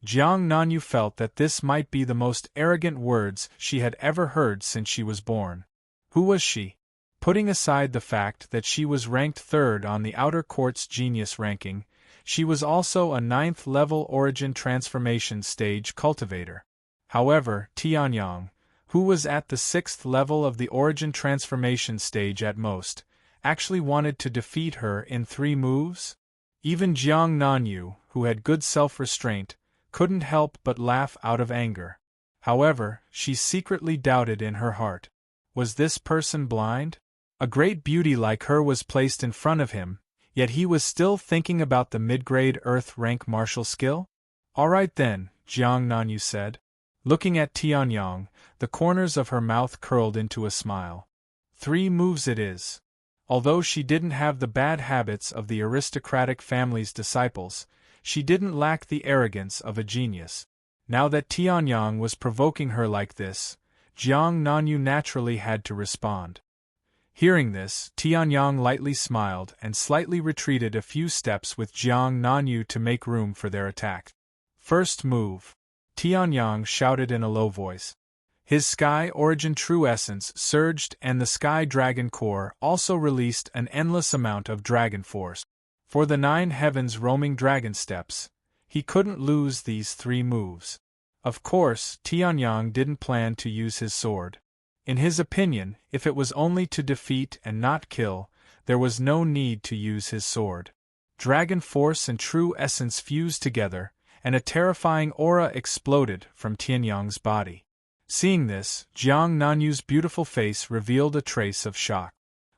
Jiang Nanyu felt that this might be the most arrogant words she had ever heard since she was born. Who was she? Putting aside the fact that she was ranked 3rd on the Outer Court's genius ranking, she was also a 9th-level origin transformation stage cultivator. However, Tianyang, who was at the 6th level of the origin transformation stage at most, actually wanted to defeat her in 3 moves? Even Jiang Nanyu, who had good self-restraint, couldn't help but laugh out of anger. However, she secretly doubted in her heart. Was this person blind? A great beauty like her was placed in front of him, yet he was still thinking about the mid-grade Earth rank martial skill? "All right then," Jiang Nanyu said. Looking at Tianyang, the corners of her mouth curled into a smile. 3 moves it is. Although she didn't have the bad habits of the aristocratic family's disciples, she didn't lack the arrogance of a genius. Now that Tianyang was provoking her like this, Jiang Nanyu naturally had to respond. Hearing this, Tianyang lightly smiled and slightly retreated a few steps with Jiang Nanyu to make room for their attack. "First move," Tianyang shouted in a low voice. His Sky Origin True Essence surged and the Sky Dragon Core also released an endless amount of dragon force. For the 9 heavens roaming dragon steps, he couldn't lose these 3 moves. Of course, Tianyang didn't plan to use his sword. In his opinion, if it was only to defeat and not kill, there was no need to use his sword. Dragon force and true essence fused together, and a terrifying aura exploded from Tianyang's body. Seeing this, Jiang Nanyu's beautiful face revealed a trace of shock.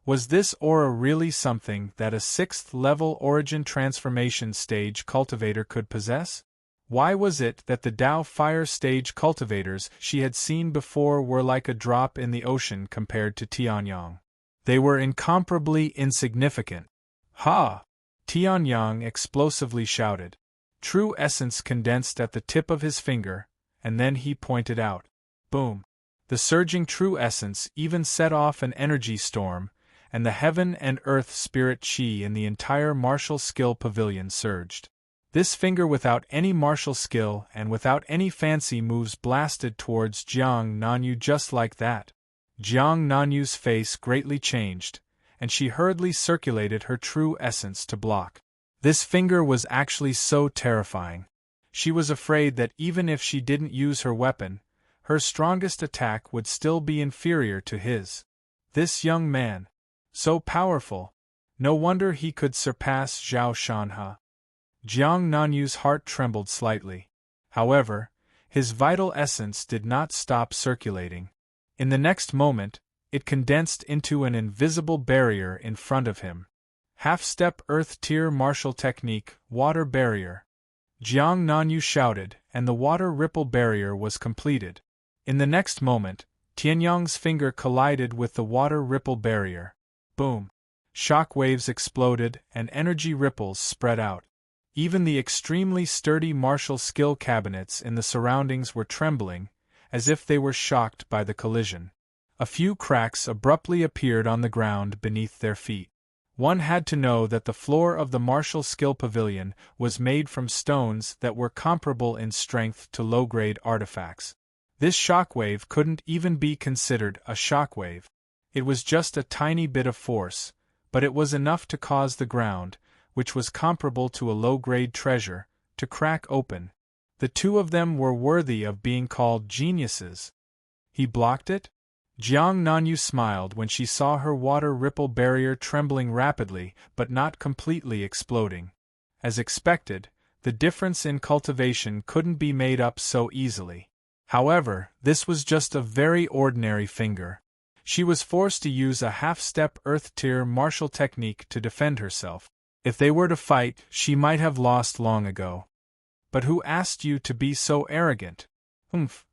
Was this aura really something that a 6th-level origin transformation stage cultivator could possess? Why was it that the Dao Fire stage cultivators she had seen before were like a drop in the ocean compared to Tianyang? They were incomparably insignificant. "Ha!" Tianyang explosively shouted. True essence condensed at the tip of his finger, and then he pointed out. Boom! The surging true essence even set off an energy storm, and the heaven and earth spirit chi in the entire martial skill pavilion surged. This finger without any martial skill and without any fancy moves blasted towards Jiang Nanyu just like that. Jiang Nanyu's face greatly changed, and she hurriedly circulated her true essence to block. This finger was actually so terrifying. She was afraid that even if she didn't use her weapon, her strongest attack would still be inferior to his. This young man, so powerful, no wonder he could surpass Zhao Shanhe. Jiang Nanyu's heart trembled slightly. However, his vital essence did not stop circulating. In the next moment, it condensed into an invisible barrier in front of him. Half-step Earth Tier Martial Technique, Water Barrier. Jiang Nanyu shouted, and the water ripple barrier was completed. In the next moment, Tianyang's finger collided with the water ripple barrier. Boom! Shock waves exploded and energy ripples spread out. Even the extremely sturdy martial skill cabinets in the surroundings were trembling, as if they were shocked by the collision. A few cracks abruptly appeared on the ground beneath their feet. One had to know that the floor of the martial skill pavilion was made from stones that were comparable in strength to low-grade artifacts. This shockwave couldn't even be considered a shockwave. It was just a tiny bit of force, but it was enough to cause the ground, which was comparable to a low-grade treasure, to crack open. The two of them were worthy of being called geniuses. He blocked it? Jiang Nanyu smiled when she saw her water ripple barrier trembling rapidly but not completely exploding. As expected, the difference in cultivation couldn't be made up so easily. However, this was just a very ordinary finger. She was forced to use a half-step earth-tier martial technique to defend herself. If they were to fight, she might have lost long ago. But who asked you to be so arrogant? Humph.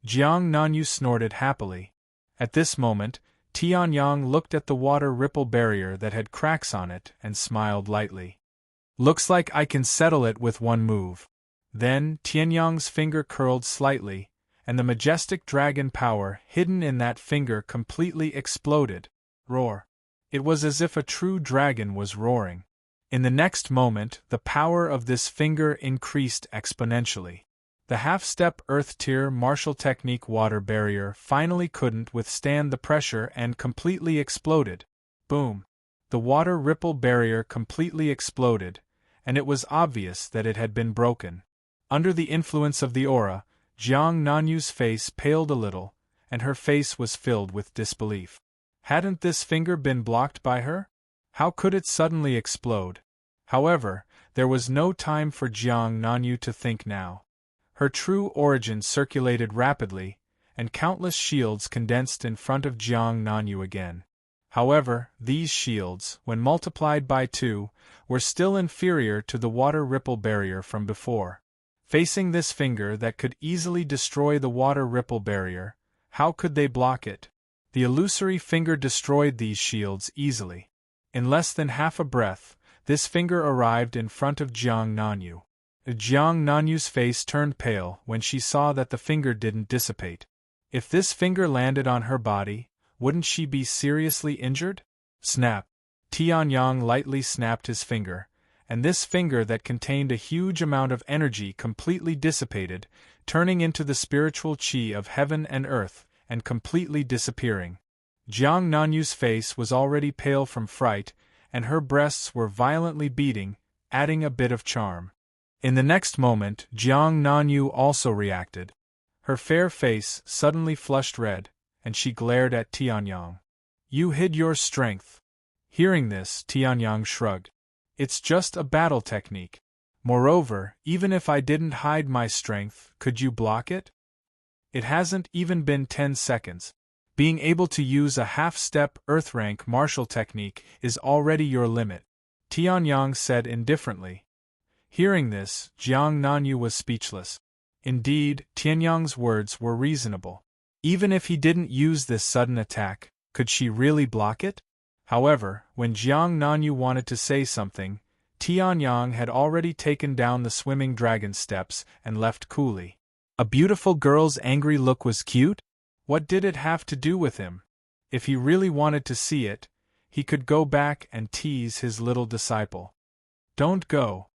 Jiang Nanyu snorted happily. At this moment, Tianyang looked at the water ripple barrier that had cracks on it and smiled lightly. Looks like I can settle it with one move. Then Tianyang's finger curled slightly, and the majestic dragon power hidden in that finger completely exploded. Roar. It was as if a true dragon was roaring. In the next moment, the power of this finger increased exponentially. The half-step earth-tier martial technique water barrier finally couldn't withstand the pressure and completely exploded. Boom! The water ripple barrier completely exploded, and it was obvious that it had been broken. Under the influence of the aura, Jiang Nanyu's face paled a little, and her face was filled with disbelief. Hadn't this finger been blocked by her? How could it suddenly explode? However, there was no time for Jiang Nanyu to think now. Her true origin circulated rapidly, and countless shields condensed in front of Jiang Nanyu again. However, these shields, when multiplied by 2, were still inferior to the water ripple barrier from before. Facing this finger that could easily destroy the water ripple barrier, how could they block it? The illusory finger destroyed these shields easily. In less than half a breath, this finger arrived in front of Jiang Nanyu. Jiang Nanyu's face turned pale when she saw that the finger didn't dissipate. If this finger landed on her body, wouldn't she be seriously injured? Snap! Tianyang lightly snapped his finger, and this finger that contained a huge amount of energy completely dissipated, turning into the spiritual chi of heaven and earth, and completely disappearing. Jiang Nanyu's face was already pale from fright, and her breasts were violently beating, adding a bit of charm. In the next moment, Jiang Nanyu also reacted. Her fair face suddenly flushed red, and she glared at Tianyang. You hid your strength. Hearing this, Tianyang shrugged. It's just a battle technique. Moreover, even if I didn't hide my strength, could you block it? It hasn't even been 10 seconds. Being able to use a half-step earth-rank martial technique is already your limit, Tianyang said indifferently. Hearing this, Jiang Nanyu was speechless. Indeed, Tianyang's words were reasonable. Even if he didn't use this sudden attack, could she really block it? However, when Jiang Nanyu wanted to say something, Tianyang had already taken down the swimming dragon steps and left coolly. A beautiful girl's angry look was cute? What did it have to do with him? If he really wanted to see it, he could go back and tease his little disciple. Don't go,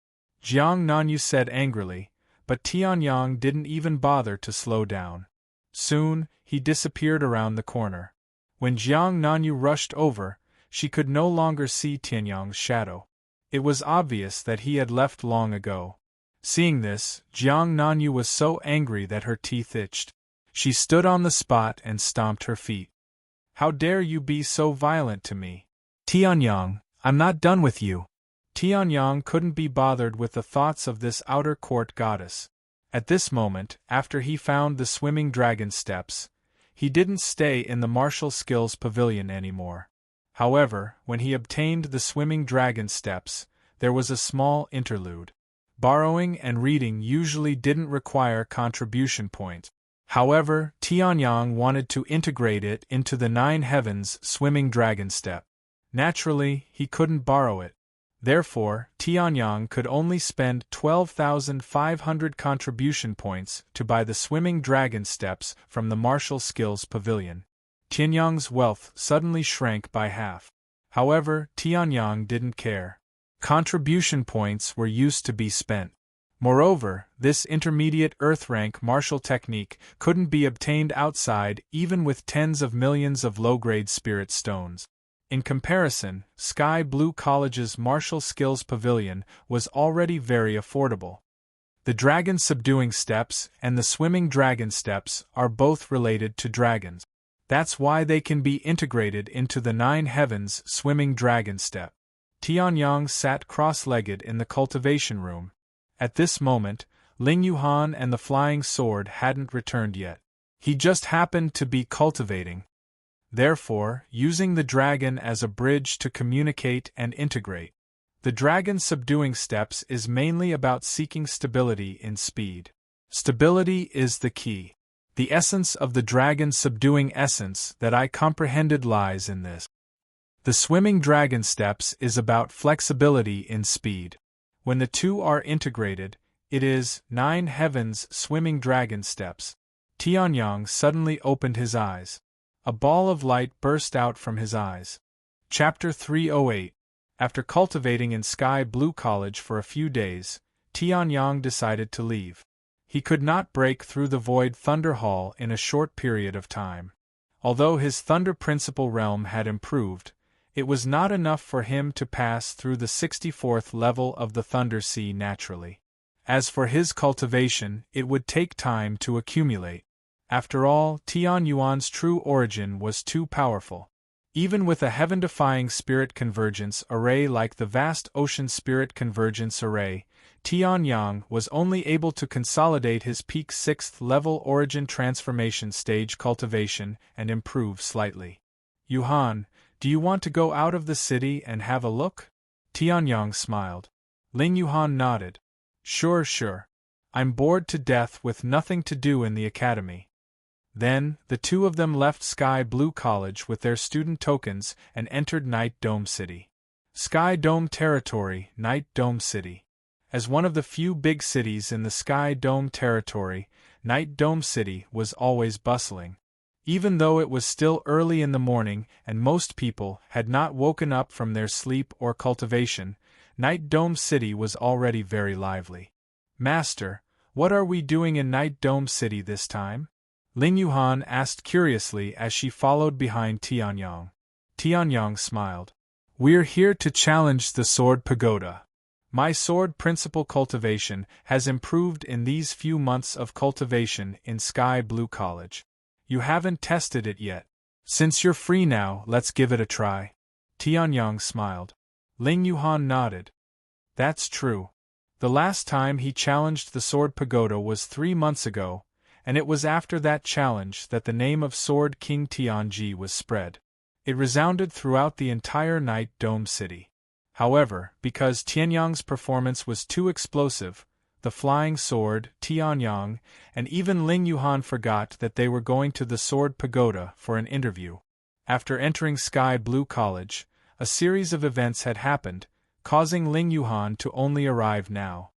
Jiang Nanyu said angrily, but Tianyang didn't even bother to slow down. Soon, he disappeared around the corner. When Jiang Nanyu rushed over, she could no longer see Tianyang's shadow. It was obvious that he had left long ago. Seeing this, Jiang Nanyu was so angry that her teeth itched. She stood on the spot and stomped her feet. How dare you be so violent to me? Tianyang, I'm not done with you. Tianyang couldn't be bothered with the thoughts of this outer court goddess. At this moment, after he found the swimming dragon steps, he didn't stay in the martial skills pavilion anymore. However, when he obtained the swimming dragon steps, there was a small interlude. Borrowing and reading usually didn't require contribution points. However, Tianyang wanted to integrate it into the 9 Heavens swimming dragon step. Naturally, he couldn't borrow it. Therefore, Tianyang could only spend 12,500 contribution points to buy the swimming dragon steps from the martial skills pavilion. Tianyang's wealth suddenly shrank by half. However, Tianyang didn't care. Contribution points were used to be spent. Moreover, this intermediate earth-rank martial technique couldn't be obtained outside even with tens of millions of low-grade spirit stones. In comparison, Sky Blue College's martial skills pavilion was already very affordable. The dragon subduing steps and the swimming dragon steps are both related to dragons. That's why they can be integrated into the 9 heavens swimming dragon step. Tianyang sat cross-legged in the cultivation room. At this moment, Ling Yuhan and the flying sword hadn't returned yet. He just happened to be cultivating. Therefore, using the dragon as a bridge to communicate and integrate. The dragon subduing steps is mainly about seeking stability in speed. Stability is the key. The essence of the dragon subduing essence that I comprehended lies in this. The swimming dragon steps is about flexibility in speed. When the two are integrated, it is 9 heavens swimming dragon steps. Tianyang suddenly opened his eyes. A ball of light burst out from his eyes. Chapter 308. After cultivating in Sky Blue College for a few days, Tianyang decided to leave. He could not break through the Void Thunder Hall in a short period of time. Although his Thunder Principal realm had improved, it was not enough for him to pass through the 64th level of the Thunder Sea naturally. As for his cultivation, it would take time to accumulate. After all, Tian Yuan's true origin was too powerful. Even with a heaven-defying spirit convergence array like the vast ocean spirit convergence array, Tianyang was only able to consolidate his peak 6th level origin transformation stage cultivation and improve slightly. Yuhan, do you want to go out of the city and have a look? Tianyang smiled. Ling Yuhan nodded. Sure. I'm bored to death with nothing to do in the academy. Then, the two of them left Sky Blue College with their student tokens and entered Night Dome City. Sky Dome Territory, Night Dome City. As one of the few big cities in the Sky Dome Territory, Night Dome City was always bustling. Even though it was still early in the morning and most people had not woken up from their sleep or cultivation, Night Dome City was already very lively. Master, what are we doing in Night Dome City this time? Ling Yuhan asked curiously as she followed behind Tianyang. Tianyang smiled. We're here to challenge the Sword Pagoda. My sword principal cultivation has improved in these few months of cultivation in Sky Blue College. You haven't tested it yet. Since you're free now, let's give it a try. Tianyang smiled. Ling Yuhan nodded. That's true. The last time he challenged the Sword Pagoda was 3 months ago, and it was after that challenge that the name of Sword King Tianji was spread. It resounded throughout the entire Night Dome City. However, because Tianyang's performance was too explosive, the Flying Sword, Tianyang, and even Ling Yuhan forgot that they were going to the Sword Pagoda for an interview. After entering Sky Blue College, a series of events had happened, causing Ling Yuhan to only arrive now.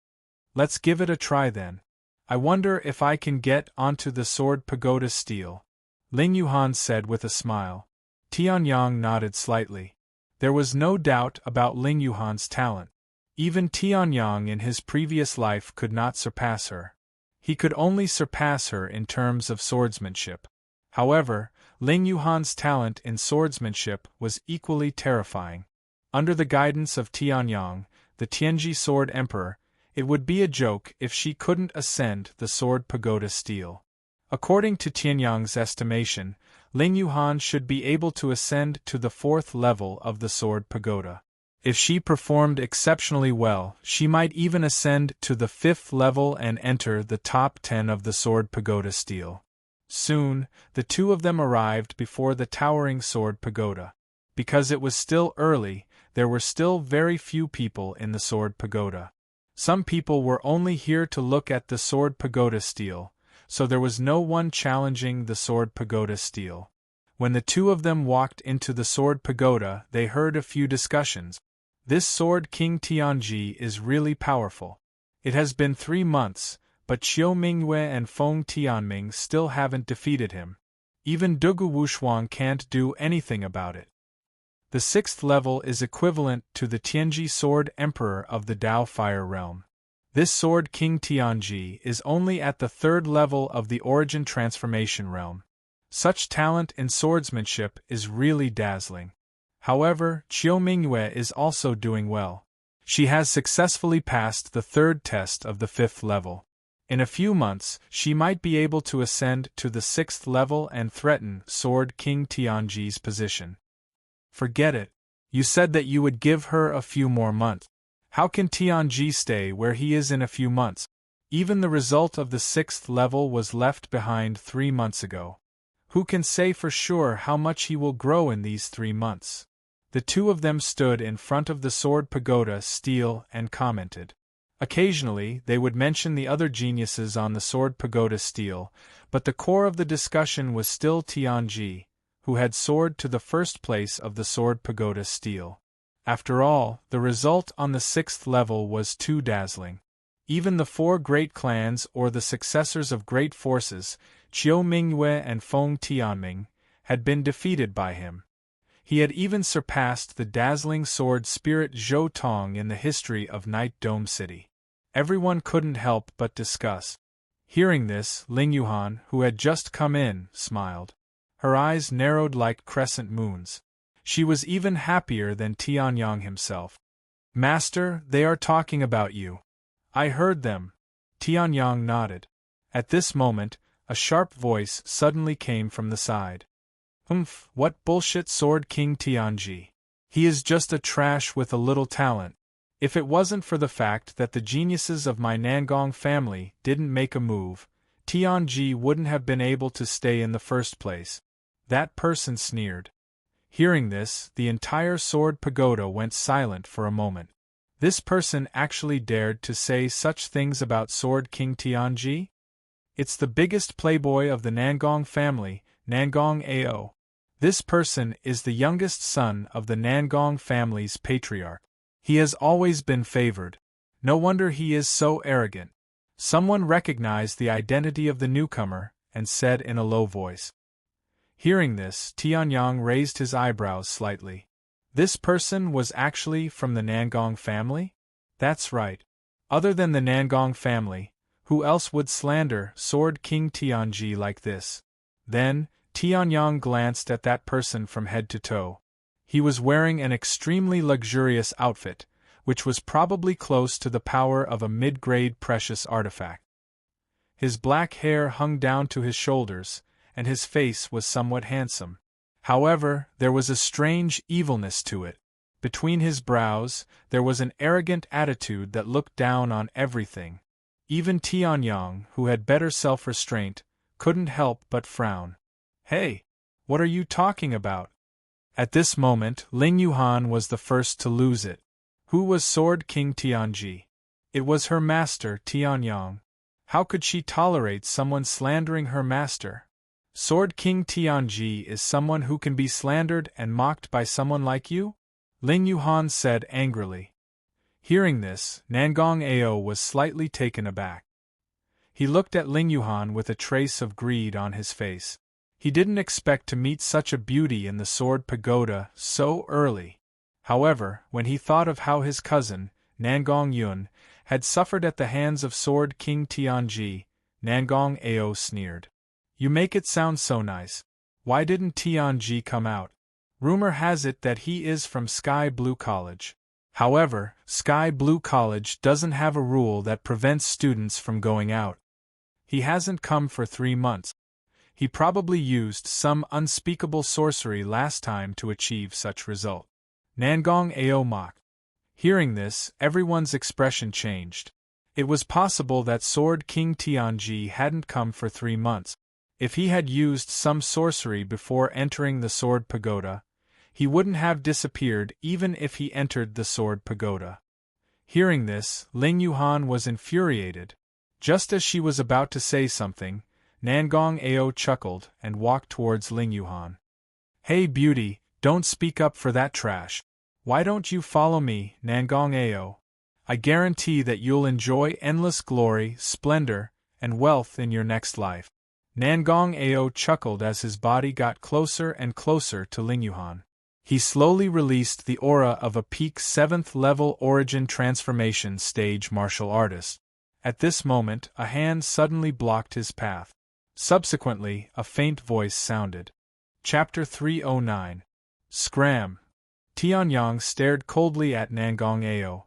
Let's give it a try then. I wonder if I can get onto the Sword Pagoda stele. Ling Yuhan said with a smile. Tianyang nodded slightly. There was no doubt about Ling Yuhan's talent. Even Tianyang in his previous life could not surpass her. He could only surpass her in terms of swordsmanship. However, Ling Yuhan's talent in swordsmanship was equally terrifying. Under the guidance of Tianyang, the Tianji Sword Emperor, it would be a joke if she couldn't ascend the Sword Pagoda stele. According to Tianyang's estimation, Ling Yuhan should be able to ascend to the 4th level of the Sword Pagoda. If she performed exceptionally well, she might even ascend to the 5th level and enter the top 10 of the Sword Pagoda stele. Soon, the two of them arrived before the towering Sword Pagoda. Because it was still early, there were still very few people in the Sword Pagoda. Some people were only here to look at the Sword Pagoda stele, so there was no one challenging the Sword Pagoda stele. When the two of them walked into the Sword Pagoda, they heard a few discussions. This Sword King Tianji is really powerful. It has been 3 months, but Qiu Mingyue and Feng Tianming still haven't defeated him. Even Dugu Wushuang can't do anything about it. The 6th level is equivalent to the Tianji Sword Emperor of the Dao Fire Realm. This Sword King Tianji is only at the 3rd level of the Origin Transformation realm. Such talent in swordsmanship is really dazzling. However, Qiu Mingyue is also doing well. She has successfully passed the 3rd test of the 5th level. In a few months, she might be able to ascend to the 6th level and threaten Sword King Tianji's position. Forget it. You said that you would give her a few more months. How can Tianji stay where he is in a few months? Even the result of the 6th level was left behind 3 months ago. Who can say for sure how much he will grow in these 3 months? The two of them stood in front of the Sword Pagoda Stele and commented. Occasionally, they would mention the other geniuses on the Sword Pagoda Stele, but the core of the discussion was still Tianji, who had soared to the 1st place of the Sword Pagoda Stele. After all, the result on the 6th level was too dazzling. Even the 4 great clans or the successors of great forces, Qiu Mingyue and Feng Tianming, had been defeated by him. He had even surpassed the dazzling sword spirit Zhou Tong in the history of Night Dome City. Everyone couldn't help but discuss. Hearing this, Ling Yuhan, who had just come in, smiled. Her eyes narrowed like crescent moons. She was even happier than Tianyang himself. Master, they are talking about you. I heard them. Tianyang nodded. At this moment, a sharp voice suddenly came from the side. What bullshit Sword King Tianji. He is just a trash with a little talent. If it wasn't for the fact that the geniuses of my Nangong family didn't make a move, Tianji wouldn't have been able to stay in the 1st place. That person sneered. Hearing this, the entire Sword Pagoda went silent for a moment. This person actually dared to say such things about Sword King Tianji? It's the biggest playboy of the Nangong family, Nangong Ao. This person is the youngest son of the Nangong family's patriarch. He has always been favored. No wonder he is so arrogant. Someone recognized the identity of the newcomer and said in a low voice. Hearing this, Tianyang raised his eyebrows slightly. This person was actually from the Nangong family? That's right. Other than the Nangong family, who else would slander Sword King Tianji like this? Then, Tianyang glanced at that person from head to toe. He was wearing an extremely luxurious outfit, which was probably close to the power of a mid-grade precious artifact. His black hair hung down to his shoulders, and his face was somewhat handsome. However, there was a strange evilness to it. Between his brows, there was an arrogant attitude that looked down on everything. Even Tianyang, who had better self-restraint, couldn't help but frown. Hey! What are you talking about? At this moment, Ling Yuhan was the first to lose it. Who was Sword King Tianji? It was her master, Tianyang. How could she tolerate someone slandering her master? Sword King Tianji is someone who can be slandered and mocked by someone like you? Ling Yuhan said angrily. Hearing this, Nangong Ao was slightly taken aback. He looked at Ling Yuhan with a trace of greed on his face. He didn't expect to meet such a beauty in the Sword Pagoda so early. However, when he thought of how his cousin, Nangong Yun, had suffered at the hands of Sword King Tianji, Nangong Ao sneered. You make it sound so nice. Why didn't Tianji come out? Rumor has it that he is from Sky Blue College. However, Sky Blue College doesn't have a rule that prevents students from going out. He hasn't come for 3 months. He probably used some unspeakable sorcery last time to achieve such result. Nangong Ao mocked. Hearing this, everyone's expression changed. It was possible that Sword King Tianji hadn't come for 3 months. If he had used some sorcery before entering the Sword Pagoda, he wouldn't have disappeared even if he entered the Sword Pagoda. Hearing this, Ling Yuhan was infuriated. Just as she was about to say something, Nangong Ao chuckled and walked towards Ling Yuhan. Hey beauty, don't speak up for that trash. Why don't you follow me, Nangong Ao? I guarantee that you'll enjoy endless glory, splendor, and wealth in your next life. Nangong Ao chuckled as his body got closer and closer to Ling Yuhan. He slowly released the aura of a peak 7th level origin transformation stage martial artist. At this moment, a hand suddenly blocked his path. Subsequently, a faint voice sounded. Chapter 309. Scram. Tianyang stared coldly at Nangong Ao.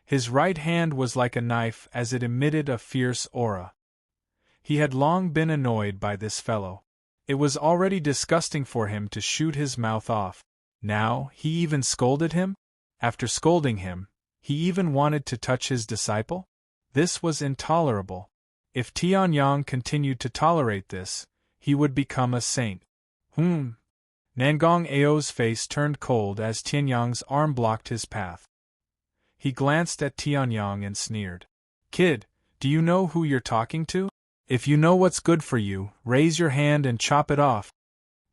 His right hand was like a knife as it emitted a fierce aura. He had long been annoyed by this fellow. It was already disgusting for him to shoot his mouth off. Now, he even scolded him? After scolding him, he even wanted to touch his disciple? This was intolerable. If Tianyang continued to tolerate this, he would become a saint. Nangong Ao's face turned cold as Tianyang's arm blocked his path. He glanced at Tianyang and sneered. Kid, do you know who you're talking to? If you know what's good for you, raise your hand and chop it off.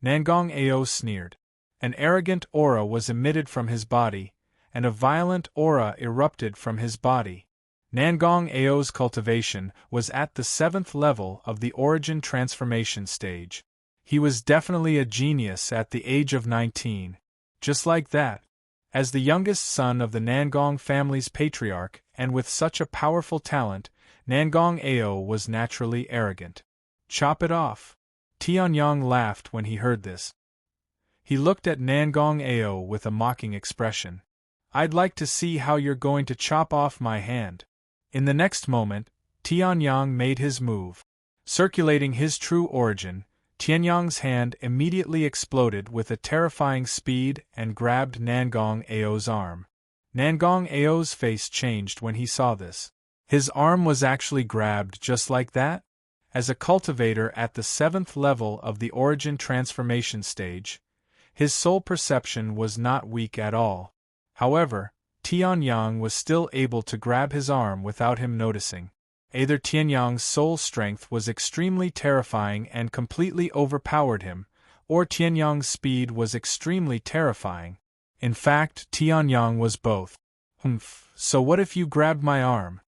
Nangong Ao sneered. An arrogant aura was emitted from his body, and a violent aura erupted from his body. Nangong Ao's cultivation was at the 7th level of the origin transformation stage. He was definitely a genius at the age of 19. Just like that. As the youngest son of the Nangong family's patriarch, and with such a powerful talent, Nangong Ao was naturally arrogant. Chop it off. Tianyang laughed when he heard this. He looked at Nangong Ao with a mocking expression. I'd like to see how you're going to chop off my hand. In the next moment, Tianyang made his move. Circulating his true origin, Tianyang's hand immediately exploded with a terrifying speed and grabbed Nangong Ao's arm. Nangong Ao's face changed when he saw this. His arm was actually grabbed just like that? As a cultivator at the 7th level of the origin transformation stage, his soul perception was not weak at all. However, Tianyang was still able to grab his arm without him noticing. Either Tianyang's soul strength was extremely terrifying and completely overpowered him, or Tianyang's speed was extremely terrifying. In fact, Tianyang was both. So what if you grabbed my arm?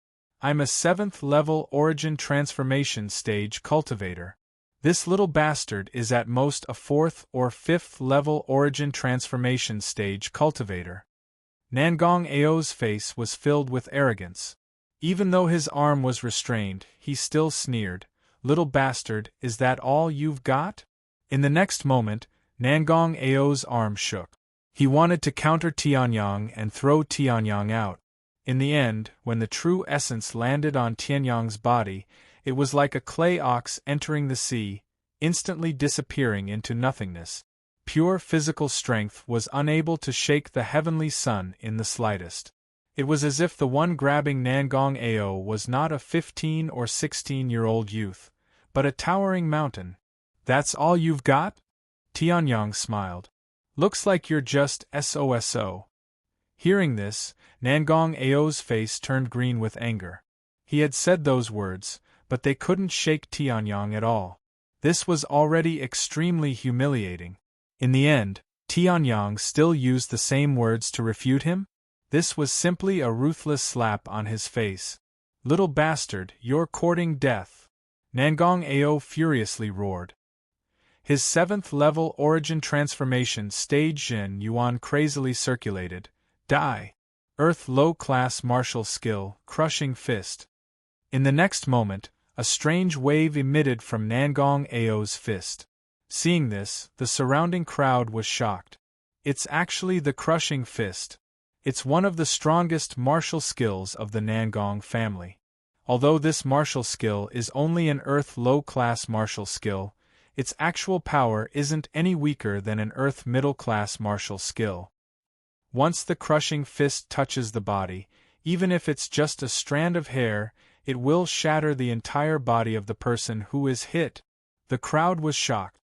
I'm a 7th level origin transformation stage cultivator. This little bastard is at most a 4th or 5th level origin transformation stage cultivator. Nangong Ao's face was filled with arrogance. Even though his arm was restrained, he still sneered, Little bastard, is that all you've got? In the next moment, Nangong Ao's arm shook. He wanted to counter Tianyang and throw Tianyang out. In the end, when the true essence landed on Tianyang's body, it was like a clay ox entering the sea, instantly disappearing into nothingness. Pure physical strength was unable to shake the heavenly sun in the slightest. It was as if the one grabbing Nangong Ao was not a 15 or 16-year-old youth, but a towering mountain. That's all you've got? Tianyang smiled. Looks like you're just SOSO. Hearing this, Nangong Ao's face turned green with anger. He had said those words, but they couldn't shake Tianyang at all. This was already extremely humiliating. In the end, Tianyang still used the same words to refute him? This was simply a ruthless slap on his face. Little bastard, you're courting death. Nangong Ao furiously roared. His 7th level origin transformation stage Jin Yuan crazily circulated. Die. Earth low-class martial skill, crushing fist. In the next moment, a strange wave emitted from Nangong Ao's fist. Seeing this, the surrounding crowd was shocked. It's actually the crushing fist. It's one of the strongest martial skills of the Nangong family. Although this martial skill is only an Earth low-class martial skill, its actual power isn't any weaker than an Earth middle-class martial skill. Once the crushing fist touches the body, even if it's just a strand of hair, it will shatter the entire body of the person who is hit. The crowd was shocked.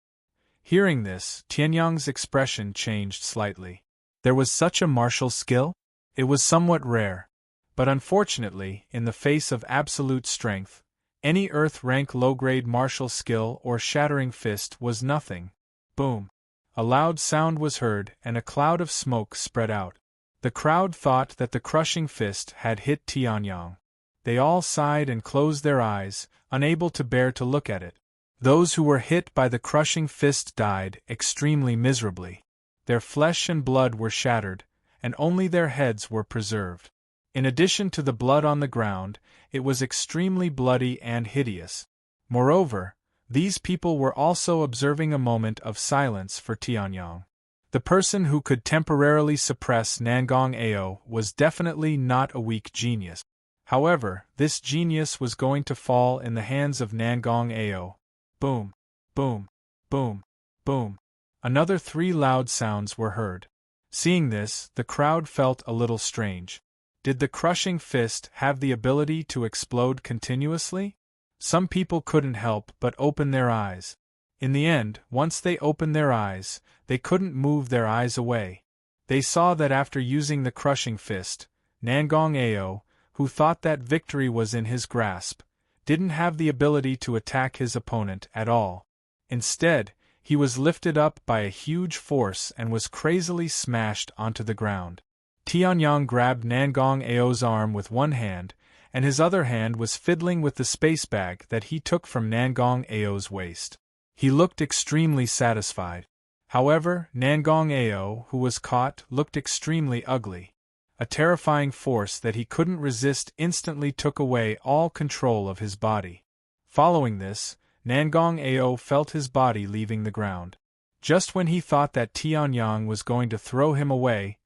Hearing this, Tianyang's expression changed slightly. There was such a martial skill? It was somewhat rare. But unfortunately, in the face of absolute strength, any Earth-rank low-grade martial skill or shattering fist was nothing. Boom. A loud sound was heard and a cloud of smoke spread out. The crowd thought that the crushing fist had hit Tianyang. They all sighed and closed their eyes, unable to bear to look at it. Those who were hit by the crushing fist died extremely miserably. Their flesh and blood were shattered, and only their heads were preserved. In addition to the blood on the ground, it was extremely bloody and hideous. Moreover, these people were also observing a moment of silence for Tianyang. The person who could temporarily suppress Nangong Ao was definitely not a weak genius. However, this genius was going to fall in the hands of Nangong Ao. Boom, boom, boom, boom. Another 3 loud sounds were heard. Seeing this, the crowd felt a little strange. Did the crushing fist have the ability to explode continuously? Some people couldn't help but open their eyes. In the end, once they opened their eyes, they couldn't move their eyes away. They saw that after using the crushing fist, Nangong Ao, who thought that victory was in his grasp, didn't have the ability to attack his opponent at all. Instead, he was lifted up by a huge force and was crazily smashed onto the ground. Tianyang grabbed Nangong Ao's arm with one hand, and his other hand was fiddling with the space bag that he took from Nangong Ao's waist. He looked extremely satisfied. However, Nangong Ao, who was caught, looked extremely ugly. A terrifying force that he couldn't resist instantly took away all control of his body. Following this, Nangong Ao felt his body leaving the ground. Just when he thought that Tianyang was going to throw him away,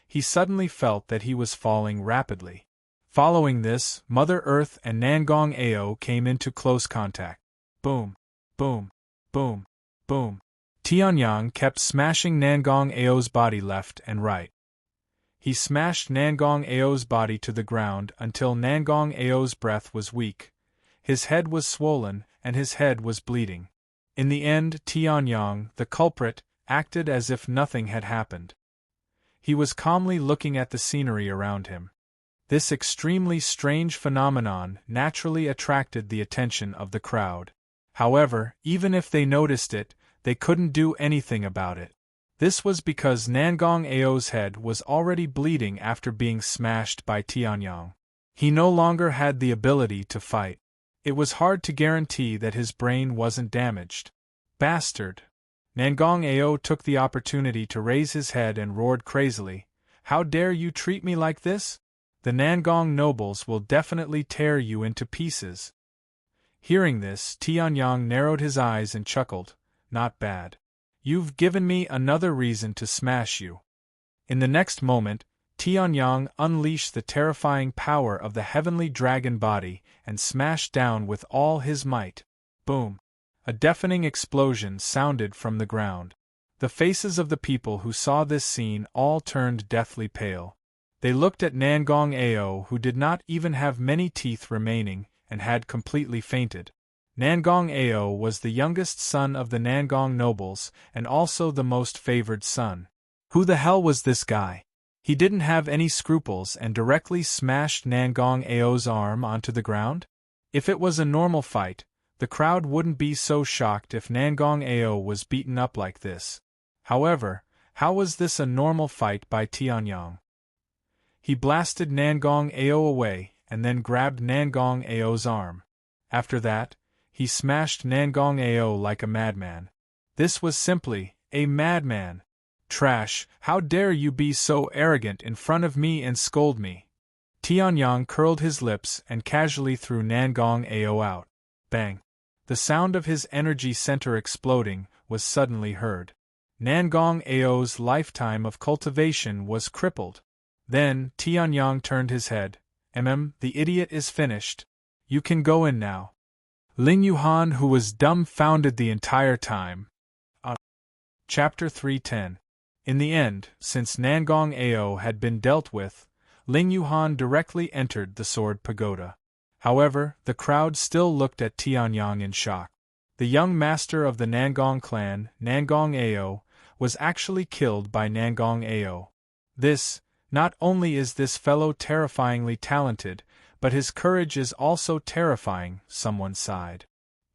he suddenly felt that he was falling rapidly. Following this, Mother Earth and Nangong Ao came into close contact. Boom, boom, boom, boom. Tianyang kept smashing Nangong Ao's body left and right. He smashed Nangong Ao's body to the ground until Nangong Ao's breath was weak, his head was swollen, and his head was bleeding. In the end, Tianyang, the culprit, acted as if nothing had happened. He was calmly looking at the scenery around him. This extremely strange phenomenon naturally attracted the attention of the crowd. However, even if they noticed it, they couldn't do anything about it. This was because Nangong Ao's head was already bleeding after being smashed by Tianyang. He no longer had the ability to fight. It was hard to guarantee that his brain wasn't damaged. Bastard! Nangong Ao took the opportunity to raise his head and roared crazily, "How dare you treat me like this? The Nangong nobles will definitely tear you into pieces." Hearing this, Tianyang narrowed his eyes and chuckled, "Not bad. You've given me another reason to smash you." In the next moment, Tianyang unleashed the terrifying power of the heavenly dragon body and smashed down with all his might. Boom! A deafening explosion sounded from the ground. The faces of the people who saw this scene all turned deathly pale. They looked at Nangong Ao, who did not even have many teeth remaining, and had completely fainted. Nangong Ao was the youngest son of the Nangong nobles, and also the most favored son. Who the hell was this guy? He didn't have any scruples and directly smashed Nangong Ao's arm onto the ground? If it was a normal fight, the crowd wouldn't be so shocked if Nangong Ao was beaten up like this. However, how was this a normal fight by Tianyang? He blasted Nangong Ao away and then grabbed Nangong Ao's arm. After that, he smashed Nangong Ao like a madman. This was simply a madman. Trash, how dare you be so arrogant in front of me and scold me? Tianyang curled his lips and casually threw Nangong Ao out. Bang! The sound of his energy center exploding was suddenly heard. Nangong Ao's lifetime of cultivation was crippled. Then, Tianyang turned his head. The idiot is finished. You can go in now." Ling Yuhan, who was dumbfounded the entire time. Chapter 310. In the end, since Nangong Ao had been dealt with, Ling Yuhan directly entered the Sword Pagoda. However, the crowd still looked at Tianyang in shock. The young master of the Nangong clan, Nangong Ao, was actually killed by Nangong Ao. Not only is this fellow terrifyingly talented, but his courage is also terrifying, someone sighed.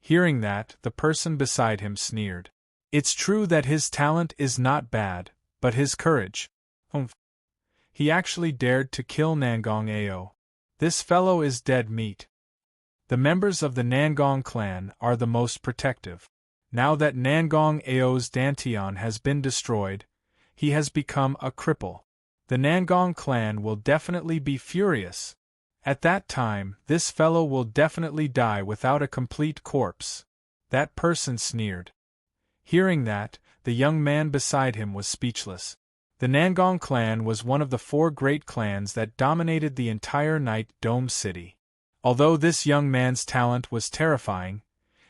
Hearing that, the person beside him sneered. It's true that his talent is not bad, but his courage. He actually dared to kill Nangong Ao. This fellow is dead meat. The members of the Nangong clan are the most protective. Now that Nangong Ao's Dantian has been destroyed, he has become a cripple. The Nangong clan will definitely be furious. At that time, this fellow will definitely die without a complete corpse. That person sneered. Hearing that, the young man beside him was speechless. The Nangong clan was one of the 4 great clans that dominated the entire Night Dome city. Although this young man's talent was terrifying,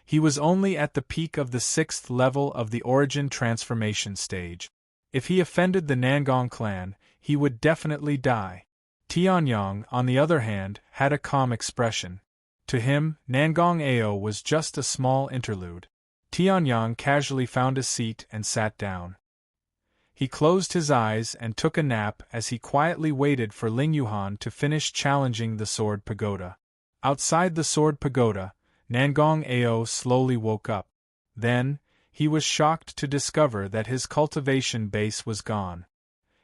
he was only at the peak of the 6th level of the origin transformation stage. If he offended the Nangong clan, he would definitely die. Tianyang, on the other hand, had a calm expression. To him, Nangong Ao was just a small interlude. Tianyang casually found a seat and sat down. He closed his eyes and took a nap as he quietly waited for Ling Yuhan to finish challenging the Sword Pagoda. Outside the Sword Pagoda, Nangong Ao slowly woke up. Then, he was shocked to discover that his cultivation base was gone.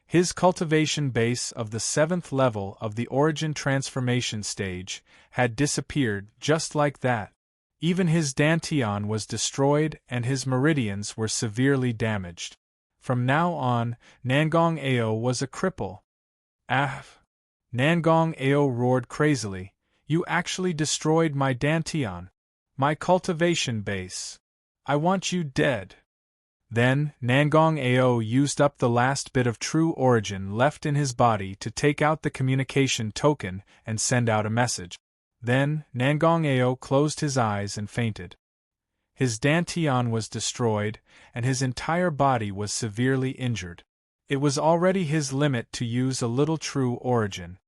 His cultivation base of the 7th level of the origin transformation stage had disappeared just like that. Even his dantian was destroyed and his meridians were severely damaged. From now on, Nangong Ao was a cripple. Ah! Nangong Ao roared crazily, "You actually destroyed my dantian, my cultivation base. I want you dead." Then, Nangong Ao used up the last bit of true origin left in his body to take out the communication token and send out a message. Then, Nangong Ao closed his eyes and fainted. His dantian was destroyed, and his entire body was severely injured. It was already his limit to use a little true origin.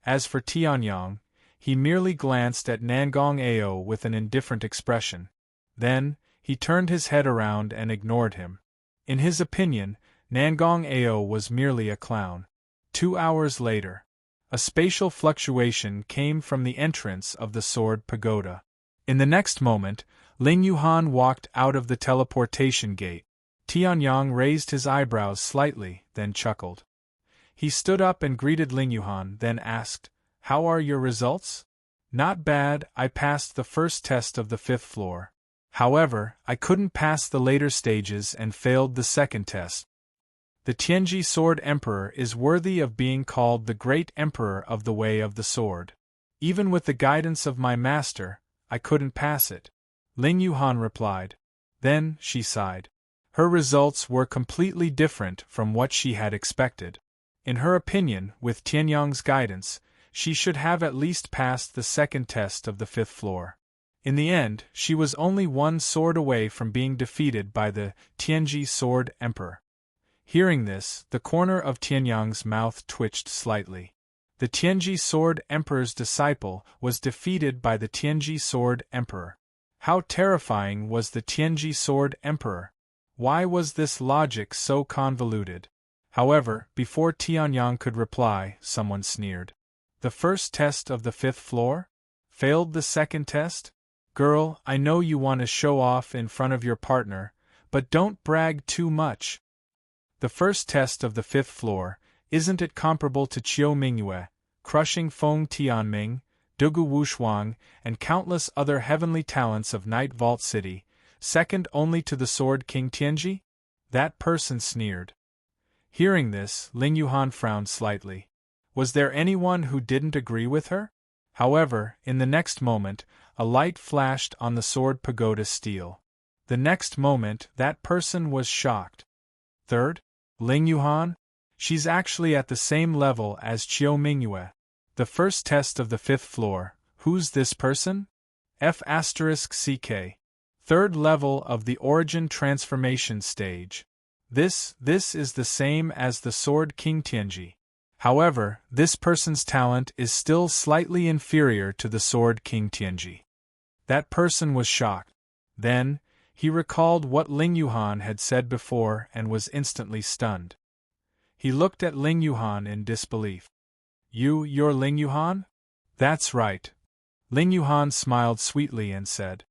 As for Tianyang, he merely glanced at Nangong Ao with an indifferent expression. Then, he turned his head around and ignored him. In his opinion, Nangong Ao was merely a clown. 2 hours later, a spatial fluctuation came from the entrance of the Sword Pagoda. In the next moment, Ling Yuhan walked out of the teleportation gate. Tianyang raised his eyebrows slightly, then chuckled. He stood up and greeted Ling Yuhan, then asked, "How are your results?" "Not bad, I passed the first test of the 5th floor. However, I couldn't pass the later stages and failed the second test. The Tianji Sword Emperor is worthy of being called the Great Emperor of the Way of the Sword. Even with the guidance of my master, I couldn't pass it." Ling Yuhan replied. Then, she sighed. Her results were completely different from what she had expected. In her opinion, with Tianyang's guidance, she should have at least passed the second test of the 5th floor. In the end, she was only one sword away from being defeated by the Tianji Sword Emperor. Hearing this, the corner of Tianyang's mouth twitched slightly. The Tianji Sword Emperor's disciple was defeated by the Tianji Sword Emperor. How terrifying was the Tianji Sword Emperor? Why was this logic so convoluted? However, before Tianyang could reply, someone sneered. "The first test of the 5th floor? Failed the second test? Girl, I know you want to show off in front of your partner, but don't brag too much. The first test of the 5th floor, isn't it comparable to Qiu Mingyue, crushing Feng Tianming, Dugu Wushuang, and countless other heavenly talents of Night Vault City, second only to the Sword King Tianji?" That person sneered. Hearing this, Ling Yuhan frowned slightly. Was there anyone who didn't agree with her? However, in the next moment, a light flashed on the Sword Pagoda steel. The next moment, that person was shocked. "Third? Ling Yuhan? She's actually at the same level as Qiu Mingyue. The first test of the 5th floor, who's this person? F***CK. 3rd level of the origin transformation stage. This is the same as the Sword King Tianji. However, this person's talent is still slightly inferior to the Sword King Tianji." That person was shocked. Then, he recalled what Ling Yuhan had said before and was instantly stunned. He looked at Ling Yuhan in disbelief. You're Ling Yuhan?" "That's right." Ling Yuhan smiled sweetly and said.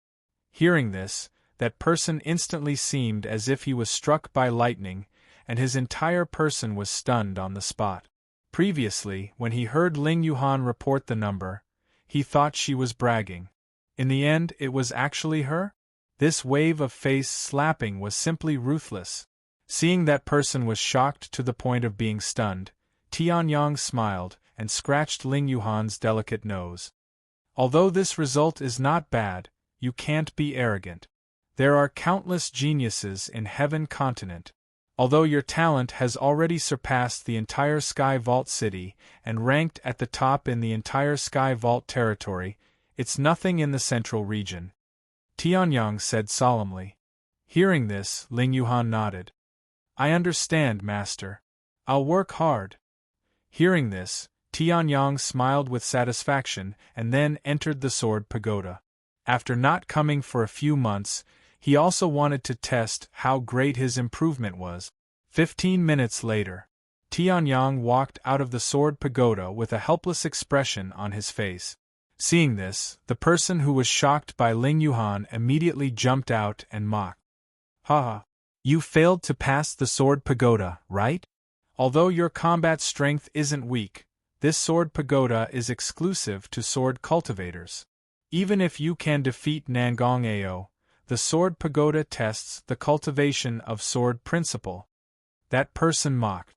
Hearing this, that person instantly seemed as if he was struck by lightning, and his entire person was stunned on the spot. Previously, when he heard Ling Yuhan report the number, he thought she was bragging. In the end, it was actually her? This wave of face slapping was simply ruthless. Seeing that person was shocked to the point of being stunned, Tianyang smiled and scratched Ling Yuhan's delicate nose. Although this result is not bad, you can't be arrogant. There are countless geniuses in Heaven Continent. Although your talent has already surpassed the entire Sky Vault city and ranked at the top in the entire Sky Vault territory, it's nothing in the central region. Tianyang said solemnly. Hearing this, Ling Yuhan nodded. I understand, Master. I'll work hard. Hearing this, Tianyang smiled with satisfaction and then entered the Sword Pagoda. After not coming for a few months, he also wanted to test how great his improvement was. 15 minutes later, Tianyang walked out of the Sword Pagoda with a helpless expression on his face. Seeing this, the person who was shocked by Ling Yuhan immediately jumped out and mocked. Haha! You failed to pass the Sword Pagoda, right? Although your combat strength isn't weak, this Sword Pagoda is exclusive to sword cultivators. Even if you can defeat Nangong Ao, the Sword Pagoda tests the cultivation of sword principle. That person mocked.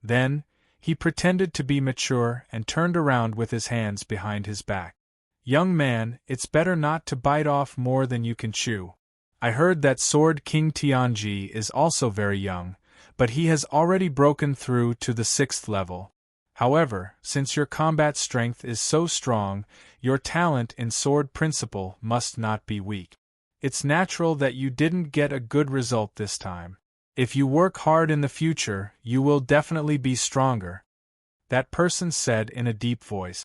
Then, he pretended to be mature and turned around with his hands behind his back. Young man, it's better not to bite off more than you can chew. I heard that Sword King Tianji is also very young, but he has already broken through to the 6th level. However, since your combat strength is so strong, your talent in sword principle must not be weak. It's natural that you didn't get a good result this time. If you work hard in the future, you will definitely be stronger. That person said in a deep voice.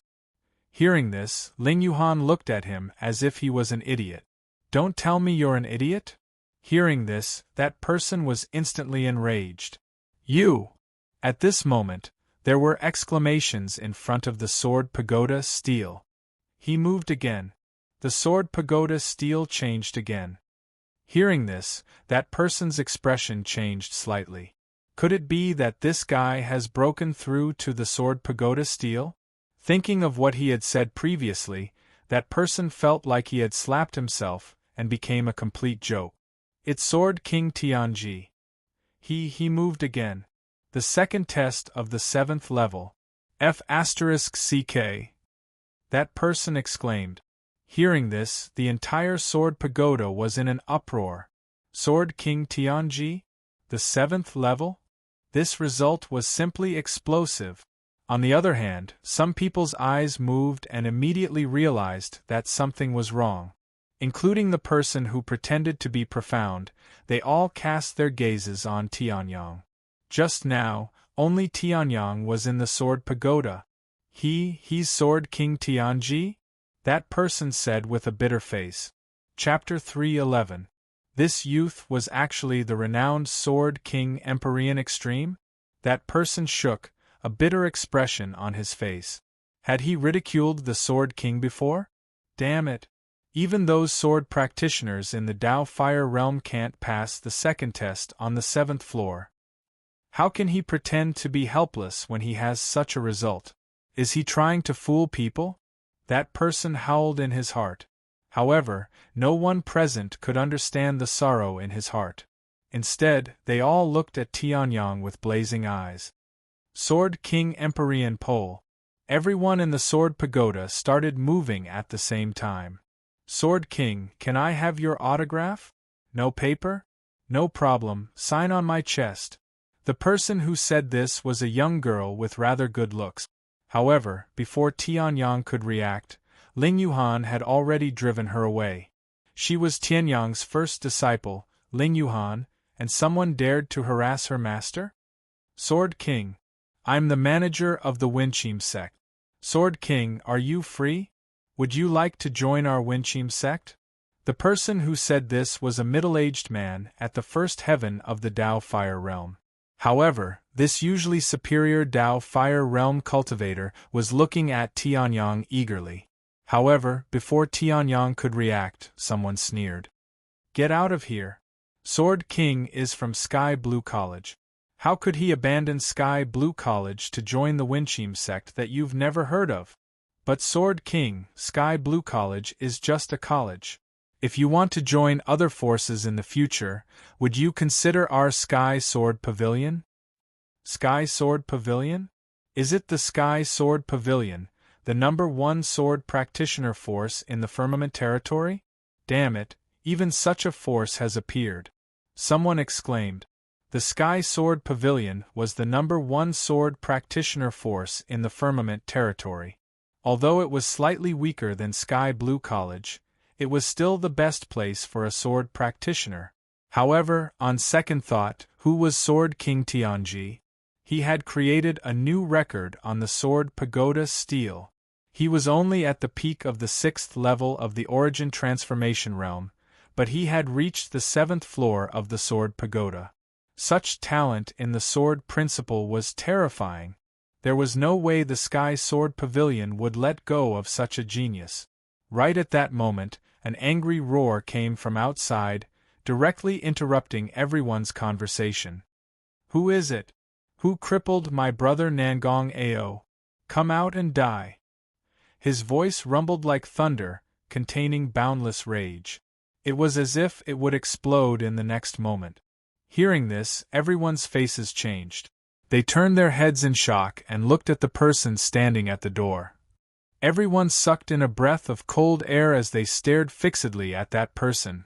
Hearing this, Ling Yuhan looked at him as if he was an idiot. Don't tell me you're an idiot? Hearing this, that person was instantly enraged. You! At this moment, there were exclamations in front of the Sword Pagoda steel. He moved again. The Sword Pagoda steel changed again. Hearing this, that person's expression changed slightly. Could it be that this guy has broken through to the Sword Pagoda steel? Thinking of what he had said previously, that person felt like he had slapped himself and became a complete joke. It's Sword King Tianji. He moved again. The second test of the 7th level. F***CK. That person exclaimed. Hearing this, the entire Sword Pagoda was in an uproar. Sword King Tianji? The 7th level? This result was simply explosive. On the other hand, some people's eyes moved and immediately realized that something was wrong. Including the person who pretended to be profound, they all cast their gazes on Tianyang. Just now, only Tianyang was in the Sword Pagoda. He's Sword King Tianji? That person said with a bitter face. Chapter 3:11. This youth was actually the renowned Sword King Empyrean Extreme? That person shook, a bitter expression on his face. Had he ridiculed the Sword King before? Damn it. Even those sword practitioners in the Dao Fire Realm can't pass the second test on the 7th floor. How can he pretend to be helpless when he has such a result? Is he trying to fool people? That person howled in his heart. However, no one present could understand the sorrow in his heart. Instead, they all looked at Tianyang with blazing eyes. Sword King Empyrean Pole. Everyone in the Sword Pagoda started moving at the same time. Sword King, can I have your autograph? No paper? No problem, sign on my chest. The person who said this was a young girl with rather good looks. However, before Tianyang could react, Ling Yuhan had already driven her away. She was Tianyang's first disciple, Ling Yuhan, and someone dared to harass her master? Sword King. I'm the manager of the Winchim sect. Sword King, are you free? Would you like to join our Winchim sect? The person who said this was a middle-aged man at the first heaven of the Dao Fire Realm. However, this usually superior Dao Fire Realm cultivator was looking at Tianyang eagerly. However, before Tianyang could react, someone sneered. Get out of here. Sword King is from Sky Blue College. How could he abandon Sky Blue College to join the Winchim sect that you've never heard of? But Sword King, Sky Blue College is just a college. If you want to join other forces in the future, would you consider our Sky Sword Pavilion? Sky Sword Pavilion? Is it the Sky Sword Pavilion, the #1 sword practitioner force in the firmament territory? Damn it, even such a force has appeared. Someone exclaimed. The Sky Sword Pavilion was the #1 sword practitioner force in the firmament territory. Although it was slightly weaker than Sky Blue College, it was still the best place for a sword practitioner. However, on second thought, who was Sword King Tianji? He had created a new record on the Sword Pagoda Steel. He was only at the peak of the 6th level of the Origin Transformation Realm, but he had reached the 7th floor of the Sword Pagoda. Such talent in the Sword Principle was terrifying. There was no way the Sky Sword Pavilion would let go of such a genius. Right at that moment, an angry roar came from outside, directly interrupting everyone's conversation. Who is it? Who crippled my brother Nangong Ao? Come out and die. His voice rumbled like thunder, containing boundless rage. It was as if it would explode in the next moment. Hearing this, everyone's faces changed. They turned their heads in shock and looked at the person standing at the door. Everyone sucked in a breath of cold air as they stared fixedly at that person.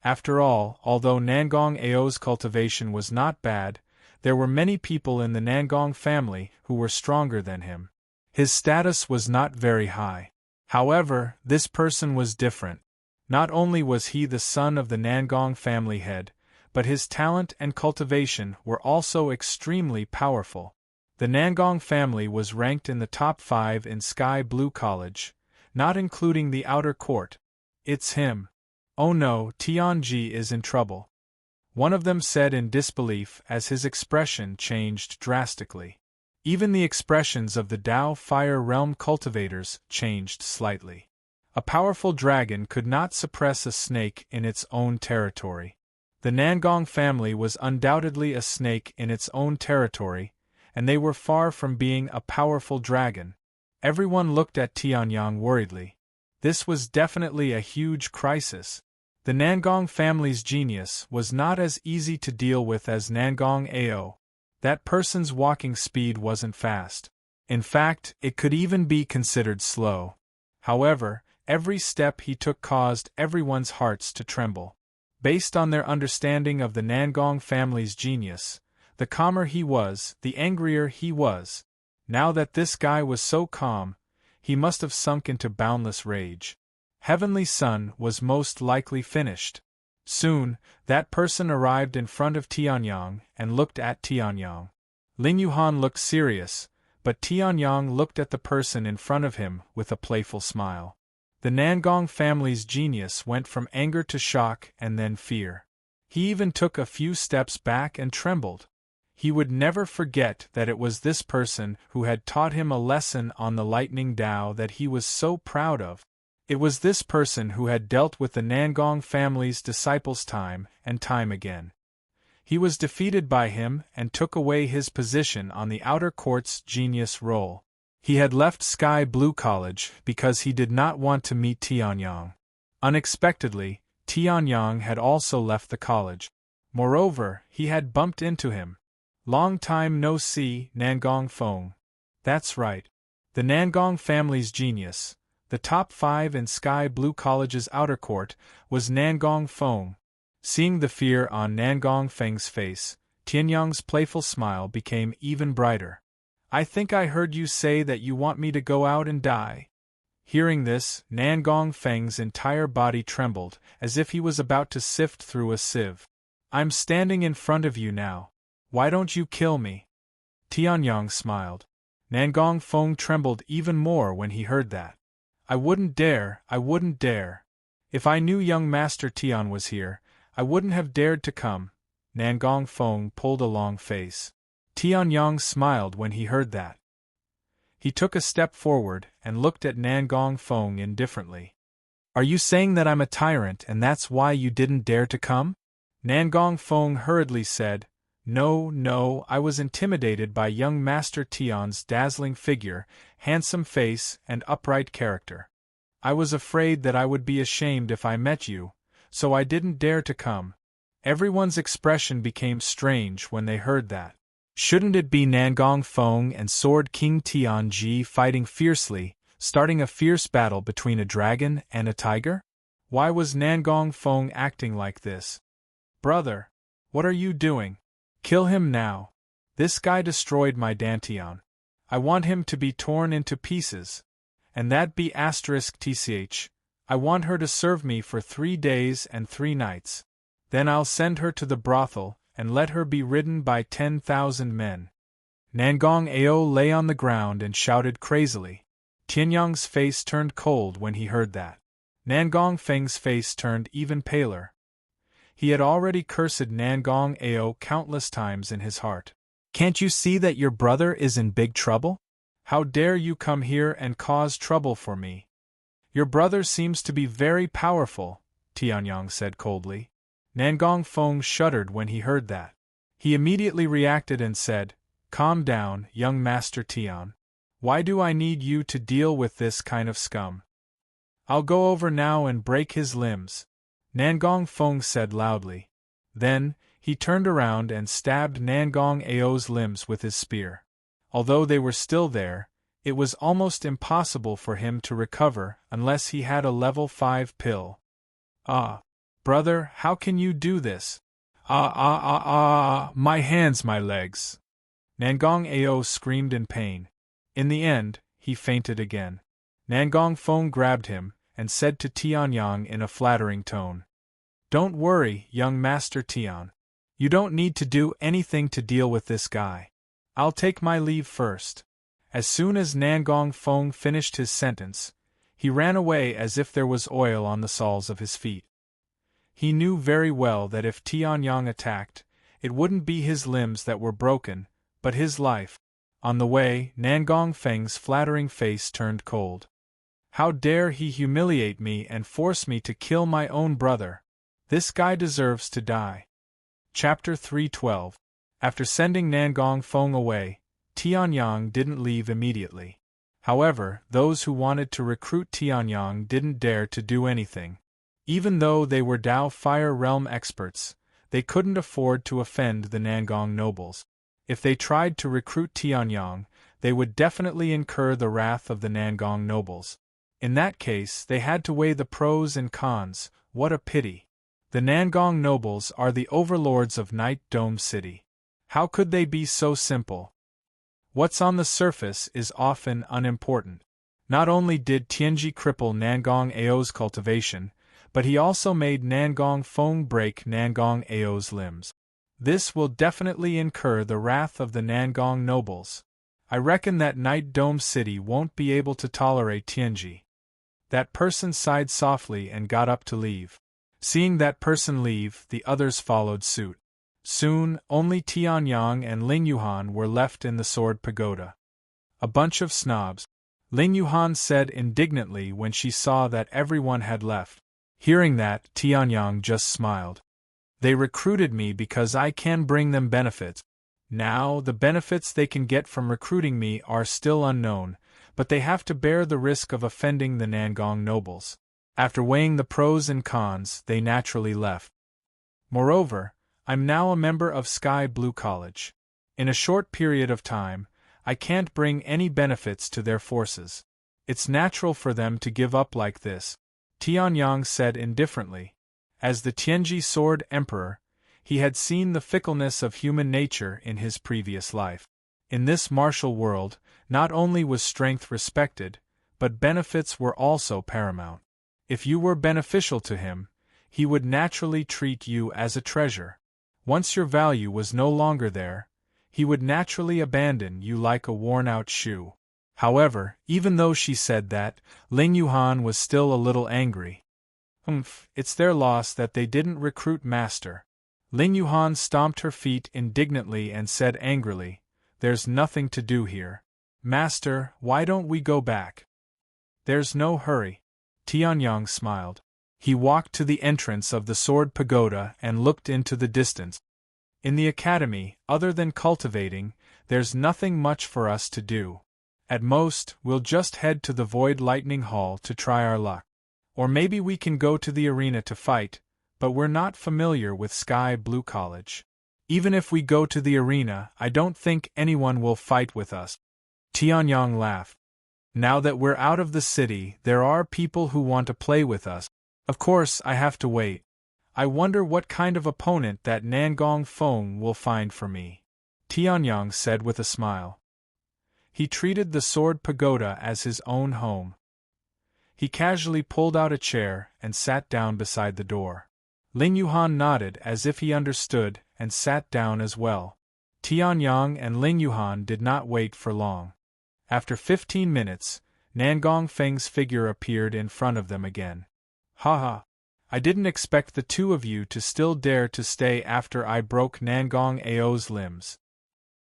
After all, although Nangong Ao's cultivation was not bad, there were many people in the Nangong family who were stronger than him. His status was not very high. However, this person was different. Not only was he the son of the Nangong family head, but his talent and cultivation were also extremely powerful. The Nangong family was ranked in the top 5 in Sky Blue College, not including the outer court. It's him. Oh no, Tianji is in trouble. One of them said in disbelief as his expression changed drastically. Even the expressions of the Dao Fire Realm cultivators changed slightly. A powerful dragon could not suppress a snake in its own territory. The Nangong family was undoubtedly a snake in its own territory, and they were far from being a powerful dragon. Everyone looked at Tianyang worriedly. This was definitely a huge crisis. The Nangong family's genius was not as easy to deal with as Nangong Ao. That person's walking speed wasn't fast. In fact, it could even be considered slow. However, every step he took caused everyone's hearts to tremble. Based on their understanding of the Nangong family's genius, the calmer he was, the angrier he was. Now that this guy was so calm, he must have sunk into boundless rage. Heavenly Sun was most likely finished. Soon, that person arrived in front of Tianyang and looked at Tianyang. Lin Yuhan looked serious, but Tianyang looked at the person in front of him with a playful smile. The Nangong family's genius went from anger to shock and then fear. He even took a few steps back and trembled. He would never forget that it was this person who had taught him a lesson on the lightning Tao that he was so proud of. It was this person who had dealt with the Nangong family's disciples time and time again. He was defeated by him and took away his position on the outer court's genius roll. He had left Sky Blue College because he did not want to meet Tianyang. Unexpectedly, Tianyang had also left the college. Moreover, he had bumped into him. Long time no see, Nangong Feng. That's right. The Nangong family's genius, the top 5 in Sky Blue College's outer court, was Nangong Feng. Seeing the fear on Nangong Feng's face, Tianyang's playful smile became even brighter. I think I heard you say that you want me to go out and die. Hearing this, Nangong Feng's entire body trembled, as if he was about to sift through a sieve. I'm standing in front of you now. Why don't you kill me? Tianyang smiled. Nangong Feng trembled even more when he heard that. I wouldn't dare. If I knew young Master Tian was here, I wouldn't have dared to come. Nangong Feng pulled a long face. Tianyang smiled when he heard that. He took a step forward and looked at Nangong Feng indifferently. Are you saying that I'm a tyrant and that's why you didn't dare to come? Nangong Feng hurriedly said, No, I was intimidated by young Master Tian's dazzling figure, handsome face, and upright character. I was afraid that I would be ashamed if I met you, so I didn't dare to come. Everyone's expression became strange when they heard that. Shouldn't it be Nangong Feng and Sword King Tianji fighting fiercely, starting a fierce battle between a dragon and a tiger? Why was Nangong Feng acting like this? Brother, what are you doing? Kill him now. This guy destroyed my Dantian. I want him to be torn into pieces. And that be *tch. I want her to serve me for 3 days and 3 nights. Then I'll send her to the brothel, and let her be ridden by 10,000 men. Nangong Ao lay on the ground and shouted crazily. Tianyang's face turned cold when he heard that. Nangong Feng's face turned even paler. He had already cursed Nangong Ao countless times in his heart. Can't you see that your brother is in big trouble? How dare you come here and cause trouble for me? Your brother seems to be very powerful, Tianyang said coldly. Nangong Feng shuddered when he heard that. He immediately reacted and said, Calm down, young Master Tian. Why do I need you to deal with this kind of scum? I'll go over now and break his limbs, Nangong Feng said loudly. Then, he turned around and stabbed Nangong Ao's limbs with his spear. Although they were still there, it was almost impossible for him to recover unless he had a level 5 pill. Ah! Brother, how can you do this? My hands, my legs! Nangong Ao screamed in pain. In the end, he fainted again. Nangong Feng grabbed him and said to Tianyang in a flattering tone, Don't worry, young Master Tian. You don't need to do anything to deal with this guy. I'll take my leave first. As soon as Nangong Feng finished his sentence, he ran away as if there was oil on the soles of his feet. He knew very well that if Tianyang attacked, it wouldn't be his limbs that were broken, but his life. On the way, Nangong Feng's flattering face turned cold. How dare he humiliate me and force me to kill my own brother? This guy deserves to die. Chapter 312. After sending Nangong Feng away, Tianyang didn't leave immediately. However, those who wanted to recruit Tianyang didn't dare to do anything. Even though they were Dao Fire Realm experts, they couldn't afford to offend the Nangong nobles. If they tried to recruit Tianyang, they would definitely incur the wrath of the Nangong nobles. In that case, they had to weigh the pros and cons. What a pity. The Nangong nobles are the overlords of Night Dome City. How could they be so simple? What's on the surface is often unimportant. Not only did Tianji cripple Nangong Ao's cultivation, but he also made Nangong Feng break Nangong Ao's limbs. This will definitely incur the wrath of the Nangong nobles. I reckon that Night Dome City won't be able to tolerate Tianji. That person sighed softly and got up to leave. Seeing that person leave, the others followed suit. Soon, only Tianyang and Ling Yuhan were left in the Sword Pagoda. A bunch of snobs, Ling Yuhan said indignantly when she saw that everyone had left. Hearing that, Tianyang just smiled. They recruited me because I can bring them benefits. Now, the benefits they can get from recruiting me are still unknown, but they have to bear the risk of offending the Nangong nobles. After weighing the pros and cons, they naturally left. Moreover, I'm now a member of Sky Blue College. In a short period of time, I can't bring any benefits to their forces. It's natural for them to give up like this, Tianyang said indifferently. As the Tianji Sword Emperor, he had seen the fickleness of human nature in his previous life. In this martial world, not only was strength respected, but benefits were also paramount. If you were beneficial to him, he would naturally treat you as a treasure. Once your value was no longer there, he would naturally abandon you like a worn-out shoe. However, even though she said that, Ling Yuhan was still a little angry. It's their loss that they didn't recruit Master. Ling Yuhan stomped her feet indignantly and said angrily, There's nothing to do here. Master, why don't we go back? There's no hurry. Tianyang smiled. He walked to the entrance of the Sword Pagoda and looked into the distance. In the academy, other than cultivating, there's nothing much for us to do. At most, we'll just head to the Void Lightning Hall to try our luck. Or maybe we can go to the arena to fight, but we're not familiar with Sky Blue College. Even if we go to the arena, I don't think anyone will fight with us. Tianyang laughed. Now that we're out of the city, there are people who want to play with us. Of course, I have to wait. I wonder what kind of opponent that Nangong Feng will find for me, Tianyang said with a smile. He treated the Sword Pagoda as his own home. He casually pulled out a chair and sat down beside the door. Ling Yuhan nodded as if he understood and sat down as well. Tianyang and Ling Yuhan did not wait for long. After 15 minutes, Nangong Feng's figure appeared in front of them again. Haha. I didn't expect the two of you to still dare to stay after I broke Nangong Ao's limbs.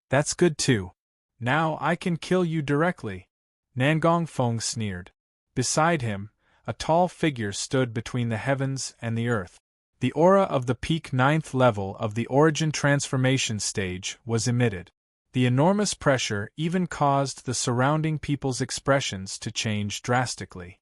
That's good too. Now I can kill you directly. Nangong Feng sneered. Beside him, a tall figure stood between the heavens and the earth. The aura of the peak 9th level of the origin transformation stage was emitted. The enormous pressure even caused the surrounding people's expressions to change drastically.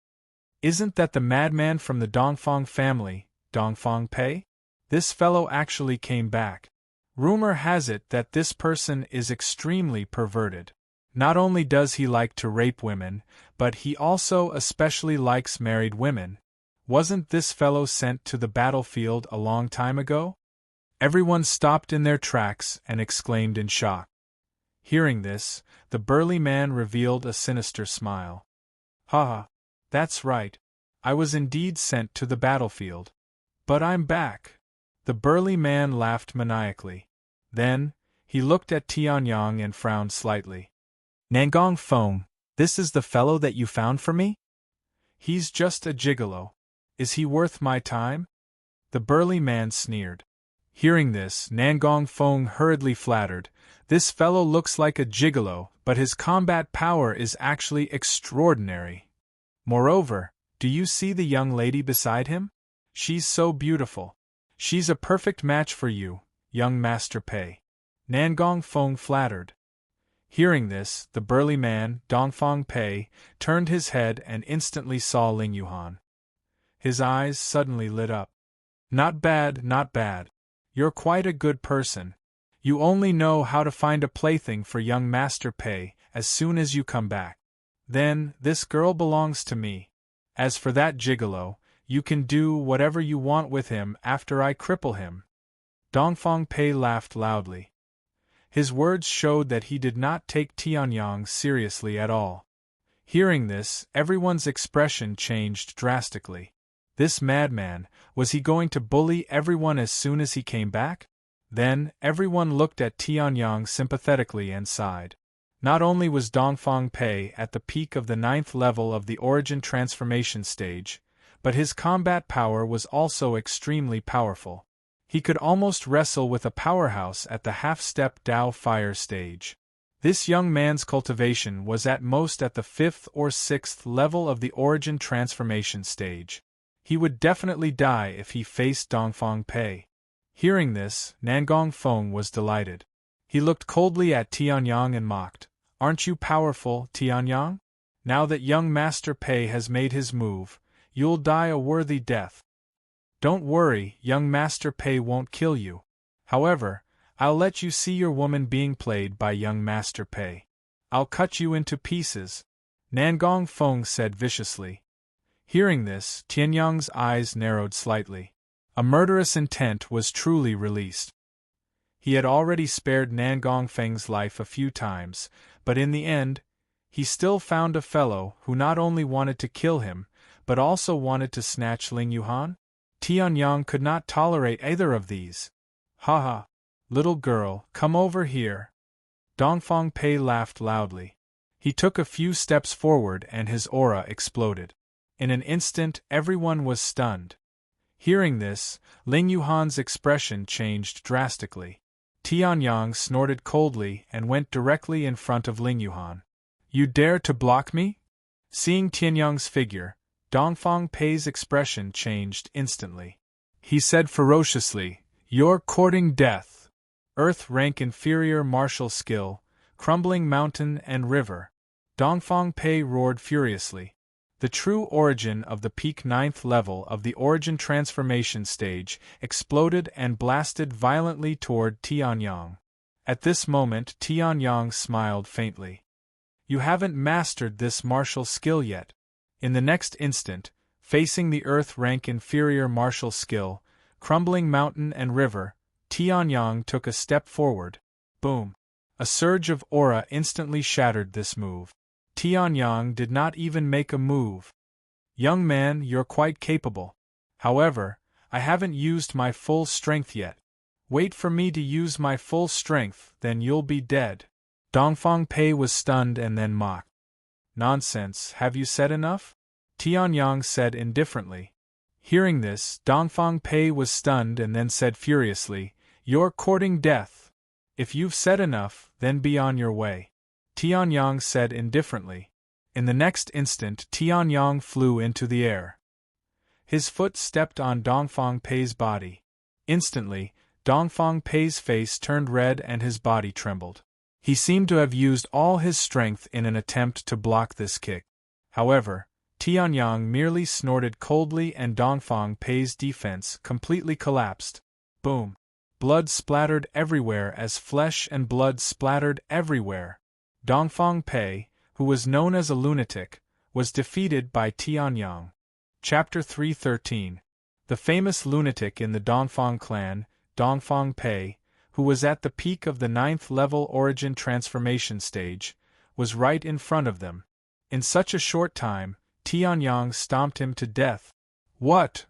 Isn't that the madman from the Dongfang family, Dongfang Pei? This fellow actually came back. Rumor has it that this person is extremely perverted. Not only does he like to rape women, but he also especially likes married women. Wasn't this fellow sent to the battlefield a long time ago? Everyone stopped in their tracks and exclaimed in shock. Hearing this, the burly man revealed a sinister smile. Haha, that's right. I was indeed sent to the battlefield. But I'm back. The burly man laughed maniacally. Then, he looked at Tianyang and frowned slightly. Nangong Feng, this is the fellow that you found for me? He's just a gigolo. Is he worth my time? The burly man sneered. Hearing this, Nangong Feng hurriedly flattered, this fellow looks like a gigolo, but his combat power is actually extraordinary. Moreover, do you see the young lady beside him? She's so beautiful. She's a perfect match for you, young Master Pei. Nangong Feng flattered. Hearing this, the burly man, Dongfang Pei, turned his head and instantly saw Ling Yuhan. His eyes suddenly lit up. Not bad, not bad. You're quite a good person. You only know how to find a plaything for young Master Pei as soon as you come back. Then, this girl belongs to me. As for that gigolo, you can do whatever you want with him after I cripple him. Dongfang Pei laughed loudly. His words showed that he did not take Tianyang seriously at all. Hearing this, everyone's expression changed drastically. This madman, was he going to bully everyone as soon as he came back? Then, everyone looked at Tianyang sympathetically and sighed. Not only was Dongfang Pei at the peak of the 9th level of the origin transformation stage, but his combat power was also extremely powerful. He could almost wrestle with a powerhouse at the half-step Dao Fire stage. This young man's cultivation was at most at the 5th or 6th level of the origin transformation stage. He would definitely die if he faced Dongfang Pei. Hearing this, Nangong Feng was delighted. He looked coldly at Tianyang and mocked. Aren't you powerful, Tianyang? Now that young Master Pei has made his move, you'll die a worthy death. Don't worry, young Master Pei won't kill you. However, I'll let you see your woman being played by young Master Pei. I'll cut you into pieces, Nangong Feng said viciously. Hearing this, Tianyang's eyes narrowed slightly. A murderous intent was truly released. He had already spared Nangong Feng's life a few times, but in the end, he still found a fellow who not only wanted to kill him, but also wanted to snatch Ling Yuhan? Tianyang could not tolerate either of these. Haha, little girl, come over here. Dongfang Pei laughed loudly. He took a few steps forward and his aura exploded. In an instant, everyone was stunned. Hearing this, Ling Yuhan's expression changed drastically. Tianyang snorted coldly and went directly in front of Ling Yuhan. You dare to block me? Seeing Tianyang's figure, Dongfang Pei's expression changed instantly. He said ferociously, You're courting death. Earth rank inferior martial skill, crumbling mountain and river. Dongfang Pei roared furiously. The true origin of the peak ninth level of the origin transformation stage exploded and blasted violently toward Tianyang. At this moment Tianyang smiled faintly. You haven't mastered this martial skill yet. In the next instant, facing the earth rank inferior martial skill, crumbling mountain and river, Tianyang took a step forward. Boom! A surge of aura instantly shattered this move. Tianyang did not even make a move. Young man, you're quite capable. However, I haven't used my full strength yet. Wait for me to use my full strength, then you'll be dead. Dongfang Pei was stunned and then mocked. Nonsense, have you said enough? Tianyang said indifferently. Hearing this, Dongfang Pei was stunned and then said furiously, You're courting death. If you've said enough, then be on your way. Tianyang said indifferently. In the next instant Tianyang flew into the air. His foot stepped on Dongfang Pei's body. Instantly, Dongfang Pei's face turned red and his body trembled. He seemed to have used all his strength in an attempt to block this kick. However, Tianyang merely snorted coldly and Dongfang Pei's defense completely collapsed. Boom! Blood splattered everywhere as flesh and blood splattered everywhere. Dongfang Pei, who was known as a lunatic, was defeated by Tianyang. Chapter 313. The famous lunatic in the Dongfang clan, Dongfang Pei, who was at the peak of the 9th level origin transformation stage, was right in front of them. In such a short time, Tianyang stomped him to death. What?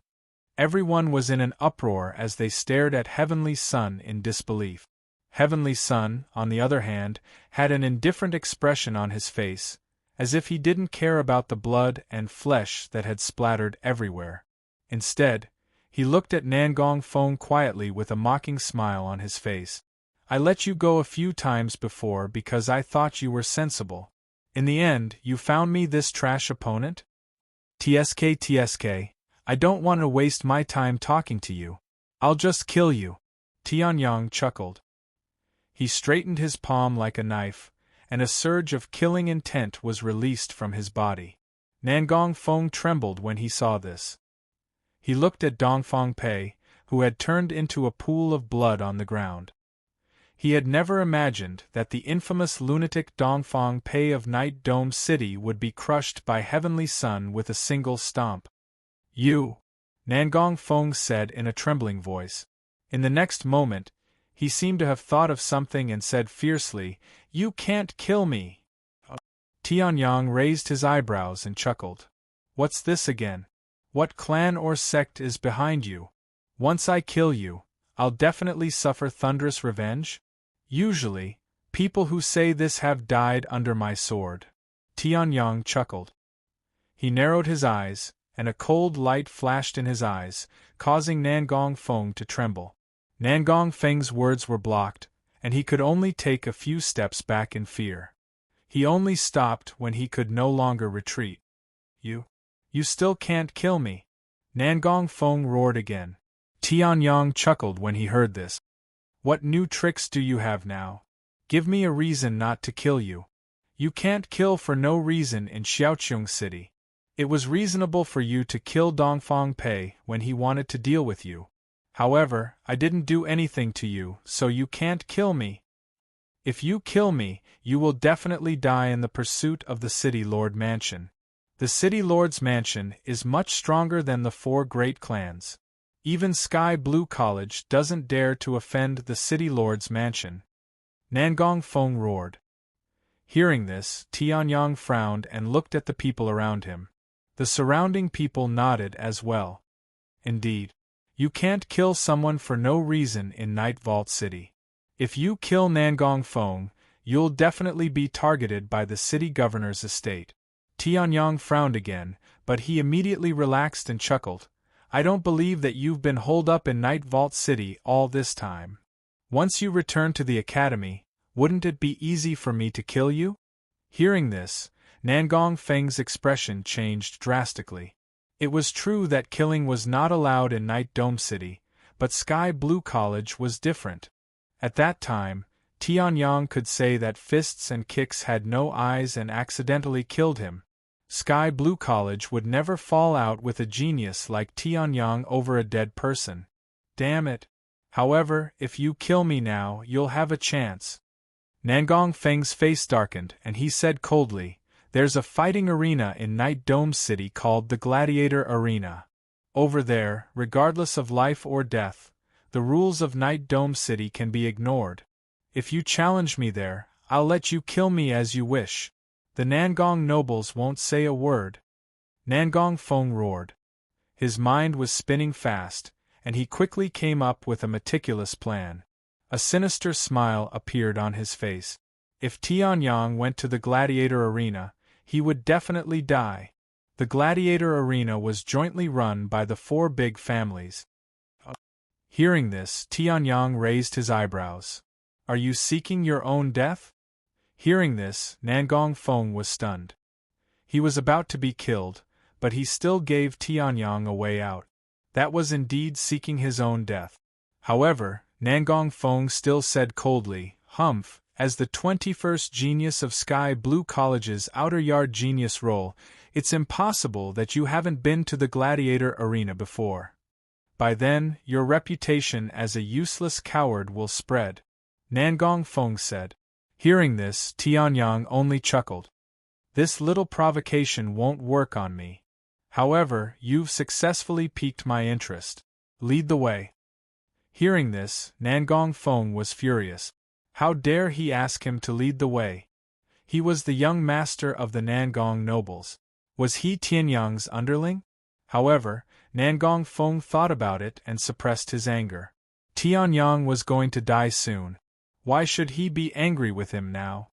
Everyone was in an uproar as they stared at Heavenly Sun in disbelief. Heavenly Sun, on the other hand, had an indifferent expression on his face, as if he didn't care about the blood and flesh that had splattered everywhere. Instead, he looked at Nangong Feng quietly with a mocking smile on his face. I let you go a few times before because I thought you were sensible. In the end, you found me this trash opponent? TSK, I don't want to waste my time talking to you. I'll just kill you. Tianyang chuckled. He straightened his palm like a knife, and a surge of killing intent was released from his body. Nangong Feng trembled when he saw this. He looked at Dongfang Pei, who had turned into a pool of blood on the ground. He had never imagined that the infamous lunatic Dongfang Pei of Night Dome City would be crushed by Heavenly Sun with a single stomp. You! Nangong Feng said in a trembling voice. In the next moment, he seemed to have thought of something and said fiercely, You can't kill me! Tianyang raised his eyebrows and chuckled. What's this again? What clan or sect is behind you? Once I kill you, I'll definitely suffer thunderous revenge? Usually, people who say this have died under my sword. Tianyang chuckled. He narrowed his eyes, and a cold light flashed in his eyes, causing Nangong Feng to tremble. Nangong Feng's words were blocked, and he could only take a few steps back in fear. He only stopped when he could no longer retreat. You still can't kill me. Nangong Feng roared again. Tianyang chuckled when he heard this. What new tricks do you have now? Give me a reason not to kill you. You can't kill for no reason in Xiaoqiong City. It was reasonable for you to kill Dongfang Pei when he wanted to deal with you. However, I didn't do anything to you, so you can't kill me. If you kill me, you will definitely die in the pursuit of the City Lord Mansion. The City Lord's Mansion is much stronger than the 4 great clans. Even Sky Blue College doesn't dare to offend the City Lord's Mansion. Nangong Feng roared. Hearing this, Tianyang frowned and looked at the people around him. The surrounding people nodded as well. Indeed. You can't kill someone for no reason in Night Vault City. If you kill Nangong Feng, you'll definitely be targeted by the city governor's estate. Tianyang frowned again, but he immediately relaxed and chuckled. I don't believe that you've been holed up in Night Vault City all this time. Once you return to the academy, wouldn't it be easy for me to kill you? Hearing this, Nangong Feng's expression changed drastically. It was true that killing was not allowed in Night Dome City, but Sky Blue College was different. At that time, Tianyang could say that fists and kicks had no eyes and accidentally killed him. Sky Blue College would never fall out with a genius like Tianyang over a dead person. Damn it. However, if you kill me now, you'll have a chance. Nangong Feng's face darkened and he said coldly, "There's a fighting arena in Night Dome City called the Gladiator Arena. Over there, regardless of life or death, the rules of Night Dome City can be ignored. If you challenge me there, I'll let you kill me as you wish. The Nangong nobles won't say a word." Nangong Feng roared. His mind was spinning fast, and he quickly came up with a meticulous plan. A sinister smile appeared on his face. If Tianyang went to the Gladiator Arena, he would definitely die. The Gladiator Arena was jointly run by the 4 big families. Hearing this, Tianyang raised his eyebrows. "Are you seeking your own death?" Hearing this, Nangong Feng was stunned. He was about to be killed, but he still gave Tianyang a way out. That was indeed seeking his own death. However, Nangong Feng still said coldly, "Humph, as the 21st genius of Sky Blue College's Outer Yard Genius role, it's impossible that you haven't been to the Gladiator Arena before. By then, your reputation as a useless coward will spread," Nangong Feng said. Hearing this, Tianyang only chuckled. "This little provocation won't work on me. However, you've successfully piqued my interest. Lead the way." Hearing this, Nangong Feng was furious. How dare he ask him to lead the way? He was the young master of the Nangong nobles. Was he Tianyang's underling? However, Nangong Feng thought about it and suppressed his anger. Tianyang was going to die soon. Why should he be angry with him now?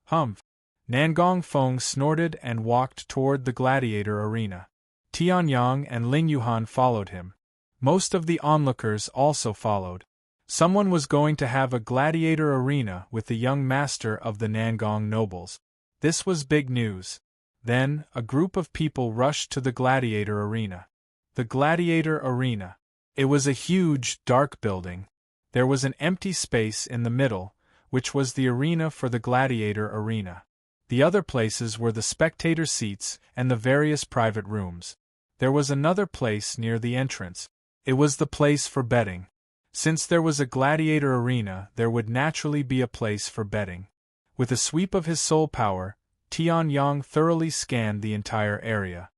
Humph! Nangong Feng snorted and walked toward the Gladiator Arena. Tianyang and Ling Yuhan followed him. Most of the onlookers also followed. Someone was going to have a gladiator arena with the young master of the Nangong nobles. This was big news. Then, a group of people rushed to the gladiator arena. The gladiator arena. It was a huge, dark building. There was an empty space in the middle, which was the arena for the gladiator arena. The other places were the spectator seats and the various private rooms. There was another place near the entrance. It was the place for betting. Since there was a gladiator arena, there would naturally be a place for betting. With a sweep of his soul power, Tianyang thoroughly scanned the entire area.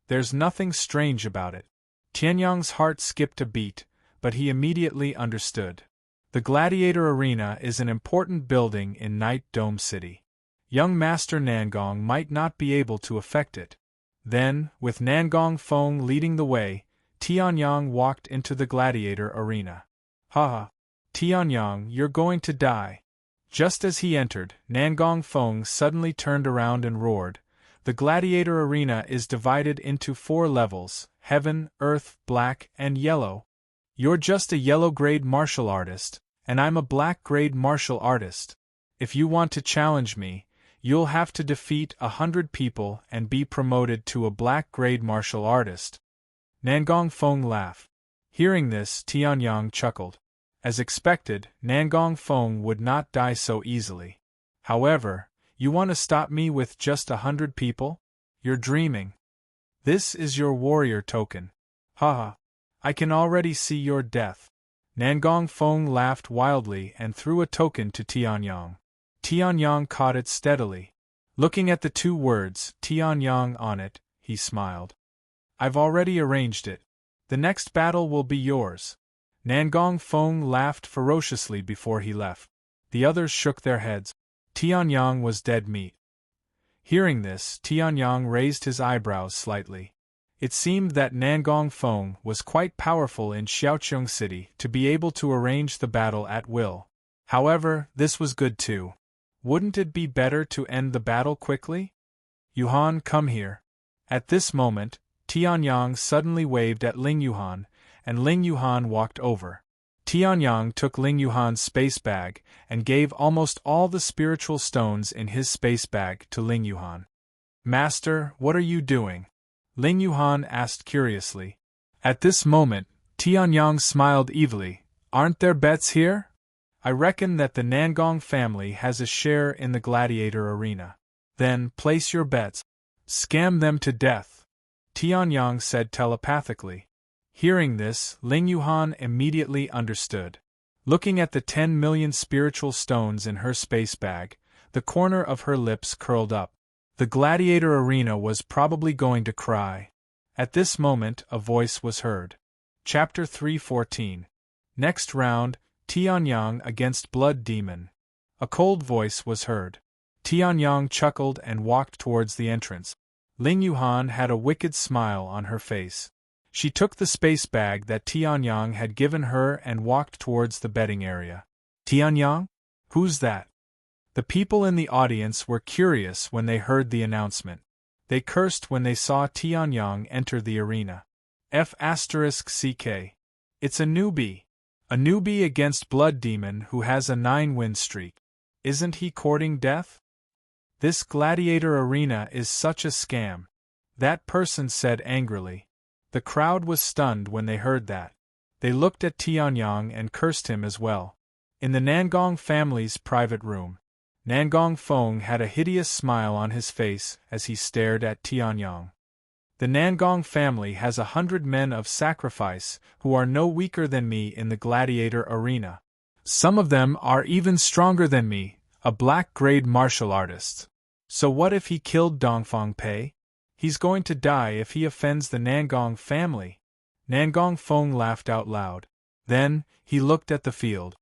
There's nothing strange about it. Tianyang's heart skipped a beat, but he immediately understood. The gladiator arena is an important building in Night Dome City. Young Master Nangong might not be able to affect it. Then, with Nangong Feng leading the way, Tianyang walked into the gladiator arena. "Ha! Tianyang, you're going to die." Just as he entered, Nangong Feng suddenly turned around and roared. The gladiator arena is divided into 4 levels: heaven, earth, black, and yellow. You're just a yellow-grade martial artist, and I'm a black-grade martial artist. If you want to challenge me, you'll have to defeat 100 people and be promoted to a black-grade martial artist. Nangong Feng laughed. Hearing this, Tianyang chuckled. As expected, Nangong Feng would not die so easily. However, you want to stop me with just 100 people? You're dreaming. This is your warrior token. Haha. I can already see your death. Nangong Feng laughed wildly and threw a token to Tianyang. Tianyang caught it steadily. Looking at the 2 words, Tianyang on it, he smiled. I've already arranged it. The next battle will be yours. Nangong Feng laughed ferociously before he left. The others shook their heads. Tianyang was dead meat. Hearing this, Tianyang raised his eyebrows slightly. It seemed that Nangong Feng was quite powerful in Xiaoqiang City to be able to arrange the battle at will. However, this was good too. Wouldn't it be better to end the battle quickly? Yuhan, come here. At this moment, Tianyang suddenly waved at Ling Yuhan, and Ling Yuhan walked over. Tianyang took Ling Yuhan's space bag and gave almost all the spiritual stones in his space bag to Ling Yuhan. Master, what are you doing? Ling Yuhan asked curiously. At this moment, Tianyang smiled evilly. Aren't there bets here? I reckon that the Nangong family has a share in the gladiator arena. Then, place your bets. Scam them to death, Tianyang said telepathically. Hearing this, Ling Yuhan immediately understood. Looking at the 10 million spiritual stones in her space bag, the corner of her lips curled up. The gladiator arena was probably going to cry. At this moment, a voice was heard. Chapter 3:14. Next round, Tianyang against Blood Demon. A cold voice was heard. Tianyang chuckled and walked towards the entrance. Ling Yuhan had a wicked smile on her face. She took the space bag that Tianyang had given her and walked towards the betting area. Tianyang? Who's that? The people in the audience were curious when they heard the announcement. They cursed when they saw Tianyang enter the arena. F***CK. It's a newbie. A newbie against Blood Demon who has a 9-win streak. Isn't he courting death? This gladiator arena is such a scam, that person said angrily. The crowd was stunned when they heard that. They looked at Tianyang and cursed him as well. In the Nangong family's private room, Nangong Feng had a hideous smile on his face as he stared at Tianyang. The Nangong family has 100 men of sacrifice who are no weaker than me in the gladiator arena. Some of them are even stronger than me, a black-grade martial artist. So what if he killed Dongfang Pei? He's going to die if he offends the Nangong family. Nangong Feng laughed out loud. Then, he looked at the field.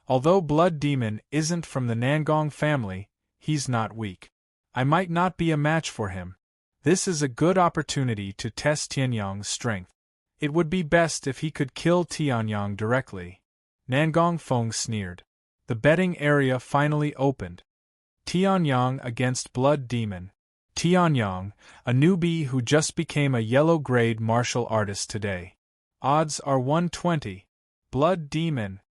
Although Blood Demon isn't from the Nangong family, he's not weak. I might not be a match for him. This is a good opportunity to test Tianyang's strength. It would be best if he could kill Tianyang directly. Nangong Feng sneered. The betting area finally opened. Tianyang against Blood Demon. Tianyang, a newbie who just became a yellow-grade martial artist today. Odds are 120. Blood Demon.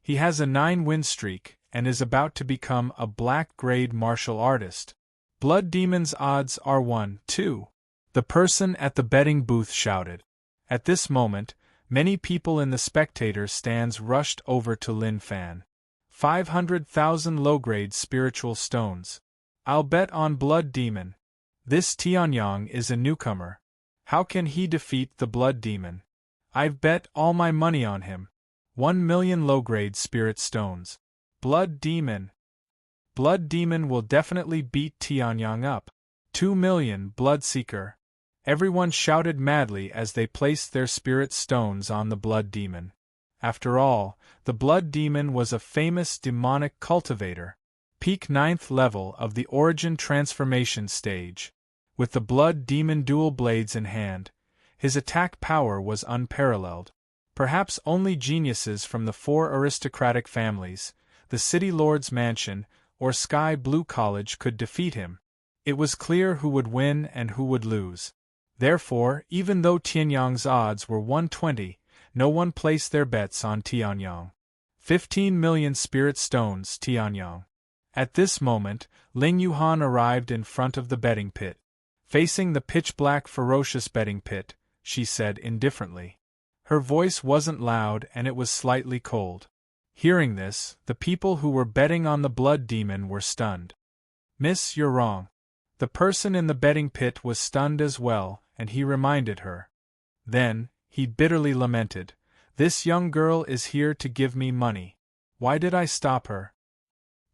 He has a 9-win streak and is about to become a black-grade martial artist. Blood Demon's odds are 1-2. The person at the betting booth shouted. At this moment, many people in the spectator stands rushed over to Lin Fan. 500,000 low-grade spiritual stones. I'll bet on Blood Demon. This Tianyang is a newcomer. How can he defeat the Blood Demon? I've bet all my money on him. 1 million low-grade spirit stones. Blood Demon. Blood Demon will definitely beat Tianyang up. 2 million Bloodseeker. Everyone shouted madly as they placed their spirit stones on the Blood Demon. After all, the Blood Demon was a famous demonic cultivator. Peak 9th level of the Origin Transformation stage. With the Blood Demon dual blades in hand, his attack power was unparalleled. Perhaps only geniuses from the 4 aristocratic families, the City Lord's Mansion, or Sky Blue College could defeat him. It was clear who would win and who would lose. Therefore, even though Tianyang's odds were 120, no one placed their bets on Tianyang. 15 million spirit stones, Tianyang. At this moment, Ling Yuhan arrived in front of the betting pit. Facing the pitch-black ferocious betting pit, she said indifferently. Her voice wasn't loud and it was slightly cold. Hearing this, the people who were betting on the Blood Demon were stunned. Miss, you're wrong. The person in the betting pit was stunned as well, and he reminded her. Then, he bitterly lamented, "This young girl is here to give me money. Why did I stop her?"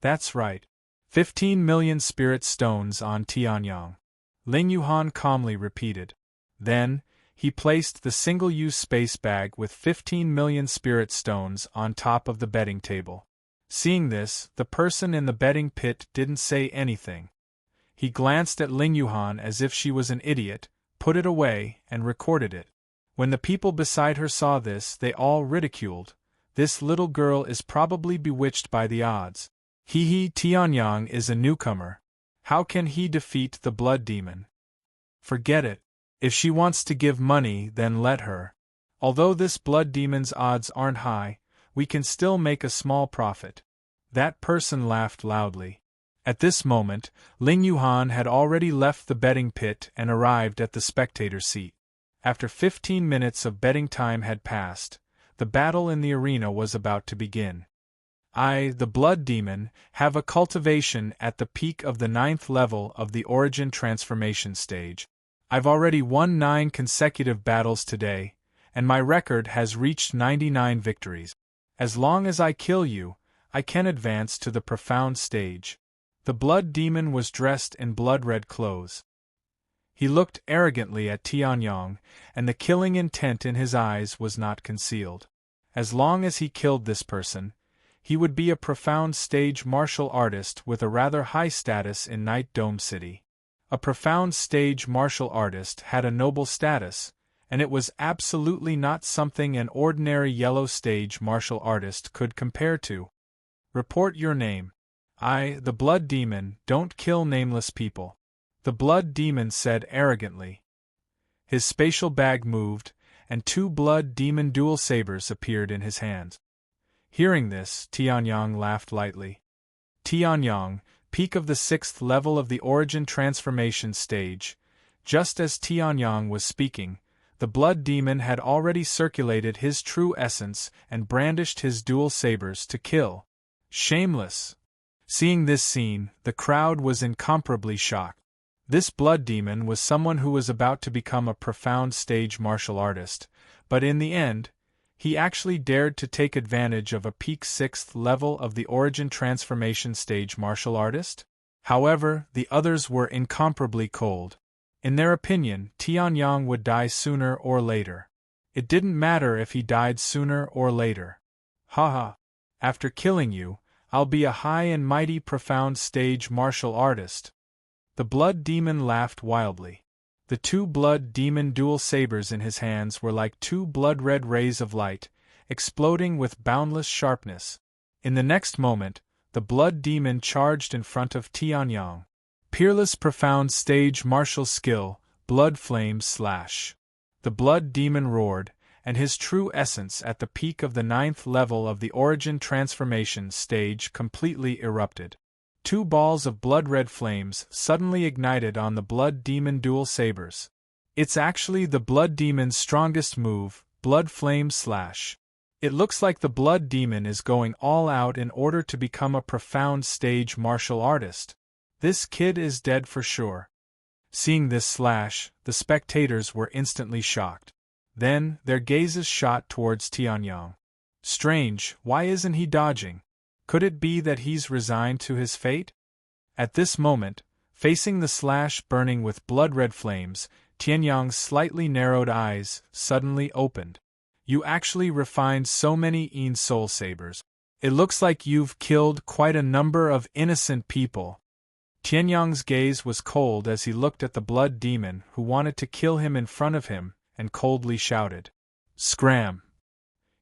That's right. 15 million spirit stones on Tianyang. Ling Yuhan calmly repeated. Then, he placed the single-use space bag with 15 million spirit stones on top of the betting table. Seeing this, the person in the betting pit didn't say anything. He glanced at Ling Yuhan as if she was an idiot, put it away, and recorded it. When the people beside her saw this, they all ridiculed. This little girl is probably bewitched by the odds. Tianyang is a newcomer. How can he defeat the Blood Demon? Forget it. If she wants to give money, then let her. Although this Blood Demon's odds aren't high, we can still make a small profit. That person laughed loudly. At this moment, Ling Yuhan had already left the betting pit and arrived at the spectator seat. After 15 minutes of betting time had passed, the battle in the arena was about to begin. I, the Blood Demon, have a cultivation at the peak of the 9th level of the origin transformation stage. I've already won 9 consecutive battles today, and my record has reached 99 victories. As long as I kill you, I can advance to the profound stage. The Blood Demon was dressed in blood-red clothes. He looked arrogantly at Tianyong, and the killing intent in his eyes was not concealed. As long as he killed this person, he would be a profound stage martial artist with a rather high status in Night Dome City. A profound stage martial artist had a noble status, and it was absolutely not something an ordinary yellow stage martial artist could compare to. Report your name. I, the Blood Demon, don't kill nameless people, the Blood Demon said arrogantly. His spatial bag moved, and 2 Blood Demon dual sabers appeared in his hands. Hearing this, Tianyong laughed lightly. Tianyong, peak of the 6th level of the origin transformation stage. Just as Tianyong was speaking, the Blood Demon had already circulated his true essence and brandished his dual sabers to kill. Shameless! Seeing this scene, the crowd was incomparably shocked. This Blood Demon was someone who was about to become a profound stage martial artist, but in the end, he actually dared to take advantage of a peak 6th level of the origin transformation stage martial artist? However, the others were incomparably cold. In their opinion, Tianyong would die sooner or later. It didn't matter if he died sooner or later. Haha. After killing you, I'll be a high and mighty profound stage martial artist. The Blood Demon laughed wildly. The 2 Blood Demon dual sabers in his hands were like 2 blood-red rays of light, exploding with boundless sharpness. In the next moment, the Blood Demon charged in front of Tianyong. Peerless profound stage martial skill, Blood Flame Slash. The Blood Demon roared, and his true essence at the peak of the 9th level of the origin transformation stage completely erupted. 2 balls of blood-red flames suddenly ignited on the Blood Demon dual sabers. It's actually the Blood Demon's strongest move, Blood Flame Slash. It looks like the Blood Demon is going all out in order to become a profound stage martial artist. This kid is dead for sure. Seeing this slash, the spectators were instantly shocked. Then, their gazes shot towards Tianyong. Strange, why isn't he dodging? Could it be that he's resigned to his fate? At this moment, facing the slash burning with blood-red flames, Tianyong's slightly narrowed eyes suddenly opened. You actually refined so many soul sabers. It looks like you've killed quite a number of innocent people. Tianyong's gaze was cold as he looked at the Blood Demon who wanted to kill him in front of him, and coldly shouted, "Scram!"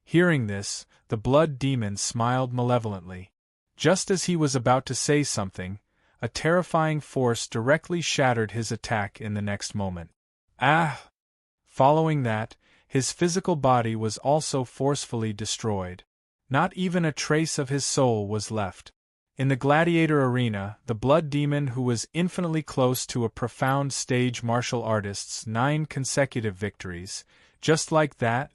Hearing this, the Blood Demon smiled malevolently. Just as he was about to say something, a terrifying force directly shattered his attack in the next moment. Ah! Following that, his physical body was also forcefully destroyed. Not even a trace of his soul was left. In the gladiator arena, the Blood Demon who was infinitely close to a profound stage martial artist's 9 consecutive victories, just like that,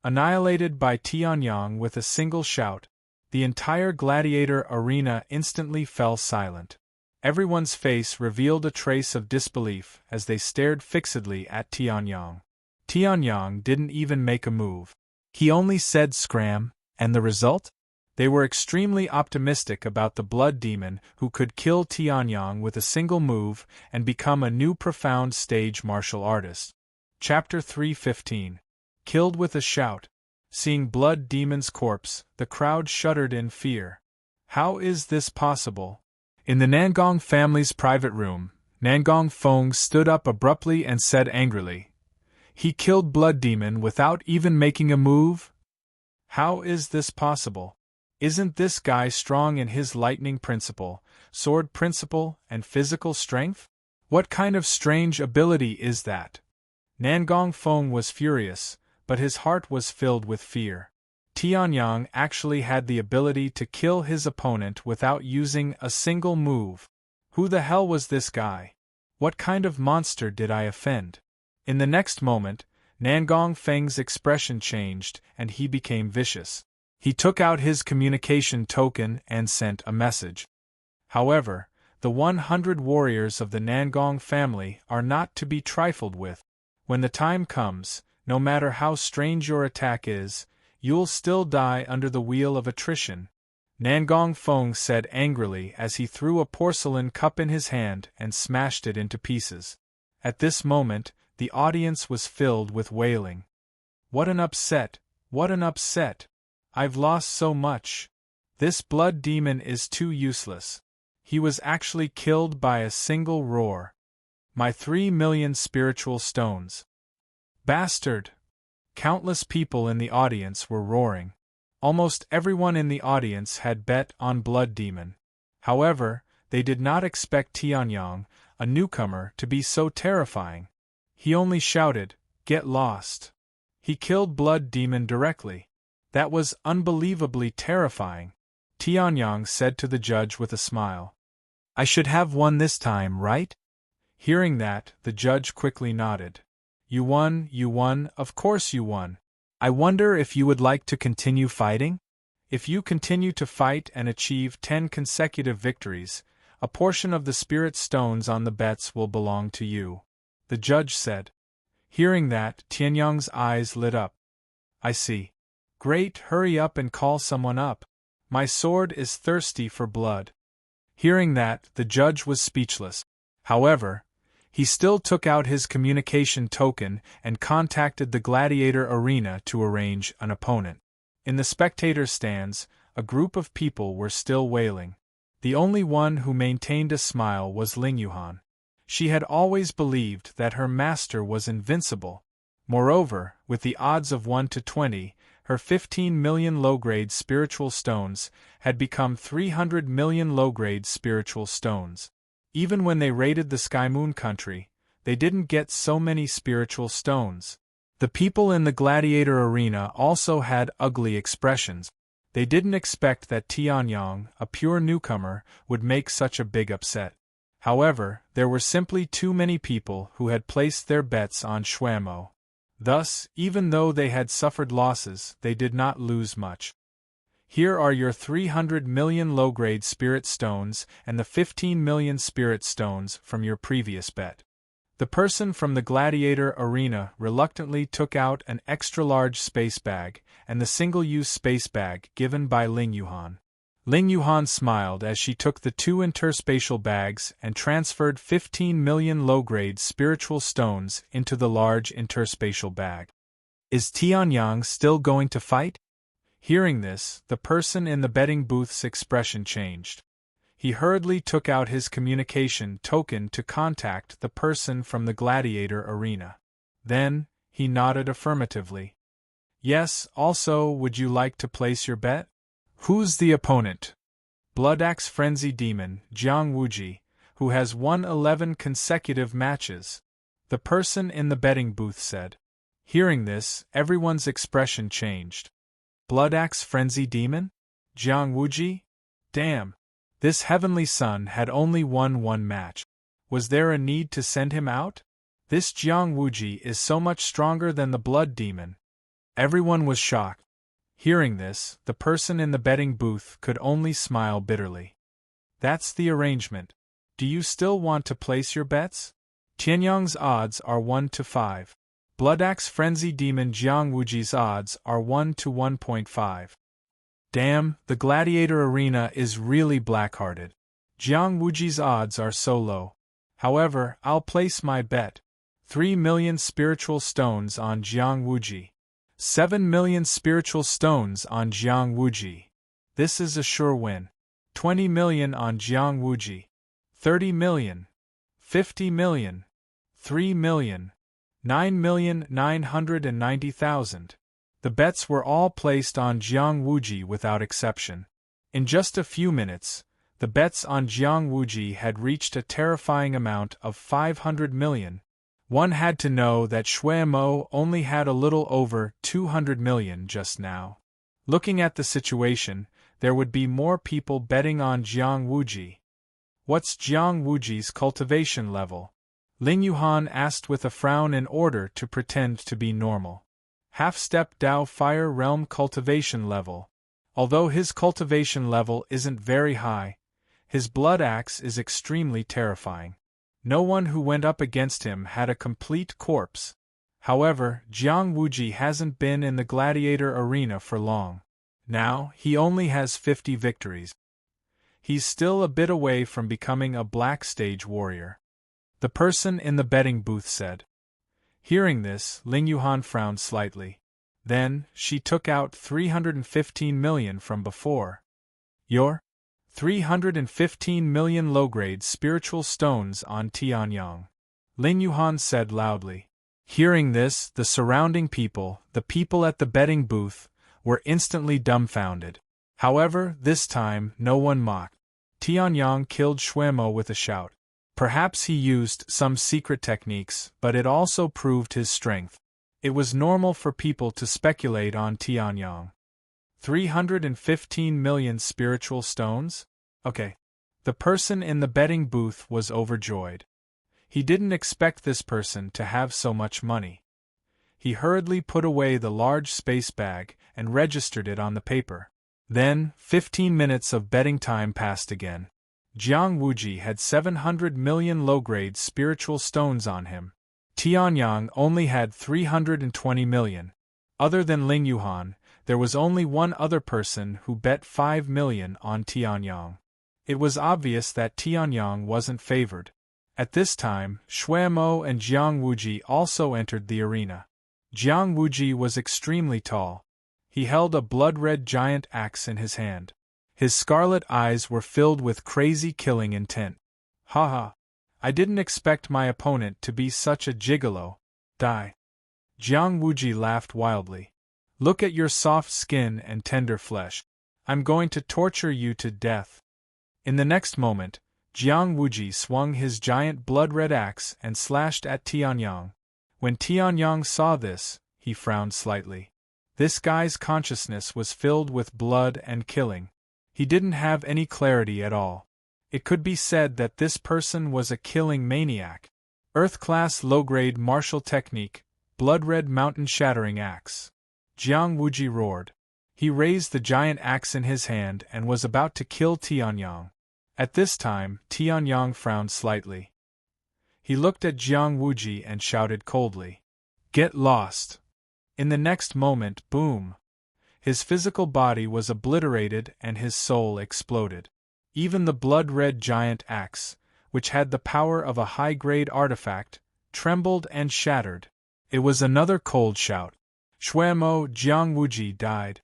annihilated by Tianyong with a single shout, the entire gladiator arena instantly fell silent. Everyone's face revealed a trace of disbelief as they stared fixedly at Tianyong. Tianyong didn't even make a move. He only said "Scram," and the result? They were extremely optimistic about the Blood Demon who could kill Tianyong with a single move and become a new profound stage martial artist. Chapter 3:15. Killed with a shout. Seeing Blood Demon's corpse, the crowd shuddered in fear. How is this possible? In the Nangong family's private room, Nangong Feng stood up abruptly and said angrily, "He killed Blood Demon without even making a move? How is this possible? Isn't this guy strong in his lightning principle, sword principle, and physical strength? What kind of strange ability is that?" Nangong Feng was furious, but his heart was filled with fear. Tianyong actually had the ability to kill his opponent without using a single move. Who the hell was this guy? What kind of monster did I offend? In the next moment, Nangong Feng's expression changed and he became vicious. He took out his communication token and sent a message. However, the 100 warriors of the Nangong family are not to be trifled with. When the time comes, no matter how strange your attack is, you'll still die under the wheel of attrition, Nangong Feng said angrily as he threw a porcelain cup in his hand and smashed it into pieces. At this moment, the audience was filled with wailing. What an upset! What an upset! I've lost so much. This blood demon is too useless. He was actually killed by a single roar. My 3 million spiritual stones. Bastard! Countless people in the audience were roaring. Almost everyone in the audience had bet on Blood Demon. However, they did not expect Tianyang, a newcomer, to be so terrifying. He only shouted, "Get lost." He killed Blood Demon directly. That was unbelievably terrifying. Tianyang said to the judge with a smile. I should have won this time, right? Hearing that, the judge quickly nodded. You won, of course you won. I wonder if you would like to continue fighting? If you continue to fight and achieve 10 consecutive victories, a portion of the spirit stones on the bets will belong to you, the judge said. Hearing that, Tianyang's eyes lit up. I see. Great, hurry up and call someone up. My sword is thirsty for blood. Hearing that, the judge was speechless. However, he still took out his communication token and contacted the gladiator arena to arrange an opponent. In the spectator stands, a group of people were still wailing. The only one who maintained a smile was Ling Yuhan. She had always believed that her master was invincible. Moreover, with the odds of 1 to 20, her 15 million low-grade spiritual stones had become 300 million low-grade spiritual stones. Even when they raided the Sky Moon country, they didn't get so many spiritual stones. The people in the gladiator arena also had ugly expressions. They didn't expect that Tianyang, a pure newcomer, would make such a big upset. However, there were simply too many people who had placed their bets on Xuemo. Thus, even though they had suffered losses, they did not lose much. Here are your 300 million low-grade spirit stones and the 15 million spirit stones from your previous bet. The person from the gladiator arena reluctantly took out an extra-large space bag and the single-use space bag given by Ling Yuhan. Ling Yuhan smiled as she took the 2 interspatial bags and transferred 15 million low-grade spiritual stones into the large interspatial bag. Is Tianyang still going to fight? Hearing this, the person in the betting booth's expression changed. He hurriedly took out his communication token to contact the person from the gladiator arena. Then, he nodded affirmatively. Yes, also, would you like to place your bet? Who's the opponent? Bloodaxe Frenzy Demon, Jiang Wuji, who has won 11 consecutive matches, the person in the betting booth said. Hearing this, everyone's expression changed. Bloodaxe Frenzy Demon? Jiang Wuji? Damn! This heavenly son had only won 1 match. Was there a need to send him out? This Jiang Wuji is so much stronger than the Blood Demon. Everyone was shocked. Hearing this, the person in the betting booth could only smile bitterly. That's the arrangement. Do you still want to place your bets? Tianyang's odds are 1 to 5. Bloodaxe Frenzy Demon Jiang Wuji's odds are 1 to 1.5. Damn, the gladiator arena is really black-hearted. Jiang Wuji's odds are so low. However, I'll place my bet. 3 million spiritual stones on Jiang Wuji. 7 million spiritual stones on Jiang Wuji. This is a sure win. 20 million on Jiang Wuji. 30 million. 50 million. 3 million. 9,990,000. The bets were all placed on Jiang Wuji without exception. In just a few minutes, the bets on Jiang Wuji had reached a terrifying amount of 500 million. One had to know that Xuemo only had a little over 200 million just now. Looking at the situation, there would be more people betting on Jiang Wuji. What's Jiang Wuji's cultivation level? Ling Yuhan asked with a frown in order to pretend to be normal. Half-step Dao Fire Realm cultivation level. Although his cultivation level isn't very high, his blood axe is extremely terrifying. No one who went up against him had a complete corpse. However, Jiang Wuji hasn't been in the gladiator arena for long. Now, he only has 50 victories. He's still a bit away from becoming a black stage warrior. The person in the betting booth said. Hearing this, Ling Yuhan frowned slightly. Then, she took out 315 million from before. Your 315 million low-grade spiritual stones on Tianyang. Ling Yuhan said loudly. Hearing this, the surrounding people, the people at the betting booth, were instantly dumbfounded. However, this time, no one mocked. Tianyang killed Shuemo with a shout. Perhaps he used some secret techniques, but it also proved his strength. It was normal for people to speculate on Tianyang. 315 million spiritual stones? Okay. The person in the betting booth was overjoyed. He didn't expect this person to have so much money. He hurriedly put away the large space bag and registered it on the paper. Then, 15 minutes of betting time passed again. Jiang Wuji had 700 million low-grade spiritual stones on him. Tianyang only had 320 million. Other than Ling Yuhan, there was only one other person who bet 5 million on Tianyang. It was obvious that Tianyang wasn't favored. At this time, Shuemo and Jiang Wuji also entered the arena. Jiang Wuji was extremely tall. He held a blood-red giant axe in his hand. His scarlet eyes were filled with crazy killing intent. Haha. I didn't expect my opponent to be such a gigolo. Die. Jiang Wuji laughed wildly. Look at your soft skin and tender flesh. I'm going to torture you to death. In the next moment, Jiang Wuji swung his giant blood-red axe and slashed at Tianyang. When Tianyang saw this, he frowned slightly. This guy's consciousness was filled with blood and killing. He didn't have any clarity at all. It could be said that this person was a killing maniac. Earth-class low-grade martial technique, blood-red mountain-shattering axe. Jiang Wuji roared. He raised the giant axe in his hand and was about to kill Tianyang. At this time, Tianyang frowned slightly. He looked at Jiang Wuji and shouted coldly. Get lost! In the next moment, boom! His physical body was obliterated and his soul exploded. Even the blood-red giant axe, which had the power of a high-grade artifact, trembled and shattered. It was another cold shout. Shuemo, Jiang Wuji died.